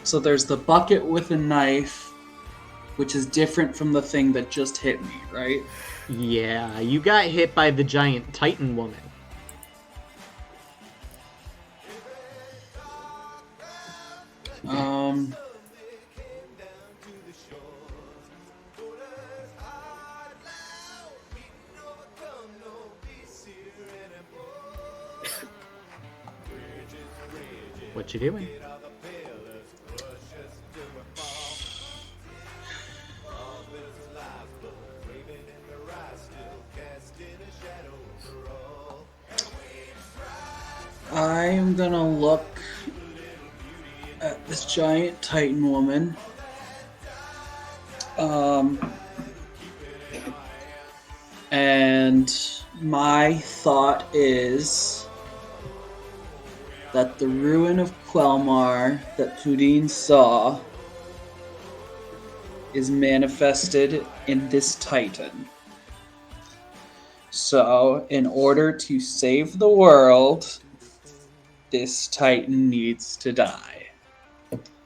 G: So there's the bucket with a knife, which is different from the thing that just hit me, right?
E: Yeah, you got hit by the giant Titan woman. What you doing?
G: I am gonna look at this giant Titan woman. And my thought is that the ruin of Quelmar that Pudin saw is manifested in this Titan. So, in order to save the world, this Titan needs to die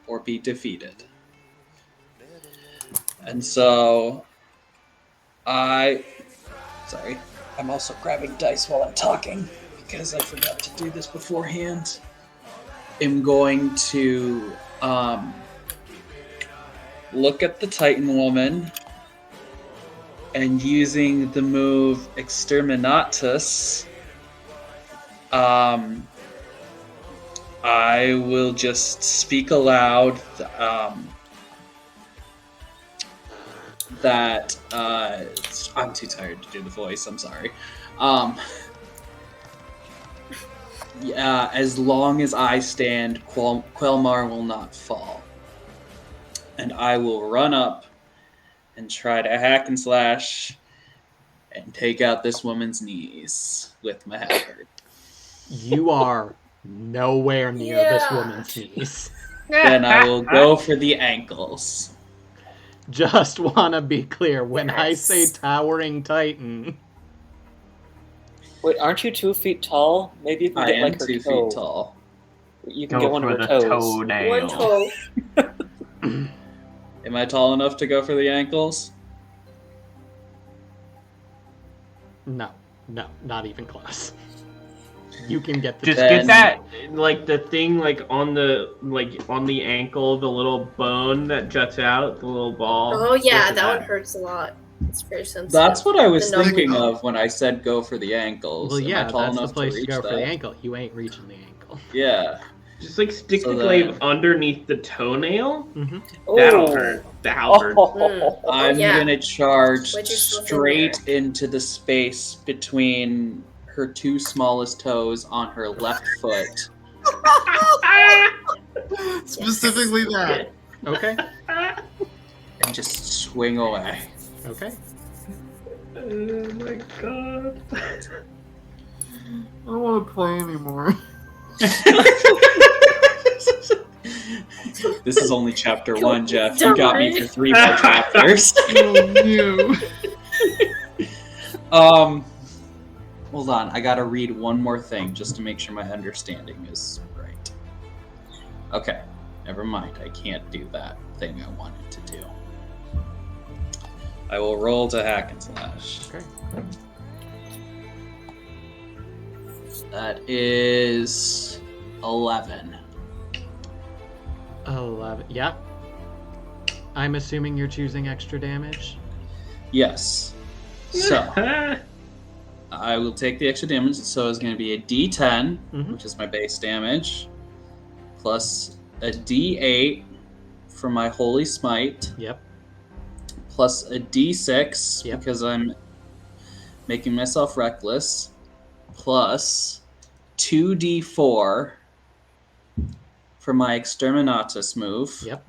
G: or be defeated. And so I'm also grabbing dice while I'm talking because I forgot to do this beforehand. I'm going to look at the Titan woman and using the move Exterminatus, I will just speak aloud that I'm too tired to do the voice. I'm sorry. Yeah, as long as I stand, Quelmar will not fall, and I will run up and try to hack and slash and take out this woman's knees with my halberd.
E: You are nowhere near this woman's knees.
G: Then I will go for the ankles.
E: Just want to be clear, when I say towering Titan...
H: Wait, aren't you 2 feet tall? Maybe you can
G: I
H: get
G: am
H: like her
G: 2
H: toe.
G: feet tall.
H: You can get one of her
D: the
H: toes.
D: toenail.
F: One toe.
G: Am I tall enough to go for the ankles?
E: No, not even close. You can get the
D: Just
G: Then-
D: get that, like the thing, like on the ankle, the little bone that juts out, the little ball.
F: Oh yeah,
D: Get
F: that one hurts a lot. It's very sensitive.
G: That's what I was
F: The number-
G: thinking of when I said go for the ankles.
E: Well,
G: Am
E: yeah,
G: I tall
E: that's the
G: enough
E: place to
G: reach
E: go for
G: that?
E: the ankle. You ain't reaching the ankle.
G: Yeah.
D: Just like stick
G: So
D: the glaive
G: then-
D: underneath the toenail.
E: Mm-hmm.
D: That'll
H: Oh.
D: hurt. The halberd.
F: Mm.
G: I'm
F: yeah.
G: gonna charge
F: Wedge yourself in
G: straight into the space between her 2 smallest toes on her left foot.
C: Specifically that.
E: Okay,
G: And just swing away.
E: okay.
D: Oh my god.
C: I don't want to play anymore.
G: This is only chapter 1, Jeff. You got me for 3 more chapters. Hold on. I gotta read one more thing just to make sure my understanding is right. Okay. Never mind, I can't do that thing I wanted to do. I will roll to hack and slash.
E: Okay.
G: That is 11.
E: 11. Yeah. I'm assuming you're choosing extra damage.
G: Yes. So I will take the extra damage. So it's going to be a D10, which is my base damage, plus a D8 for my Holy Smite.
E: Yep.
G: Plus a D6 because I'm making myself reckless. Plus 2D4 for my Exterminatus move.
E: Yep.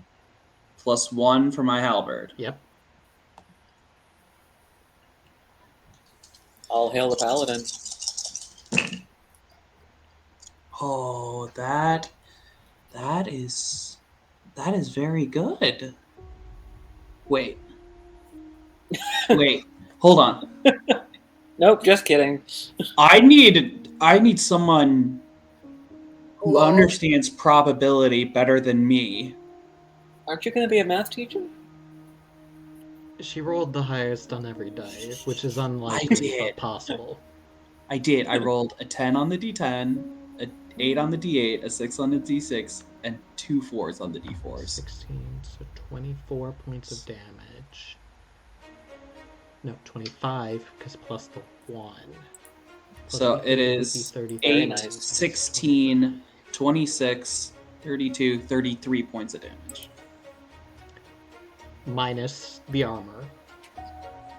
G: Plus 1 for my halberd.
E: Yep.
H: All hail the paladin.
G: Oh, that is very good. Wait, hold on.
H: Nope, just kidding.
G: I need someone who understands probability better than me.
H: Aren't you going to be a math teacher?
E: She rolled the highest on every die, which is unlikely but possible.
G: I did. I rolled a 10 on the D10, a 8 on the D8, a 6 on the D6, and 2 4s on the D4s.
E: 16, so 24 points of damage. No, 25, because plus the 1.
G: So it is 8, 16, 26, 32, 33 points of damage.
E: Minus the armor,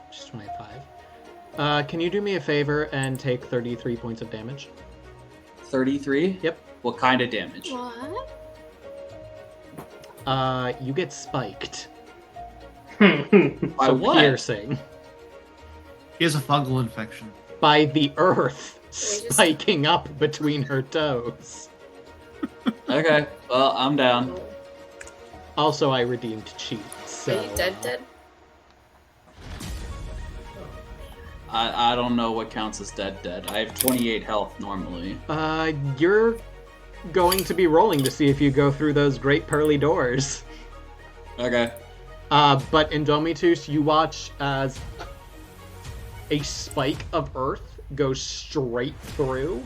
E: which is 25. Can you do me a favor and take 33 points of damage?
G: 33?
E: Yep.
G: What kind of damage?
F: What?
E: You get spiked.
C: By
E: So
C: what?
E: piercing.
C: He has a fungal infection.
E: By the earth spiking up between her toes.
G: Okay, well, I'm down.
E: Also, I redeemed cheat, so...
F: Are you dead?
G: I don't know what counts as dead. I have 28 health normally.
E: You're going to be rolling to see if you go through those great pearly doors.
G: Okay.
E: But Indomitus, you watch as a spike of earth goes straight through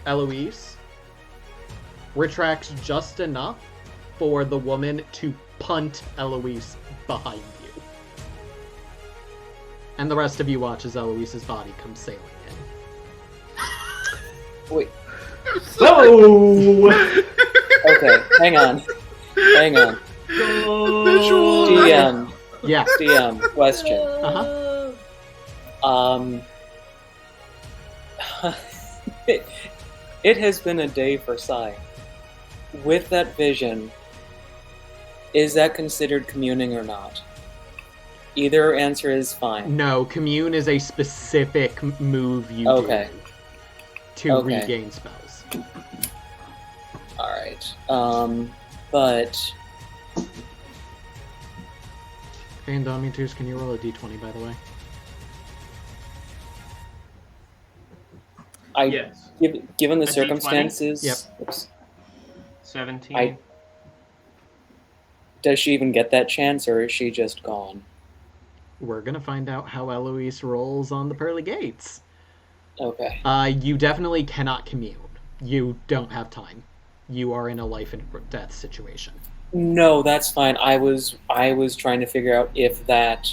E: Eloise, retracts just enough for the woman to punt Eloise behind you. And the rest of you watch as Eloise's body comes sailing in.
H: Wait.
J: So.
H: Okay, hang on. DM.
E: Yeah.
H: DM, question. It has been a day for Sai. With that vision, is that considered communing or not? Either answer is fine.
E: No, commune is a specific move you do to regain spells.
H: Alright. But...
E: Hey, Indomitus, can you roll a d20, by the way?
D: Yes.
H: Given the
D: A D20?
H: circumstances...
E: Yep.
H: Oops,
D: 17.
H: does she even get that chance, or is she just gone?
E: We're gonna find out how Eloise rolls on the pearly gates.
H: Okay.
E: You definitely cannot commune. You don't have time. You are in a life and death situation.
H: No, that's fine. I was trying to figure out if that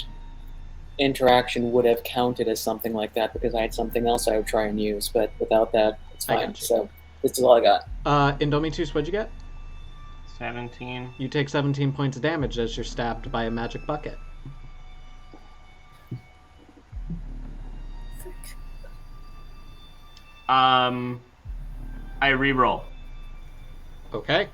H: interaction would have counted as something like that, because I had something else I would try and use, but without that, it's
E: I
H: fine.
E: got you.
H: So this is all I got.
E: Indomitus, what'd you get?
D: 17.
E: You take 17 points of damage as you're stabbed by a magic bucket.
D: I re-roll.
E: Okay.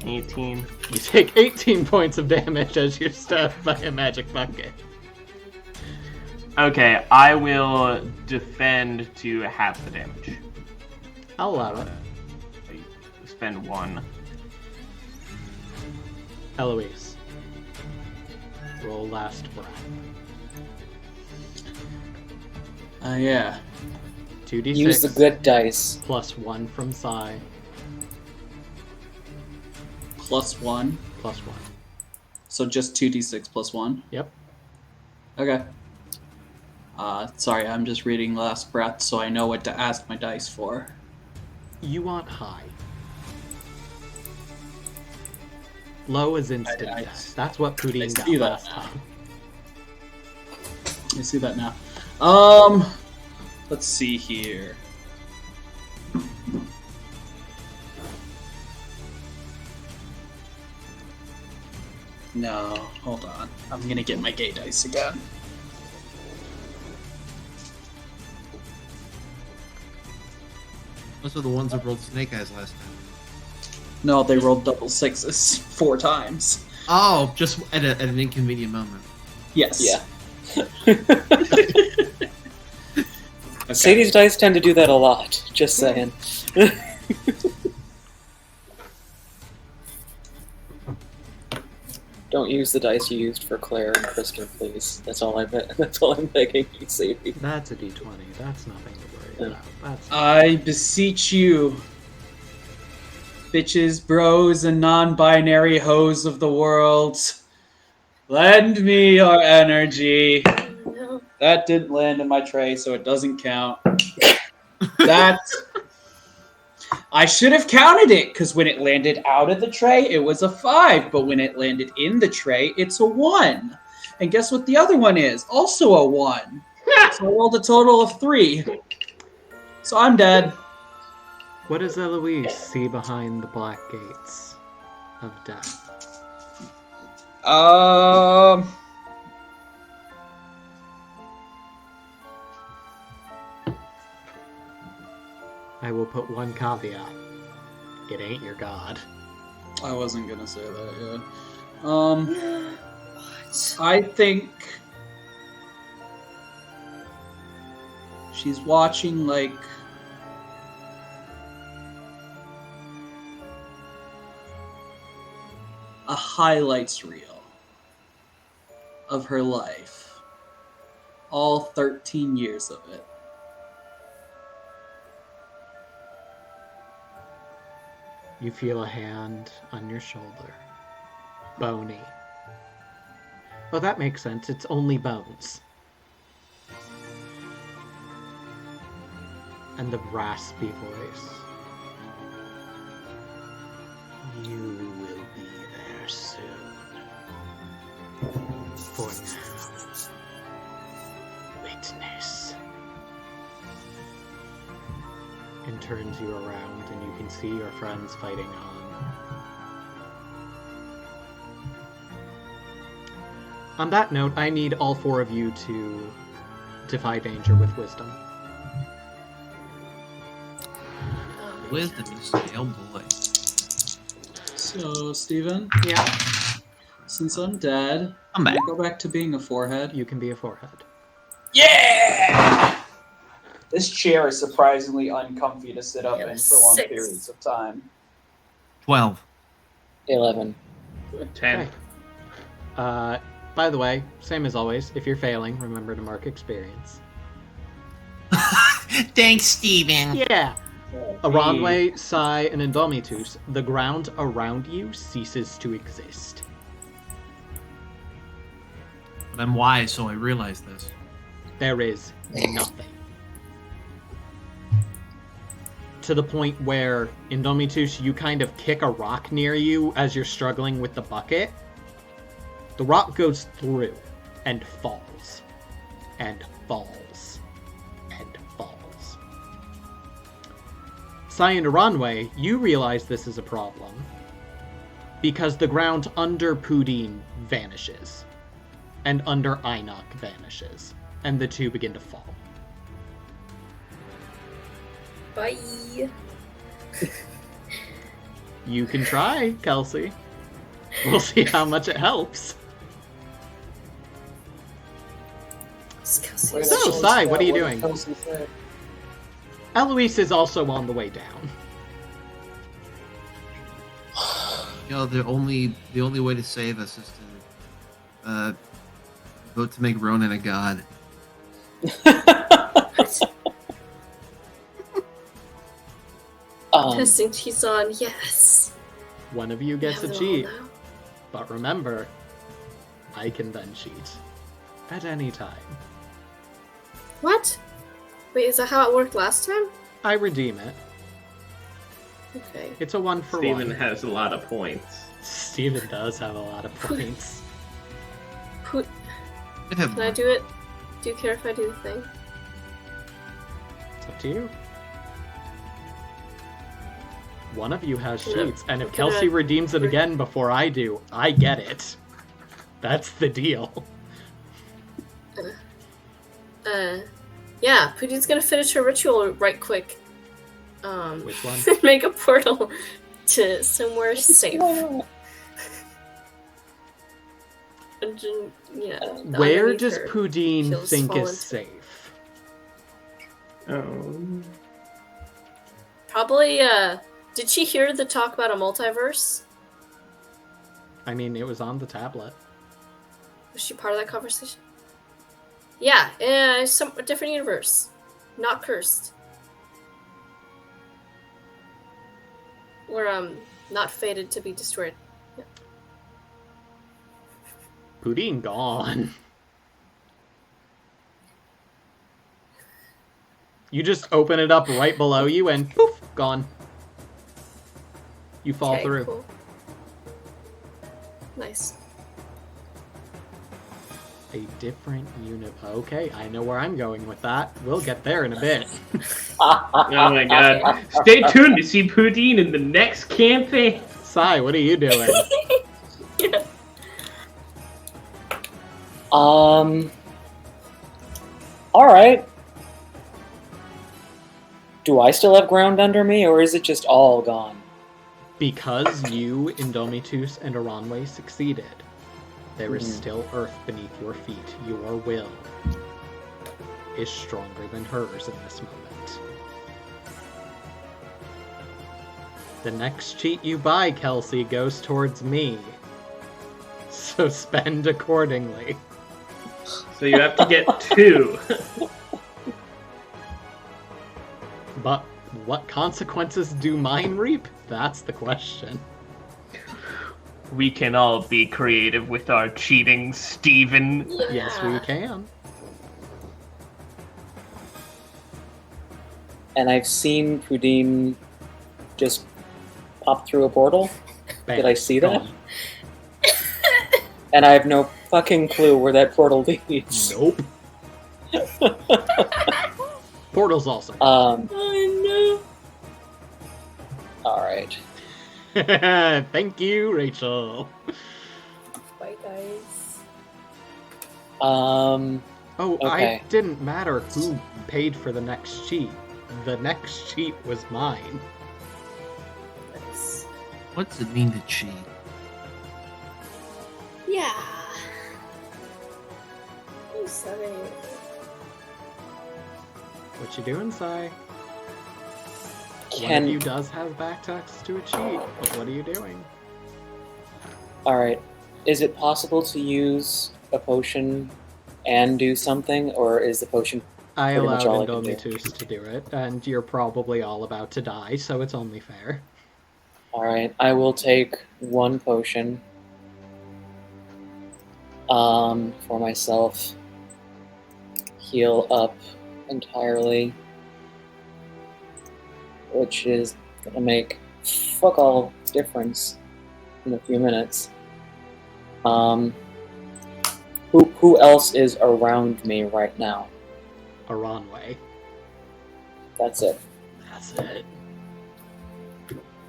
D: $18.
E: You take 18 points of damage as you're stabbed by a magic bucket.
D: Okay, I will defend to half the damage.
E: I'll allow it.
D: Spend 1.
E: Eloise. Roll last breath.
G: Yeah.
E: 2d6
H: Use the good dice.
E: plus 1 from Sai.
G: +1.
E: Plus 1.
G: So just 2d6 plus 1?
E: Yep.
G: Okay. Sorry, I'm just reading Last Breath so I know what to ask my dice for.
E: You want high. Low is instant death. That's what Poudine got last time.
G: I see that now. Let's see here. No, hold on. I'm gonna get my gay dice again.
C: Those are the ones that rolled snake eyes last time.
G: No, they rolled double sixes 4 times.
C: Oh, just at an inconvenient moment.
G: Yes.
H: Yeah.
G: Okay.
H: Sadie's dice tend to do that a lot. Just saying. Don't use the dice you used for Claire and Kristen, please. That's all I'm begging you, Sadie.
E: That's a d20. That's nothing to worry about. That's
G: I beseech you, bitches, bros, and non-binary hoes of the world, lend me your energy.
F: No.
G: That didn't land in my tray, so it doesn't count. That I should have counted it, because when it landed out of the tray, it was a 5, but when it landed in the tray, it's a 1. And guess what the other one is? Also a 1. So I rolled a total of 3. So I'm dead.
E: What does Eloise see behind the black gates of death? I will put one caveat. It ain't your god.
G: I wasn't gonna say that, yeah. I think she's watching, like, a highlights reel of her life. All 13 years of it.
E: You feel a hand on your shoulder. Bony. Well, that makes sense. It's only bones. And the raspy voice. You will be there soon. For now, witness. And turns you around, and you can see your friends fighting on. On that note, I need all 4 of you to defy danger with wisdom.
C: Wisdom, you say, oh boy.
G: So, Steven,
E: Yeah.
G: since I'm dead,
C: I'm back.
G: go back to being a forehead.
E: You can be a forehead.
I: Yeah! This chair is surprisingly uncomfy to sit up
F: Yeah,
I: in for long
F: 6.
I: periods of time.
C: 12.
H: 11.
D: 10.
E: Okay. By the way, same as always, if you're failing, remember to mark experience.
C: Thanks, Steven.
E: Yeah! Aranwe, Sai, and Indomitus, the ground around you ceases to exist.
C: But I'm wise, so I realize this.
E: There is nothing. To the point where, Indomitus, you kind of kick a rock near you as you're struggling with the bucket. The rock goes through and falls. And falls. And falls. Sai and Aranwe, you realize this is a problem. Because the ground under Poudine vanishes. And under Einok vanishes. And the two begin to fall.
F: Bye.
E: You can try, Kelsey. We'll see how much it helps.
F: So,
E: So, Sai, what are you doing?
H: Kelsey said.
E: Eloise is also on the way down.
C: You know, the only way to save us is to vote to make Ronan a god.
F: Testing cheats on, yes.
E: One of you gets
F: We
E: a
F: have them all
E: cheat.
F: now.
E: But remember, I can then cheat. At any time.
F: What? Wait, is that how it worked last time?
E: I redeem it.
F: Okay.
E: It's a 1 for
D: Steven
E: 1.
D: has a lot of points.
E: Steven does have a lot of points.
F: Who,
C: I'd have
F: can I
C: more.
F: do it? Do you care if I do the thing?
E: It's up to you. One of you has
F: Can I-
E: cheats, and if
F: can I-
E: Kelsey redeems it again before I do, I get it. That's the deal.
F: Yeah, Pudine's gonna finish her ritual right quick.
E: Which one?
F: Make a portal to somewhere safe. Yeah.
E: Where
F: underneath
E: does
F: her.
E: Pudine
F: She'll
E: think
F: fall
E: is
F: into-
E: safe?
D: Oh.
F: Probably, did she hear the talk about a multiverse?
E: I mean, it was on the tablet.
F: Was she part of that conversation? Yeah, a different universe. Not cursed. We're, not fated to be destroyed.
E: Pudine gone. You just open it up right below you and poof, gone. You fall
F: Okay,
E: through.
F: cool. Nice.
E: A different unit. Okay, I know where I'm going with that. We'll get there in a bit.
D: Oh my god. Stay tuned to see Pudine in the next campaign.
E: Sai, what are you doing?
F: Yeah.
H: Alright. Do I still have ground under me, or is it just all gone?
E: Because you, Indomitus, and Aranwe succeeded, there is
H: Mhm.
E: still earth beneath your feet. Your will is stronger than hers in this moment. The next cheat you buy, Kelsey, goes towards me. So spend accordingly.
D: So you have to get 2.
E: But what consequences do mine reap? That's the question.
D: We can all be creative with our cheating, Steven.
E: Yes, we can.
H: And I've seen Pudine just pop through a portal.
E: Bam,
H: Did I see that?
E: gone.
H: And I have no fucking clue where that portal leads.
E: Nope. Portal's also.
F: Oh
H: Alright.
E: Thank you, Rachel.
F: no. Bye, guys.
E: Oh,
H: Okay.
E: I didn't matter who paid for the next cheat. The next cheat was mine.
F: Nice.
C: What's it mean to cheat?
F: Yeah. Oh, 7.
E: What you doing, Sai? One
H: Can
E: of you does have backtext to a cheat, but what are you doing?
H: Alright. Is it possible to use a potion and do something, or is the potion
E: I
H: pretty much
E: allowed
H: all I can do?
E: Indomitus to do it, and you're probably all about to die, so it's only fair.
H: Alright, I will take 1 potion for myself. Heal up entirely. Which is gonna make fuck all difference in a few minutes. Who else is around me right now?
E: Aranwe.
H: That's it.
E: That's it.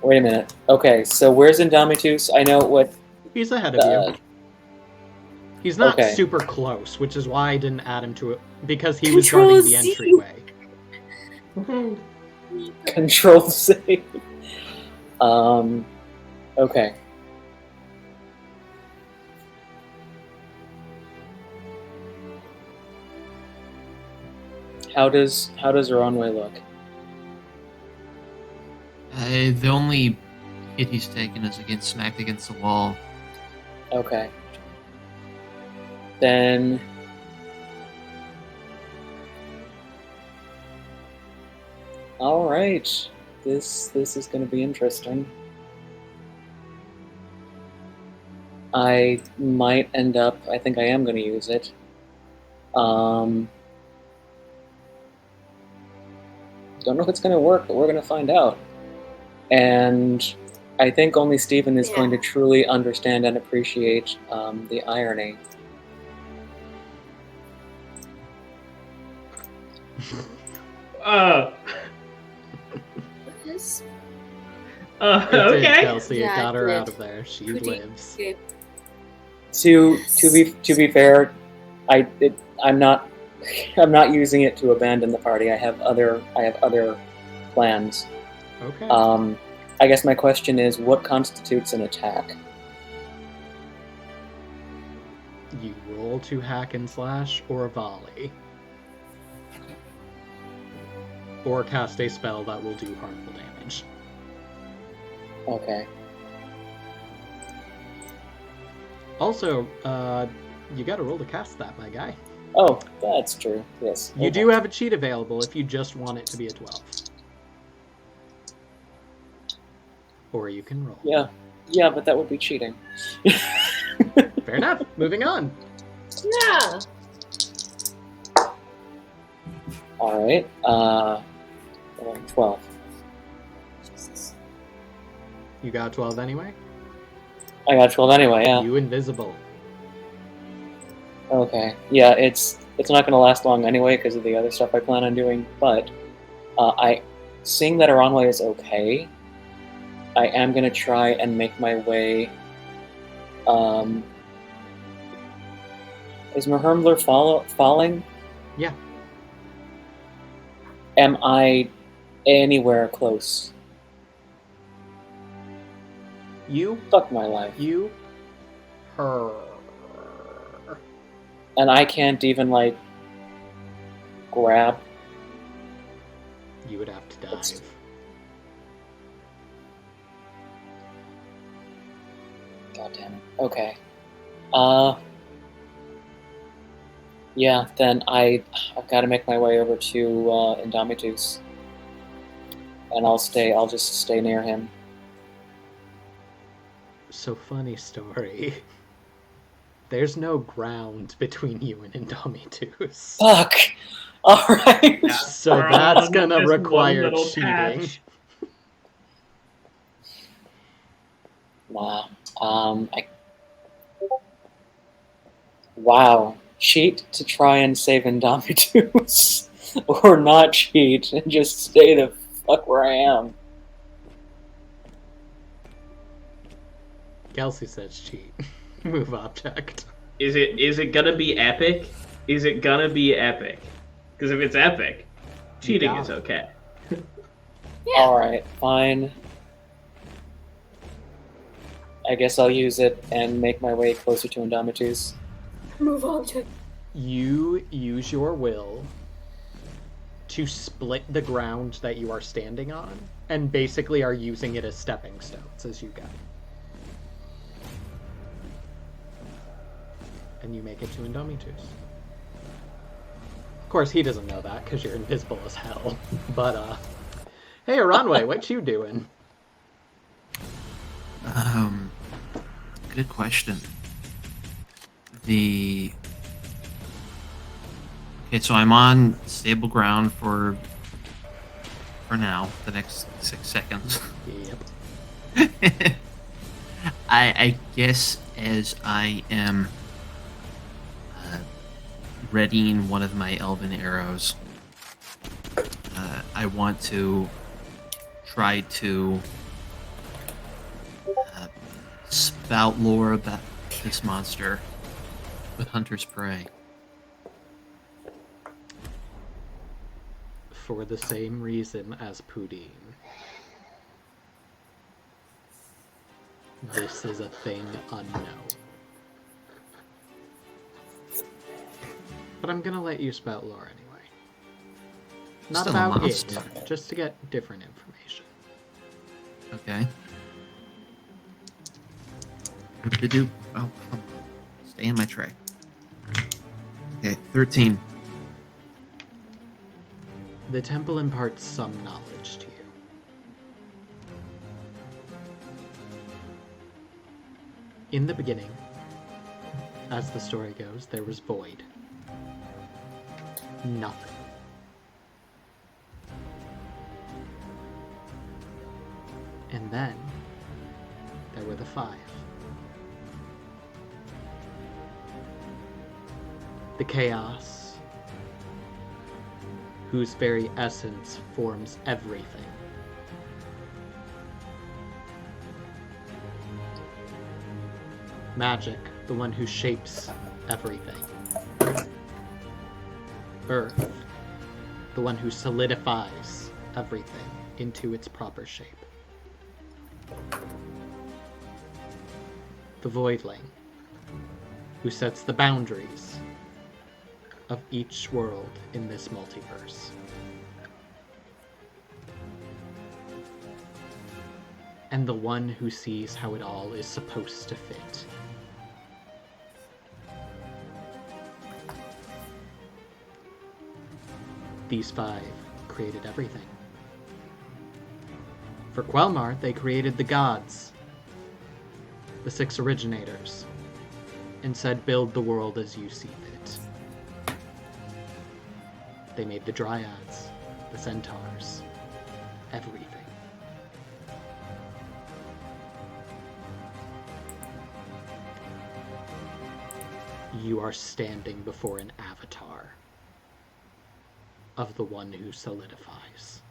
H: Wait a minute. Okay, so where's Indomitus? I know what.
E: He's ahead of you. He's not
H: okay.
E: super close, which is why I didn't add him to it, because he was
F: Control
E: guarding the
F: Z.
E: entryway.
H: Control save. Okay. How does Ronway look?
C: The only hit he's taken is smacked against the wall.
H: Okay. Then all right. this is going to be interesting. I might end up. I think I am going to use it. Don't know if it's going to work, but we're going to find out. And I think only Stephen is going to truly understand and appreciate the irony.
D: Okay.
E: Kelsey,
F: Yeah,
E: it got
F: I
E: her
F: did.
E: out of there. She lives.
H: To be fair, I'm not using it to abandon the party. I have other plans.
E: Okay.
H: I guess my question is, what constitutes an attack?
E: You roll to hack and slash or volley. Or cast a spell that will do harmful damage.
H: Okay.
E: Also, you gotta roll to cast that, my guy.
H: Oh, that's true. Yes.
E: You do have a cheat available if you just want it to be a 12. Or you can roll.
H: Yeah, but that would be cheating.
E: Fair enough. Moving on.
F: Yeah.
H: All right. 12.
E: You got 12 anyway?
H: I got 12 anyway. Yeah.
E: You invisible.
H: Okay. Yeah, it's not going to last long anyway because of the other stuff I plan on doing. But seeing that Aranway is okay, I am going to try and make my way. Is Mahermler falling?
E: Yeah.
H: Am I anywhere close?
E: You?
H: Fuck my life.
E: You? Her.
H: And I can't even, like, grab.
E: You would have to dive.
H: God damn it. Okay. Yeah, then I've got to make my way over to Indomitus. And I'll just stay near him.
E: So funny story. There's no ground between you and Indomitus.
H: Fuck! Alright.
D: Yeah,
E: So
D: we're
E: that's
D: on
E: gonna
D: this
E: require
D: one little
E: cheating.
D: patch.
H: Wow. Wow. Cheat to try and save Indomitus. Or not cheat and just stay the fuck where I am.
E: Kelsey says cheat. Move object.
D: Is it gonna be epic? Is it gonna be epic? Because if it's epic, cheating is okay.
F: Yeah.
H: Alright, fine. I guess I'll use it and make my way closer to Indomitus.
F: Move object.
E: You use your will to split the ground that you are standing on, and basically are using it as stepping stones as you go. And you make it to Indomitus. Of course, he doesn't know that, because you're invisible as hell. But, hey, Aranway, what you doing?
C: Good question. Okay, so I'm on stable ground for now, the next 6 seconds.
E: Yep.
C: I guess as I am readying one of my elven arrows, I want to try to spout lore about this monster with Hunter's Prey.
E: For the same reason as Pudine. This is a thing unknown. But I'm gonna let you spout lore anyway. Not
C: Still a
E: about it,
C: monster.
E: just to get different information.
C: Okay. To do. Oh, come on. Stay in my tray. Okay, 13.
E: The temple imparts some knowledge to you. In the beginning, as the story goes, there was void. Nothing. And then, there were the 5. The chaos, whose very essence forms everything. Magic, the one who shapes everything. Earth, the one who solidifies everything into its proper shape. The Voidling, who sets the boundaries of each world in this multiverse. And the one who sees how it all is supposed to fit. These 5 created everything. For Quelmar, they created the gods, the 6 originators, and said, build the world as you see fit. They made the dryads, the centaurs, everything. You are standing before an avatar of the one who solidifies.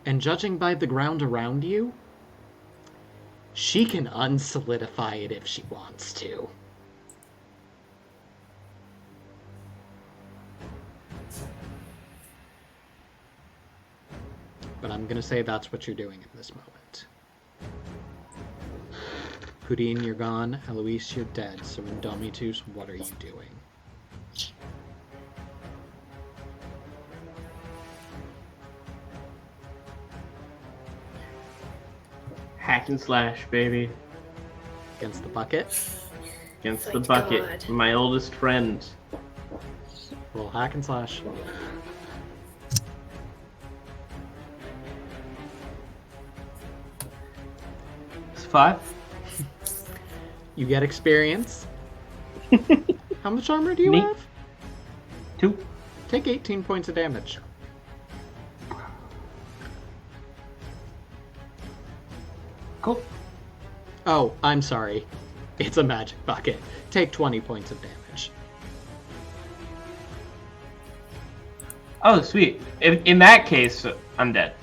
E: And judging by the ground around you, she can unsolidify it if she wants to. But I'm gonna say that's what you're doing in this moment. Pudine, you're gone. Eloise, you're dead. So Indomitus, what are you doing?
D: Hack and slash, baby.
E: Against the bucket?
D: Against the
F: Thank
D: bucket.
F: God.
D: My oldest friend.
E: Roll hack and slash.
D: It's 5.
E: You get experience. How much armor do you
D: Neat.
E: have?
D: 2.
E: Take 18 points of damage.
D: Cool.
E: Oh, I'm sorry. It's a magic bucket. Take 20 points of damage.
D: Oh, sweet. In that case, I'm dead.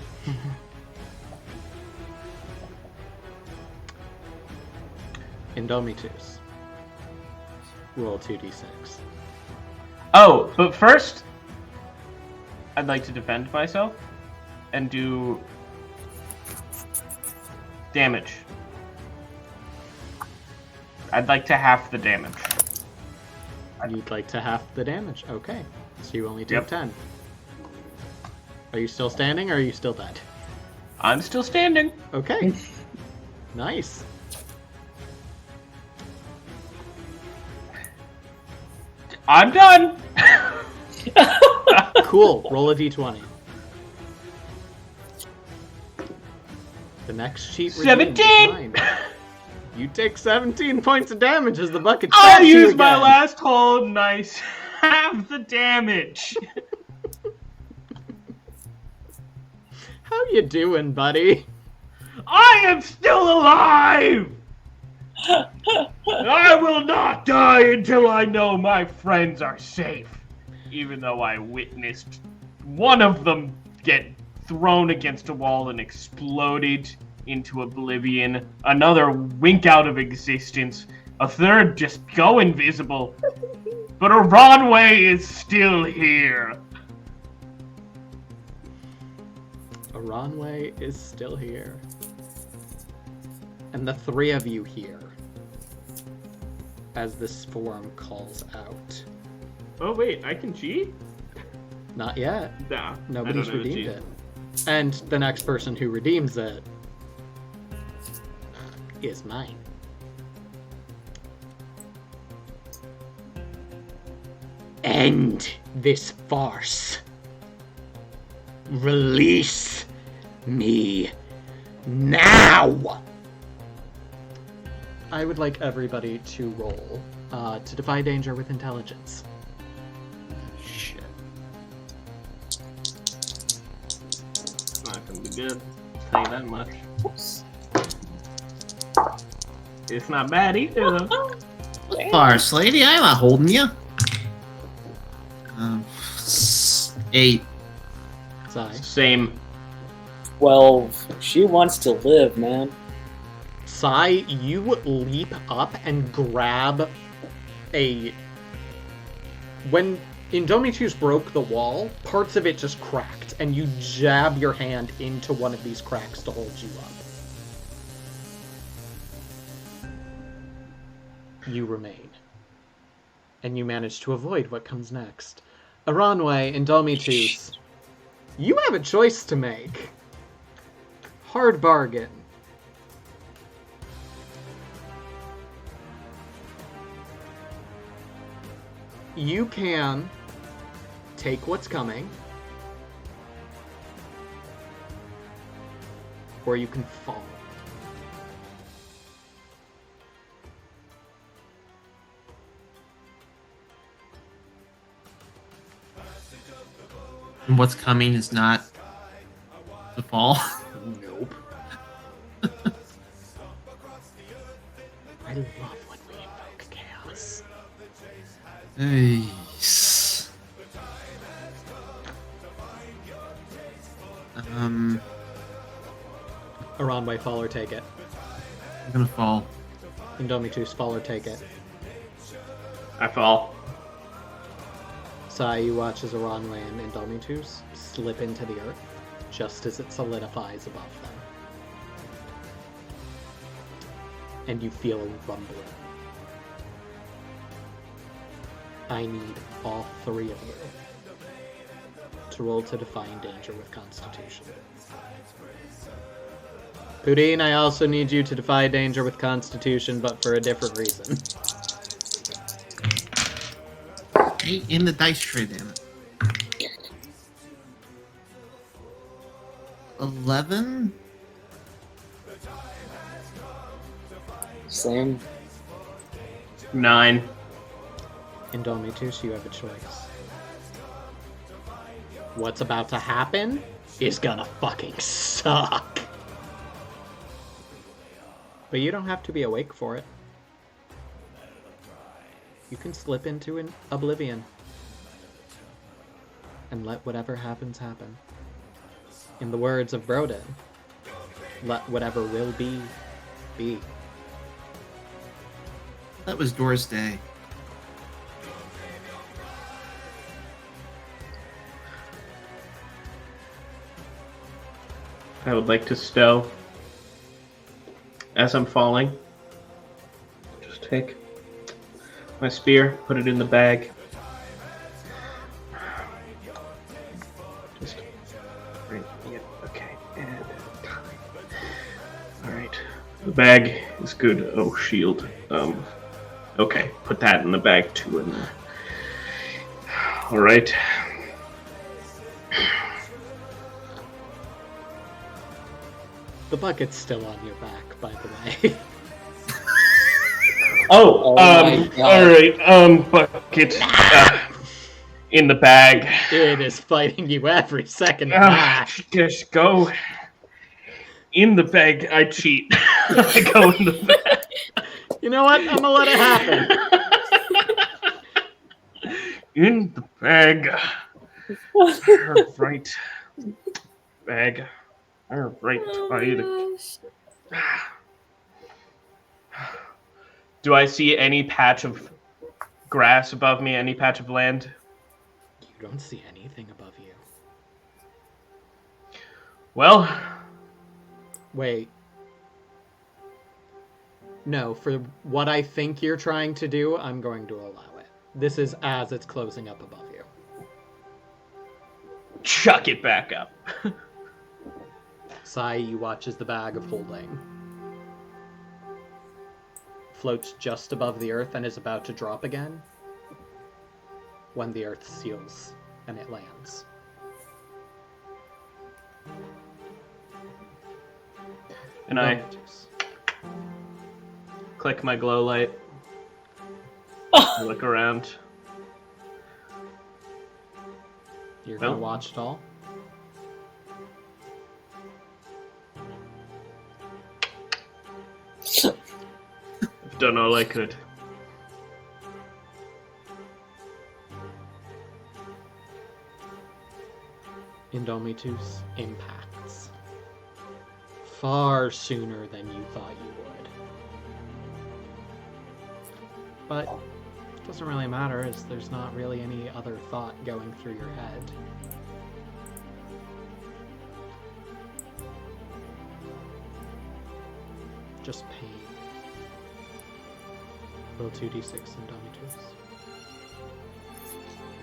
E: Indomitus. Roll 2d6.
D: Oh, but first, I'd like to defend myself and do damage. I'd like to half the damage.
E: You'd like to half the damage. Okay. So you only take
D: Yep.
E: 10. Are you still standing or are you still dead?
D: I'm still standing.
E: Okay. Nice.
D: I'm done.
E: Cool. Roll a d20. The next sheet redeemed is
D: 17!
E: mine. You take 17 points of damage as the bucket
D: I'll
E: stabs you
D: use my
E: again.
D: last hold. Nice. Half the damage.
E: How you doing, buddy?
D: I am still alive. I will not die until I know my friends are safe. Even though I witnessed one of them get thrown against a wall and exploded into oblivion, another wink out of existence, a third just go invisible. But Aranway is still here.
E: Aranway is still here. And the 3 of you here as this form calls out.
D: Oh wait, I can cheat?
E: Not yet.
D: Nah,
E: Nobody's
D: I don't know
E: redeemed
D: cheat.
E: it. And the next person who redeems it is mine. End this farce. Release me now. Now! I would like everybody to roll to defy danger with intelligence.
C: Shit.
D: It's not gonna be good. I'll tell you that much. It's not bad either, though.
C: Farce lady, I'm not holding you. 8.
E: Sai.
D: Same.
H: 12. She wants to live, man.
E: Sai, you leap up and grab a... When Indomitus broke the wall, parts of it just cracked, and you jab your hand into one of these cracks to hold you up. You remain. And you manage to avoid what comes next. Aranwe, Indomitus, you have a choice to make. Hard bargain. You can take what's coming, or you can fall.
C: And what's coming is not the fall.
E: Nope. I love when we invoke chaos.
C: Nice.
E: Aranwe, fall or take it.
C: I'm gonna fall.
E: Indomitus, fall or take it.
D: I fall.
E: Sai, you watch as Aranwe and Indomitus slip into the earth just as it solidifies above them. And you feel a rumbling. I need all three of you to roll to define danger with Constitution. Pudine, I also need you to defy danger with Constitution, but for a different reason.
C: 8 in the dice tray, damn it. 11?
H: Same.
D: 9.
E: Indomitus, you have a choice. What's about to happen is gonna fucking suck. But you don't have to be awake for it. You can slip into an oblivion. And let whatever happens happen. In the words of Broden, let whatever will be, be.
C: That was Doris Day.
D: I would like to stow as I'm falling. Just take my spear, put it in the bag. Just right, yeah, okay, and all right. The bag is good. Oh, shield. Okay, put that in the bag too. And all right.
E: The bucket's still on your back, by the way.
D: Oh,
H: my God.
D: all right, bucket in the bag.
E: It is fighting you every second back.
D: Just go in the bag. I cheat. I go in the bag.
E: You know what? I'm gonna let it happen.
D: In the bag. Right. Bag. Right. Do I see any patch of grass above me? Any patch of land?
E: You don't see anything above you.
D: Well,
E: Wait. No, for what I think you're trying to do, I'm going to allow it. This is as it's closing up above you.
D: chuck it back up.
E: Sai, you watch as the bag of holding floats just above the earth and is about to drop again when the earth seals and it lands.
D: And I
E: Indomitus.
D: click my glow light. I look around.
E: You're
D: Well.
E: gonna watch it all.
D: I've done all I could.
E: Indomitus impacts far sooner than you thought you would. But it doesn't really matter, as there's not really any other thought going through your head. Just pain. Roll 2d6 Indomitus.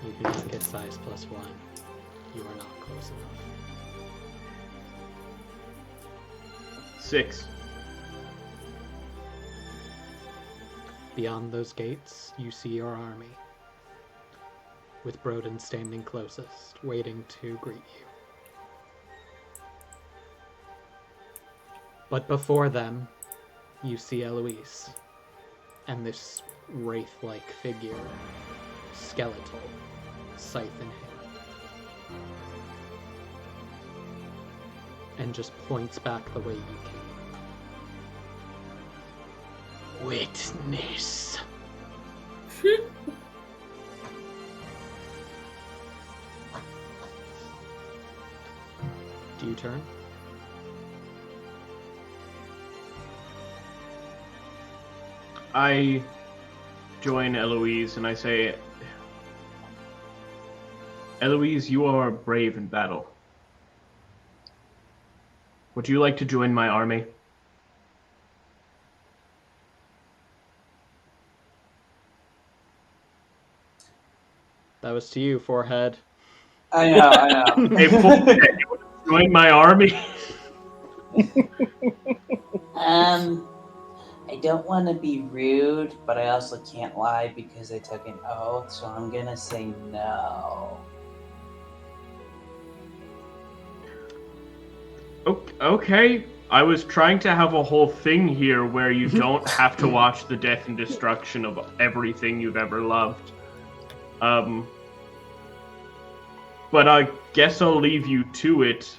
E: You do not get size +1. You are not close enough.
D: 6.
E: Beyond those gates, you see your army, with Broden standing closest, waiting to greet you. But before them, you see Eloise, and this wraith-like figure, skeletal, scythe in hand. And just points back the way you came. Witness. Do you turn?
D: I join Eloise and I say, Eloise, you are brave in battle. Would you like to join my army?
E: That was to you, forehead.
I: I know.
D: Hey, forehead, you want to join my army?
I: I don't want to be rude, but I also can't lie because I took an oath, so I'm gonna say no.
D: Okay. I was trying to have a whole thing here where you don't have to watch the death and destruction of everything you've ever loved. But I guess I'll leave you to it.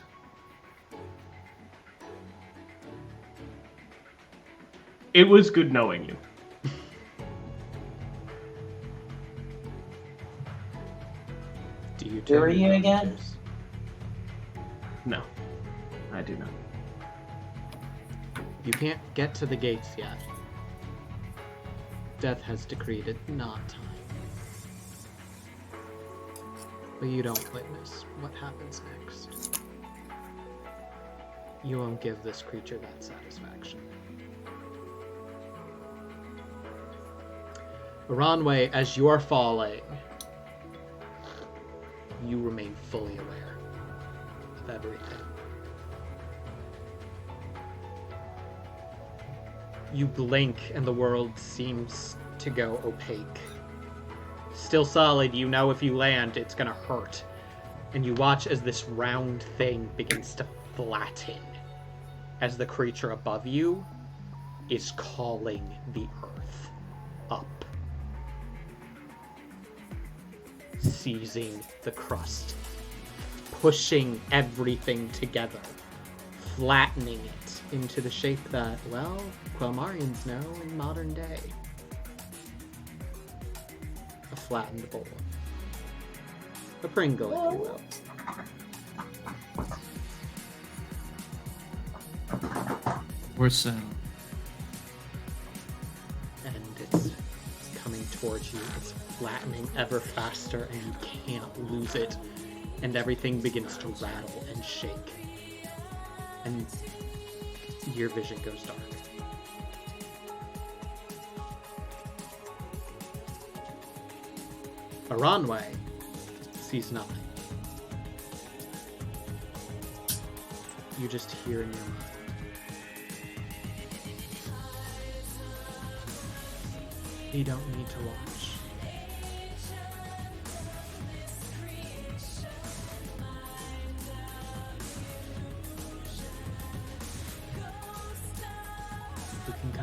D: It was good knowing you.
E: Do you
I: Who are
E: turn?
I: you again?
D: No, I do not.
E: You can't get to the gates yet. Death has decreed it not time. But you don't witness what happens next. You won't give this creature that satisfaction. Ranway, as you're falling, you remain fully aware of everything. You blink and the world seems to go opaque. Still solid, you know if you land, it's gonna hurt. And you watch as this round thing begins to flatten as the creature above you is calling the earth up, seizing the crust, pushing everything together, flattening it into the shape that, well, Quelmarians know in modern day. A flattened bowl. A Pringle, if you will.
C: Or so.
E: And it's coming towards you. It's flattening ever faster, and you can't lose it. And everything begins to rattle and shake. And your vision goes dark. Aranway sees nothing. You just hear in your mind. You don't need to watch.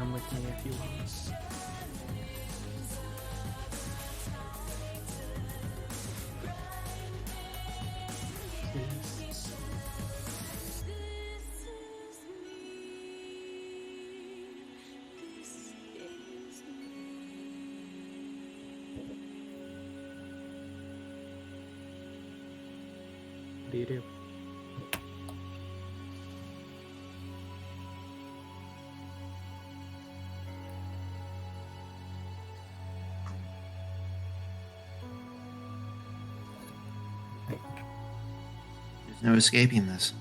E: come with me if you want. Please. What do you do?
C: There's no escaping this.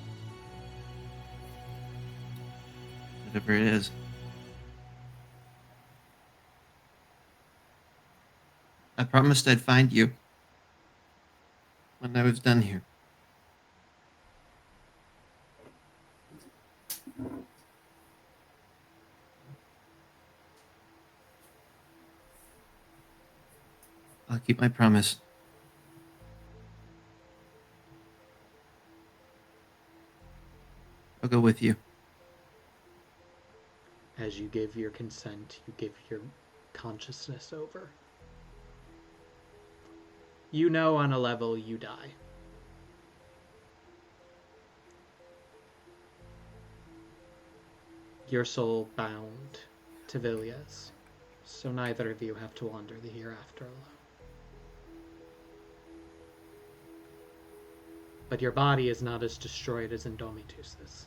C: Whatever it is. I promised I'd find you when I was done here. I'll keep my promise. I'll go with you.
E: As you give your consent, you give your consciousness over. You know on a level you die. Your soul bound to Villiers, so neither of you have to wander the hereafter alone. But your body is not as destroyed as Indomitus's.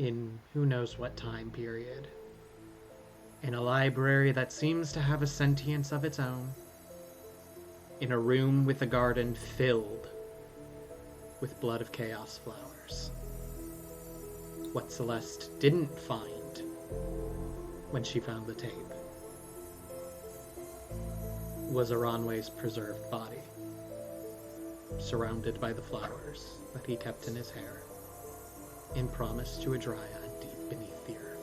E: In who knows what time period, in a library that seems to have a sentience of its own, in a room with a garden filled with blood of chaos flowers. What Celeste didn't find when she found the tape was Aranwe's preserved body, surrounded by the flowers that he kept in his hair, in promise to a dryad deep beneath the earth.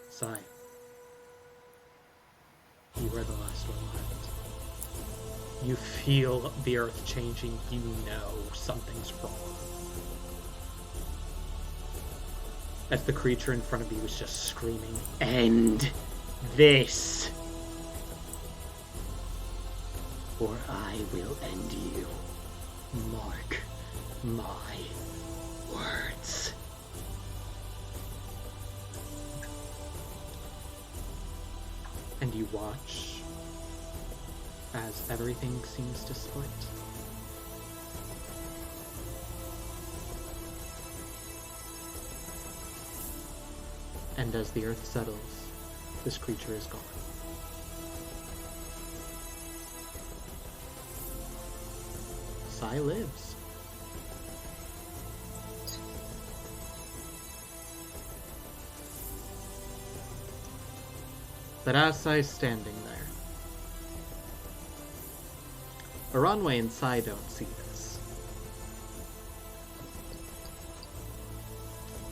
E: Sigh. You were the last one left. You feel the earth changing. You know something's wrong. As the creature in front of you was just screaming, "End this! Or I will end you. Mark my words." And you watch as everything seems to split. And as the earth settles, this creature is gone. Sai lives. But as Sai's standing there, Aranwe and Sai don't see this.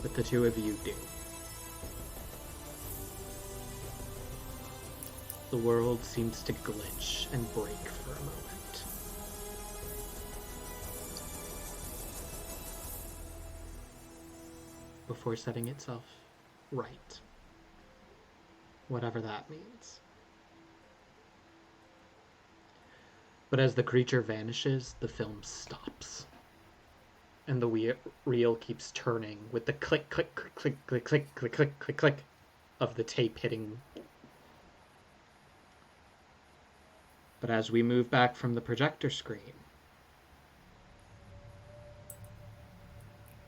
E: But the two of you do. The world seems to glitch and break for a moment. Before setting itself right. Whatever that means. But as the creature vanishes, the film stops. And the reel keeps turning with the click, click, click, click, click, click, click, click, click, click of the tape hitting. But as we move back from the projector screen,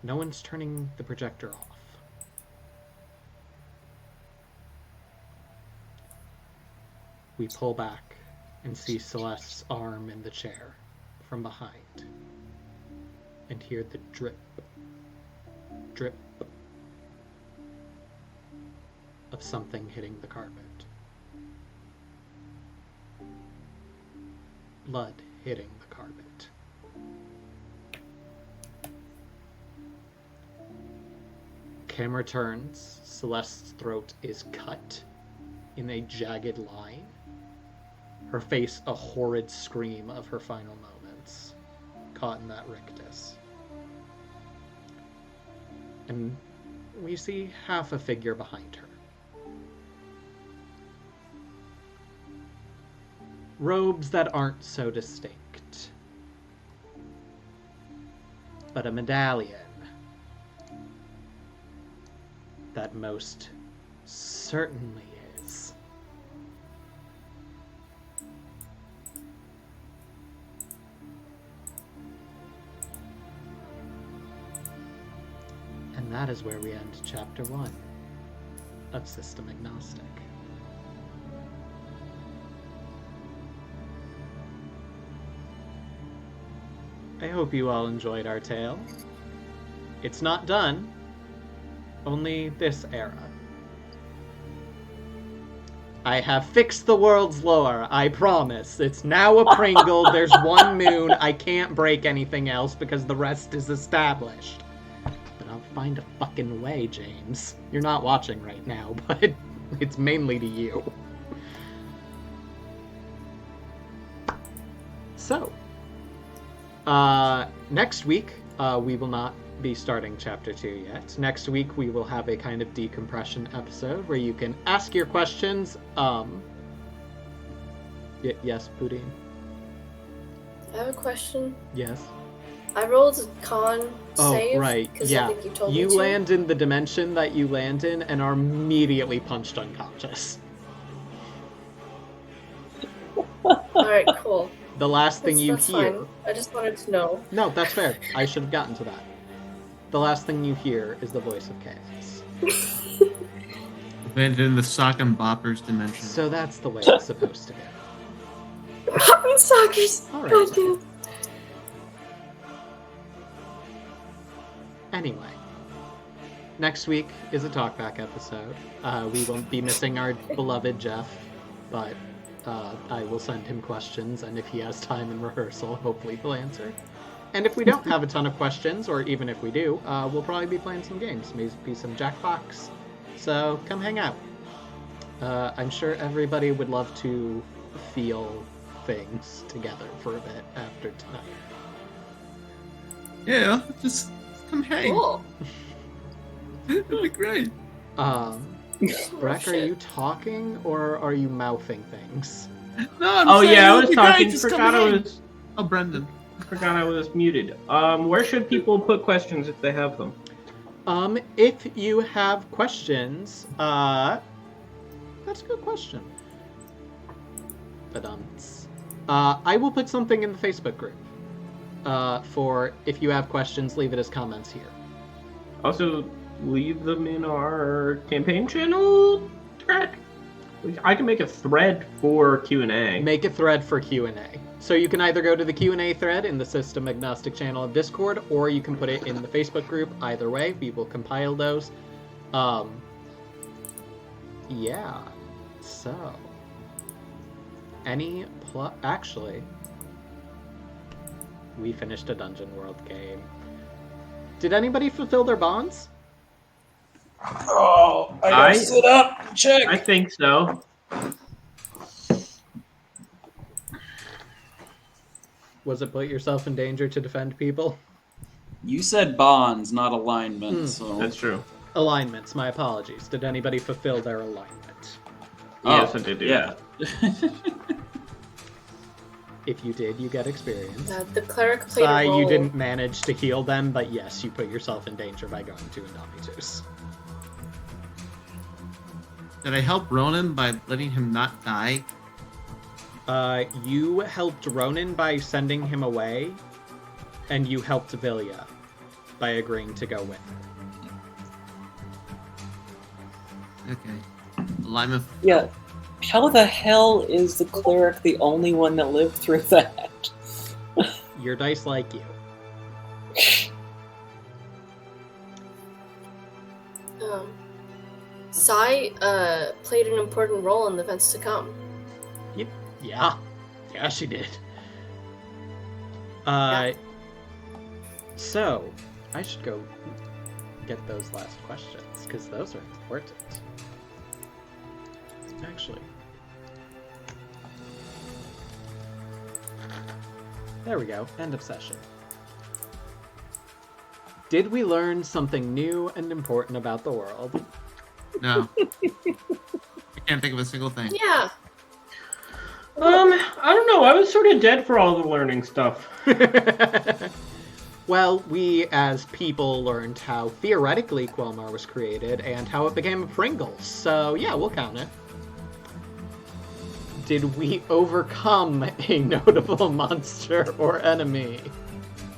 E: no one's turning the projector off. We pull back and see Celeste's arm in the chair from behind and hear the drip, drip of something hitting the carpet. Blood hitting the carpet. Camera turns. Celeste's throat is cut in a jagged line. her face a horrid scream of her final moments, caught in that rictus. And we see half a figure behind her. Robes that aren't so distinct, but a medallion that most certainly is. And that is where we end Chapter 1 of System Agnostic. I hope you all enjoyed our tale. It's not done, only this era. I have fixed the world's lore, I promise. It's now a Pringle, there's one moon, I can't break anything else because the rest is established. But I'll find a fucking way, James. You're not watching right now, but it's mainly to you. So, next week, we will not be starting Chapter 2 yet. Next week, we will have a kind of decompression episode where you can ask your questions. Yes, Pudding?
F: I have a question.
E: Yes?
F: I rolled a con save.
E: Oh, right, yeah.
F: I think you told me
E: You
F: to.
E: land in the dimension that you land in and are immediately punched unconscious.
F: Alright, cool.
E: The last thing you
F: That's
E: hear...
F: fine. I just wanted to know.
E: No, that's fair. I should have gotten to that. The last thing you hear is the voice of Chaos.
C: Landed in the sock and boppers dimension.
E: So that's the way it's supposed to go.
F: Popping sockers!
E: All right.
F: Goddamn.
E: Anyway, next week is a talkback episode. We won't be missing our beloved Jeff, but I will send him questions, and if he has time in rehearsal, hopefully he'll answer. And if we don't have a ton of questions, or even if we do, we'll probably be playing some games, maybe some Jackbox. So come hang out. I'm sure everybody would love to feel things together for a bit after tonight.
C: Yeah, just come hang.
F: Cool.
C: It'd be great.
E: Breck, are you talking or are you mouthing things?
C: No, I'm
D: Oh
C: saying
D: yeah, I
C: it'd
D: was
C: be
D: talking.
C: great, just
D: Forgot
C: come
D: I
C: hang.
D: was.
C: Oh, Brendan.
D: Forgot I was muted. Where should people put questions if they have them?
E: If you have questions, that's a good question. But I will put something in the Facebook group. For if you have questions, leave it as comments here.
D: Also, leave them in our campaign channel thread. I can make a thread for Q&A.
E: Make a thread for Q&A. So you can either go to the Q&A thread in the System Agnostic channel of Discord, or you can put it in the Facebook group. Either way, we will compile those. Yeah. So. Actually, we finished a Dungeon World game. Did anybody fulfill their bonds?
I: Oh, I gotta sit up and check.
D: I think so.
E: Was it put yourself in danger to defend people?
G: You said bonds, not alignment, so...
D: That's true.
E: Alignments, my apologies. Did anybody fulfill their alignment?
D: Yes, I did do
G: Yeah.
E: If you did, you get experience.
F: The cleric played a role.
E: You didn't manage to heal them, but yes, you put yourself in danger by going to Indomitus.
C: Did I help Ronan by letting him not die?
E: You helped Ronan by sending him away, and you helped Vilya by agreeing to go with her.
C: Okay. Alignment.
H: Yeah. How the hell is the cleric the only one that lived through that?
E: Your dice like you.
F: Sai played an important role in the events to come.
E: Yep. Yeah, she did. So, I should go get those last questions, because those are important. Actually. There we go. End of session. Did we learn something new and important about the world?
C: No. I can't think of a single thing.
F: Yeah.
D: I don't know. I was sort of dead for all the learning stuff.
E: Well, we as people learned how theoretically Quilmar was created and how it became a Pringles. So yeah, we'll count it. Did we overcome a notable monster or enemy?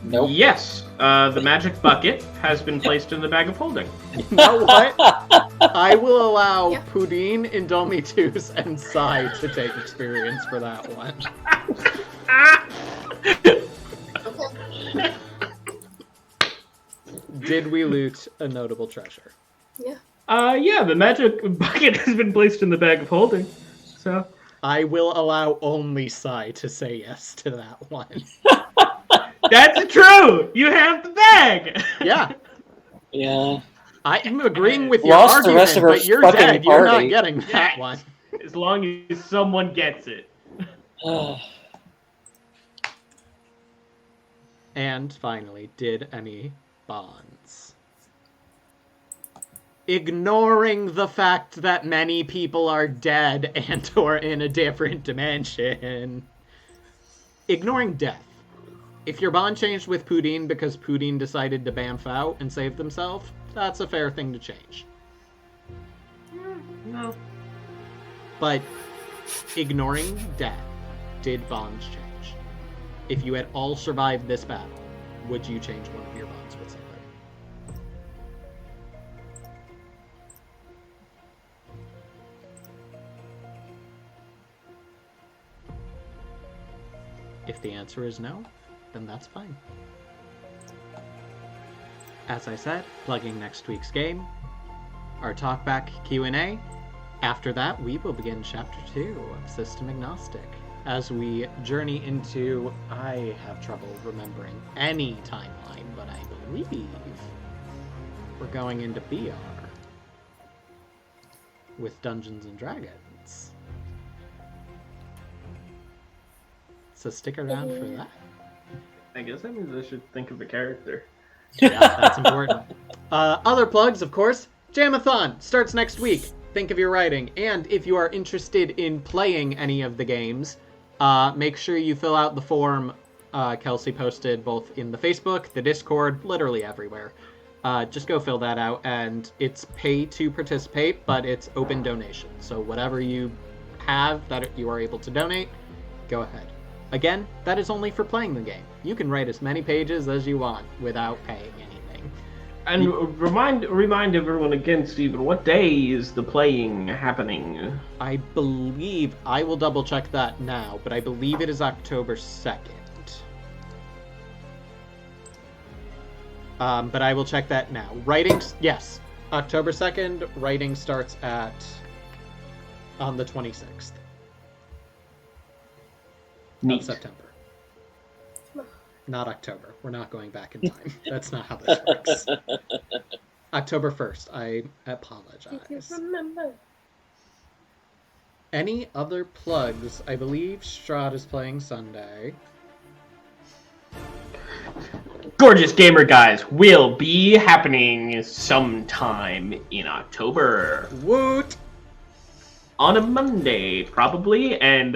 H: Nope.
D: Yes, the magic bucket has been placed in the bag of holding.
E: You know what? I will allow Pudin, Indomitus, and Sai to take experience for that one. Did we loot a notable treasure?
F: Yeah.
D: Yeah, the magic bucket has been placed in the bag of holding. So
E: I will allow only Sai to say yes to that one.
D: that's true. You have the bag.
E: Yeah.
H: Yeah.
E: I am agreeing with your
H: Lost the
E: argument,
H: rest of our
E: but you're
H: fucking
E: dead. You're not
H: party.
E: getting that
D: Yes.
E: one.
D: As long as someone gets it.
E: And finally, did any bonds? Ignoring the fact that many people are dead and or in a different dimension. Ignoring death. If your bond changed with Pudin because Pudin decided to bamf out and save themselves, that's a fair thing to change.
D: No.
E: But ignoring death, did bonds change? If you had all survived this battle, would you change one of your bonds with somebody? If the answer is no, then that's fine. As I said, plugging next week's game, our talkback Q&A. After that, we will begin Chapter 2 of System Agnostic, as we journey into... I have trouble remembering any timeline, but I believe we're going into BR with Dungeons & Dragons. So stick around for that.
D: I guess that means I should think of a character.
E: Yeah, that's important. Other plugs, of course. Jamathon starts next week. Think of your writing. And if you are interested in playing any of the games, make sure you fill out the form Kelsey posted both in the Facebook, the Discord, literally everywhere. Just go fill that out, and it's pay to participate, but it's open donation. So whatever you have that you are able to donate, go ahead. Again, that is only for playing the game. You can write as many pages as you want without paying anything.
D: And remind everyone again, Stephen, what day is the playing happening?
E: I believe, I will double check that now, but I believe it is October 2nd. But I will check that now. Writing, yes, October 2nd, writing starts on the 26th.
D: Neat.
E: Of September. Not October. We're not going back in time. That's not how this works. October 1st. I apologize.
F: If you remember.
E: Any other plugs? I believe Strahd is playing Sunday.
D: Gorgeous Gamer Guys will be happening sometime in October.
E: Woot!
D: On a Monday, probably, and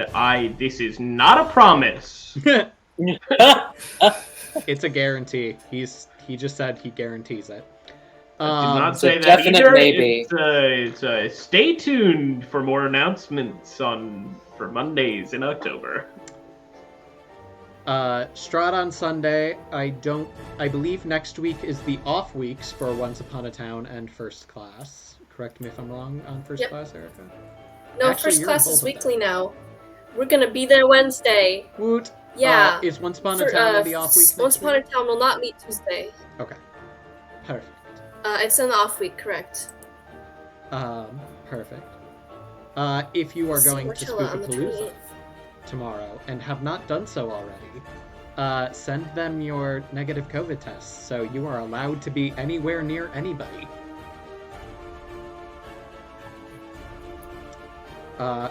D: this is not a promise.
E: It's a guarantee. He just said he guarantees it.
D: I did not
H: It's
D: say
H: a
D: that
H: definite
D: either.
H: maybe.
D: It's stay tuned for more announcements for Mondays in October.
E: Strahd on Sunday. I believe next week is the off weeks for Once Upon a Town and First Class. Correct me if I'm wrong on First Class, Erica?
F: No,
E: Actually,
F: First
E: you're
F: Class
E: in
F: is
E: both of
F: weekly now. We're gonna be there Wednesday.
E: Woot!
F: Yeah.
E: Is Once Upon a Town in the off week?
F: Once Upon a Town will not meet Tuesday.
E: Okay. Perfect.
F: It's in the off week, correct?
E: Perfect. If you are going to
F: Sportilla on the
E: Spookapalooza
F: 28th.
E: tomorrow and have not done so already, send them your negative COVID tests so you are allowed to be anywhere near anybody.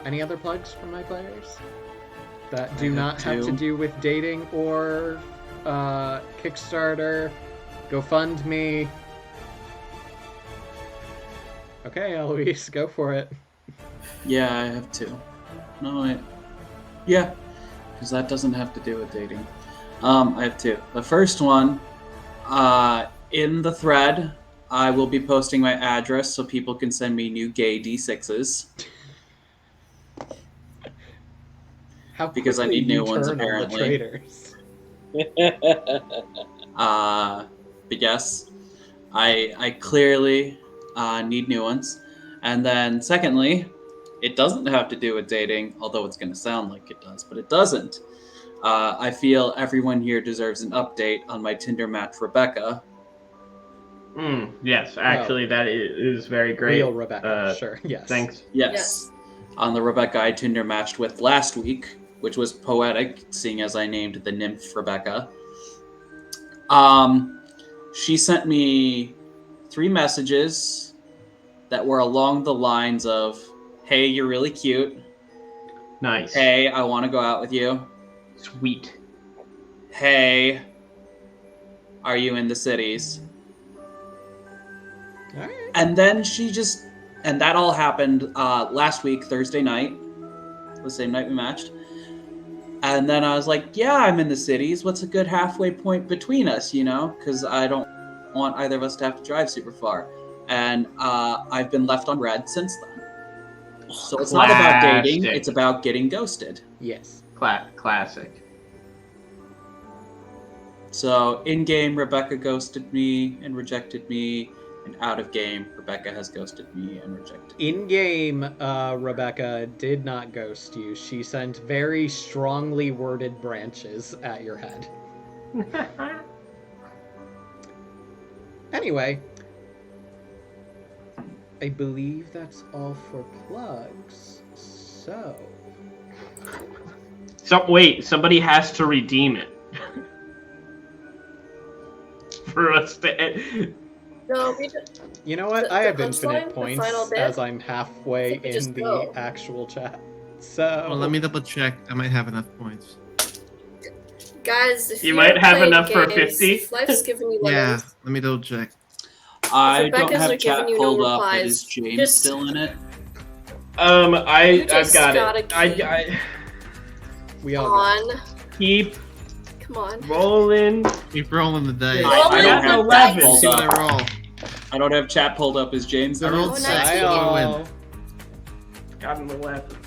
E: Any other plugs from my players? that do not have to do with dating or Kickstarter, GoFundMe. Okay, Eloise, go for it.
G: Yeah, I have 2. No, wait. Yeah, because that doesn't have to do with dating. I have 2. The first one, in the thread, I will be posting my address so people can send me new gay D6s. Because I need new ones, apparently. But yes, I clearly need new ones. And then secondly, it doesn't have to do with dating, although it's going to sound like it does, but it doesn't. I feel everyone here deserves an update on my Tinder match, Rebecca.
D: Yes, actually, that is very great.
E: Real Rebecca, sure, yes.
D: Thanks.
G: Yes. On the Rebecca I Tinder matched with last week, which was poetic, seeing as I named the nymph Rebecca. She sent me 3 messages that were along the lines of, hey, you're really cute.
D: Nice.
G: Hey, I want to go out with you.
D: Sweet.
G: Hey, are you in the cities?
E: All right.
G: And then and that all happened last week, Thursday night, the same night we matched. And then I was like, yeah, I'm in the cities. What's a good halfway point between us, Because I don't want either of us to have to drive super far. And I've been left on red since then. So it's not about dating, it's about getting ghosted.
E: Yes.
D: Classic.
G: So in-game, Rebecca ghosted me and rejected me. And out of game, Rebecca has ghosted me and rejected me.
E: In-game, Rebecca did not ghost you. She sent very strongly worded branches at your head. Anyway, I believe that's all for plugs. So
D: wait, somebody has to redeem it. For us to...
F: No,
E: you know what? I have infinite
F: punchline,
E: points as I'm halfway in the actual chat. So
C: Well, let me double check. I might have enough points.
F: Guys, if
D: you might have enough for 50.
F: If life's giving you lemons,
C: Yeah, let me double check.
G: I don't
F: Rebecca's are
G: have chat
F: giving you
G: pulled
F: no
G: up, but
F: replies,
G: is James
F: just-
G: still in it?
D: I've
F: just
D: got
F: gotta
D: it.
E: we all
F: on.
D: Keep
F: Come on.
D: rolling.
C: Keep rolling the dice.
G: I don't have chat
D: 11.
G: pulled
C: See what
G: up.
C: I roll.
G: I don't have chat pulled up. Is James in
C: I rolled
G: it?
C: 6. What do I win?
D: Got an 11.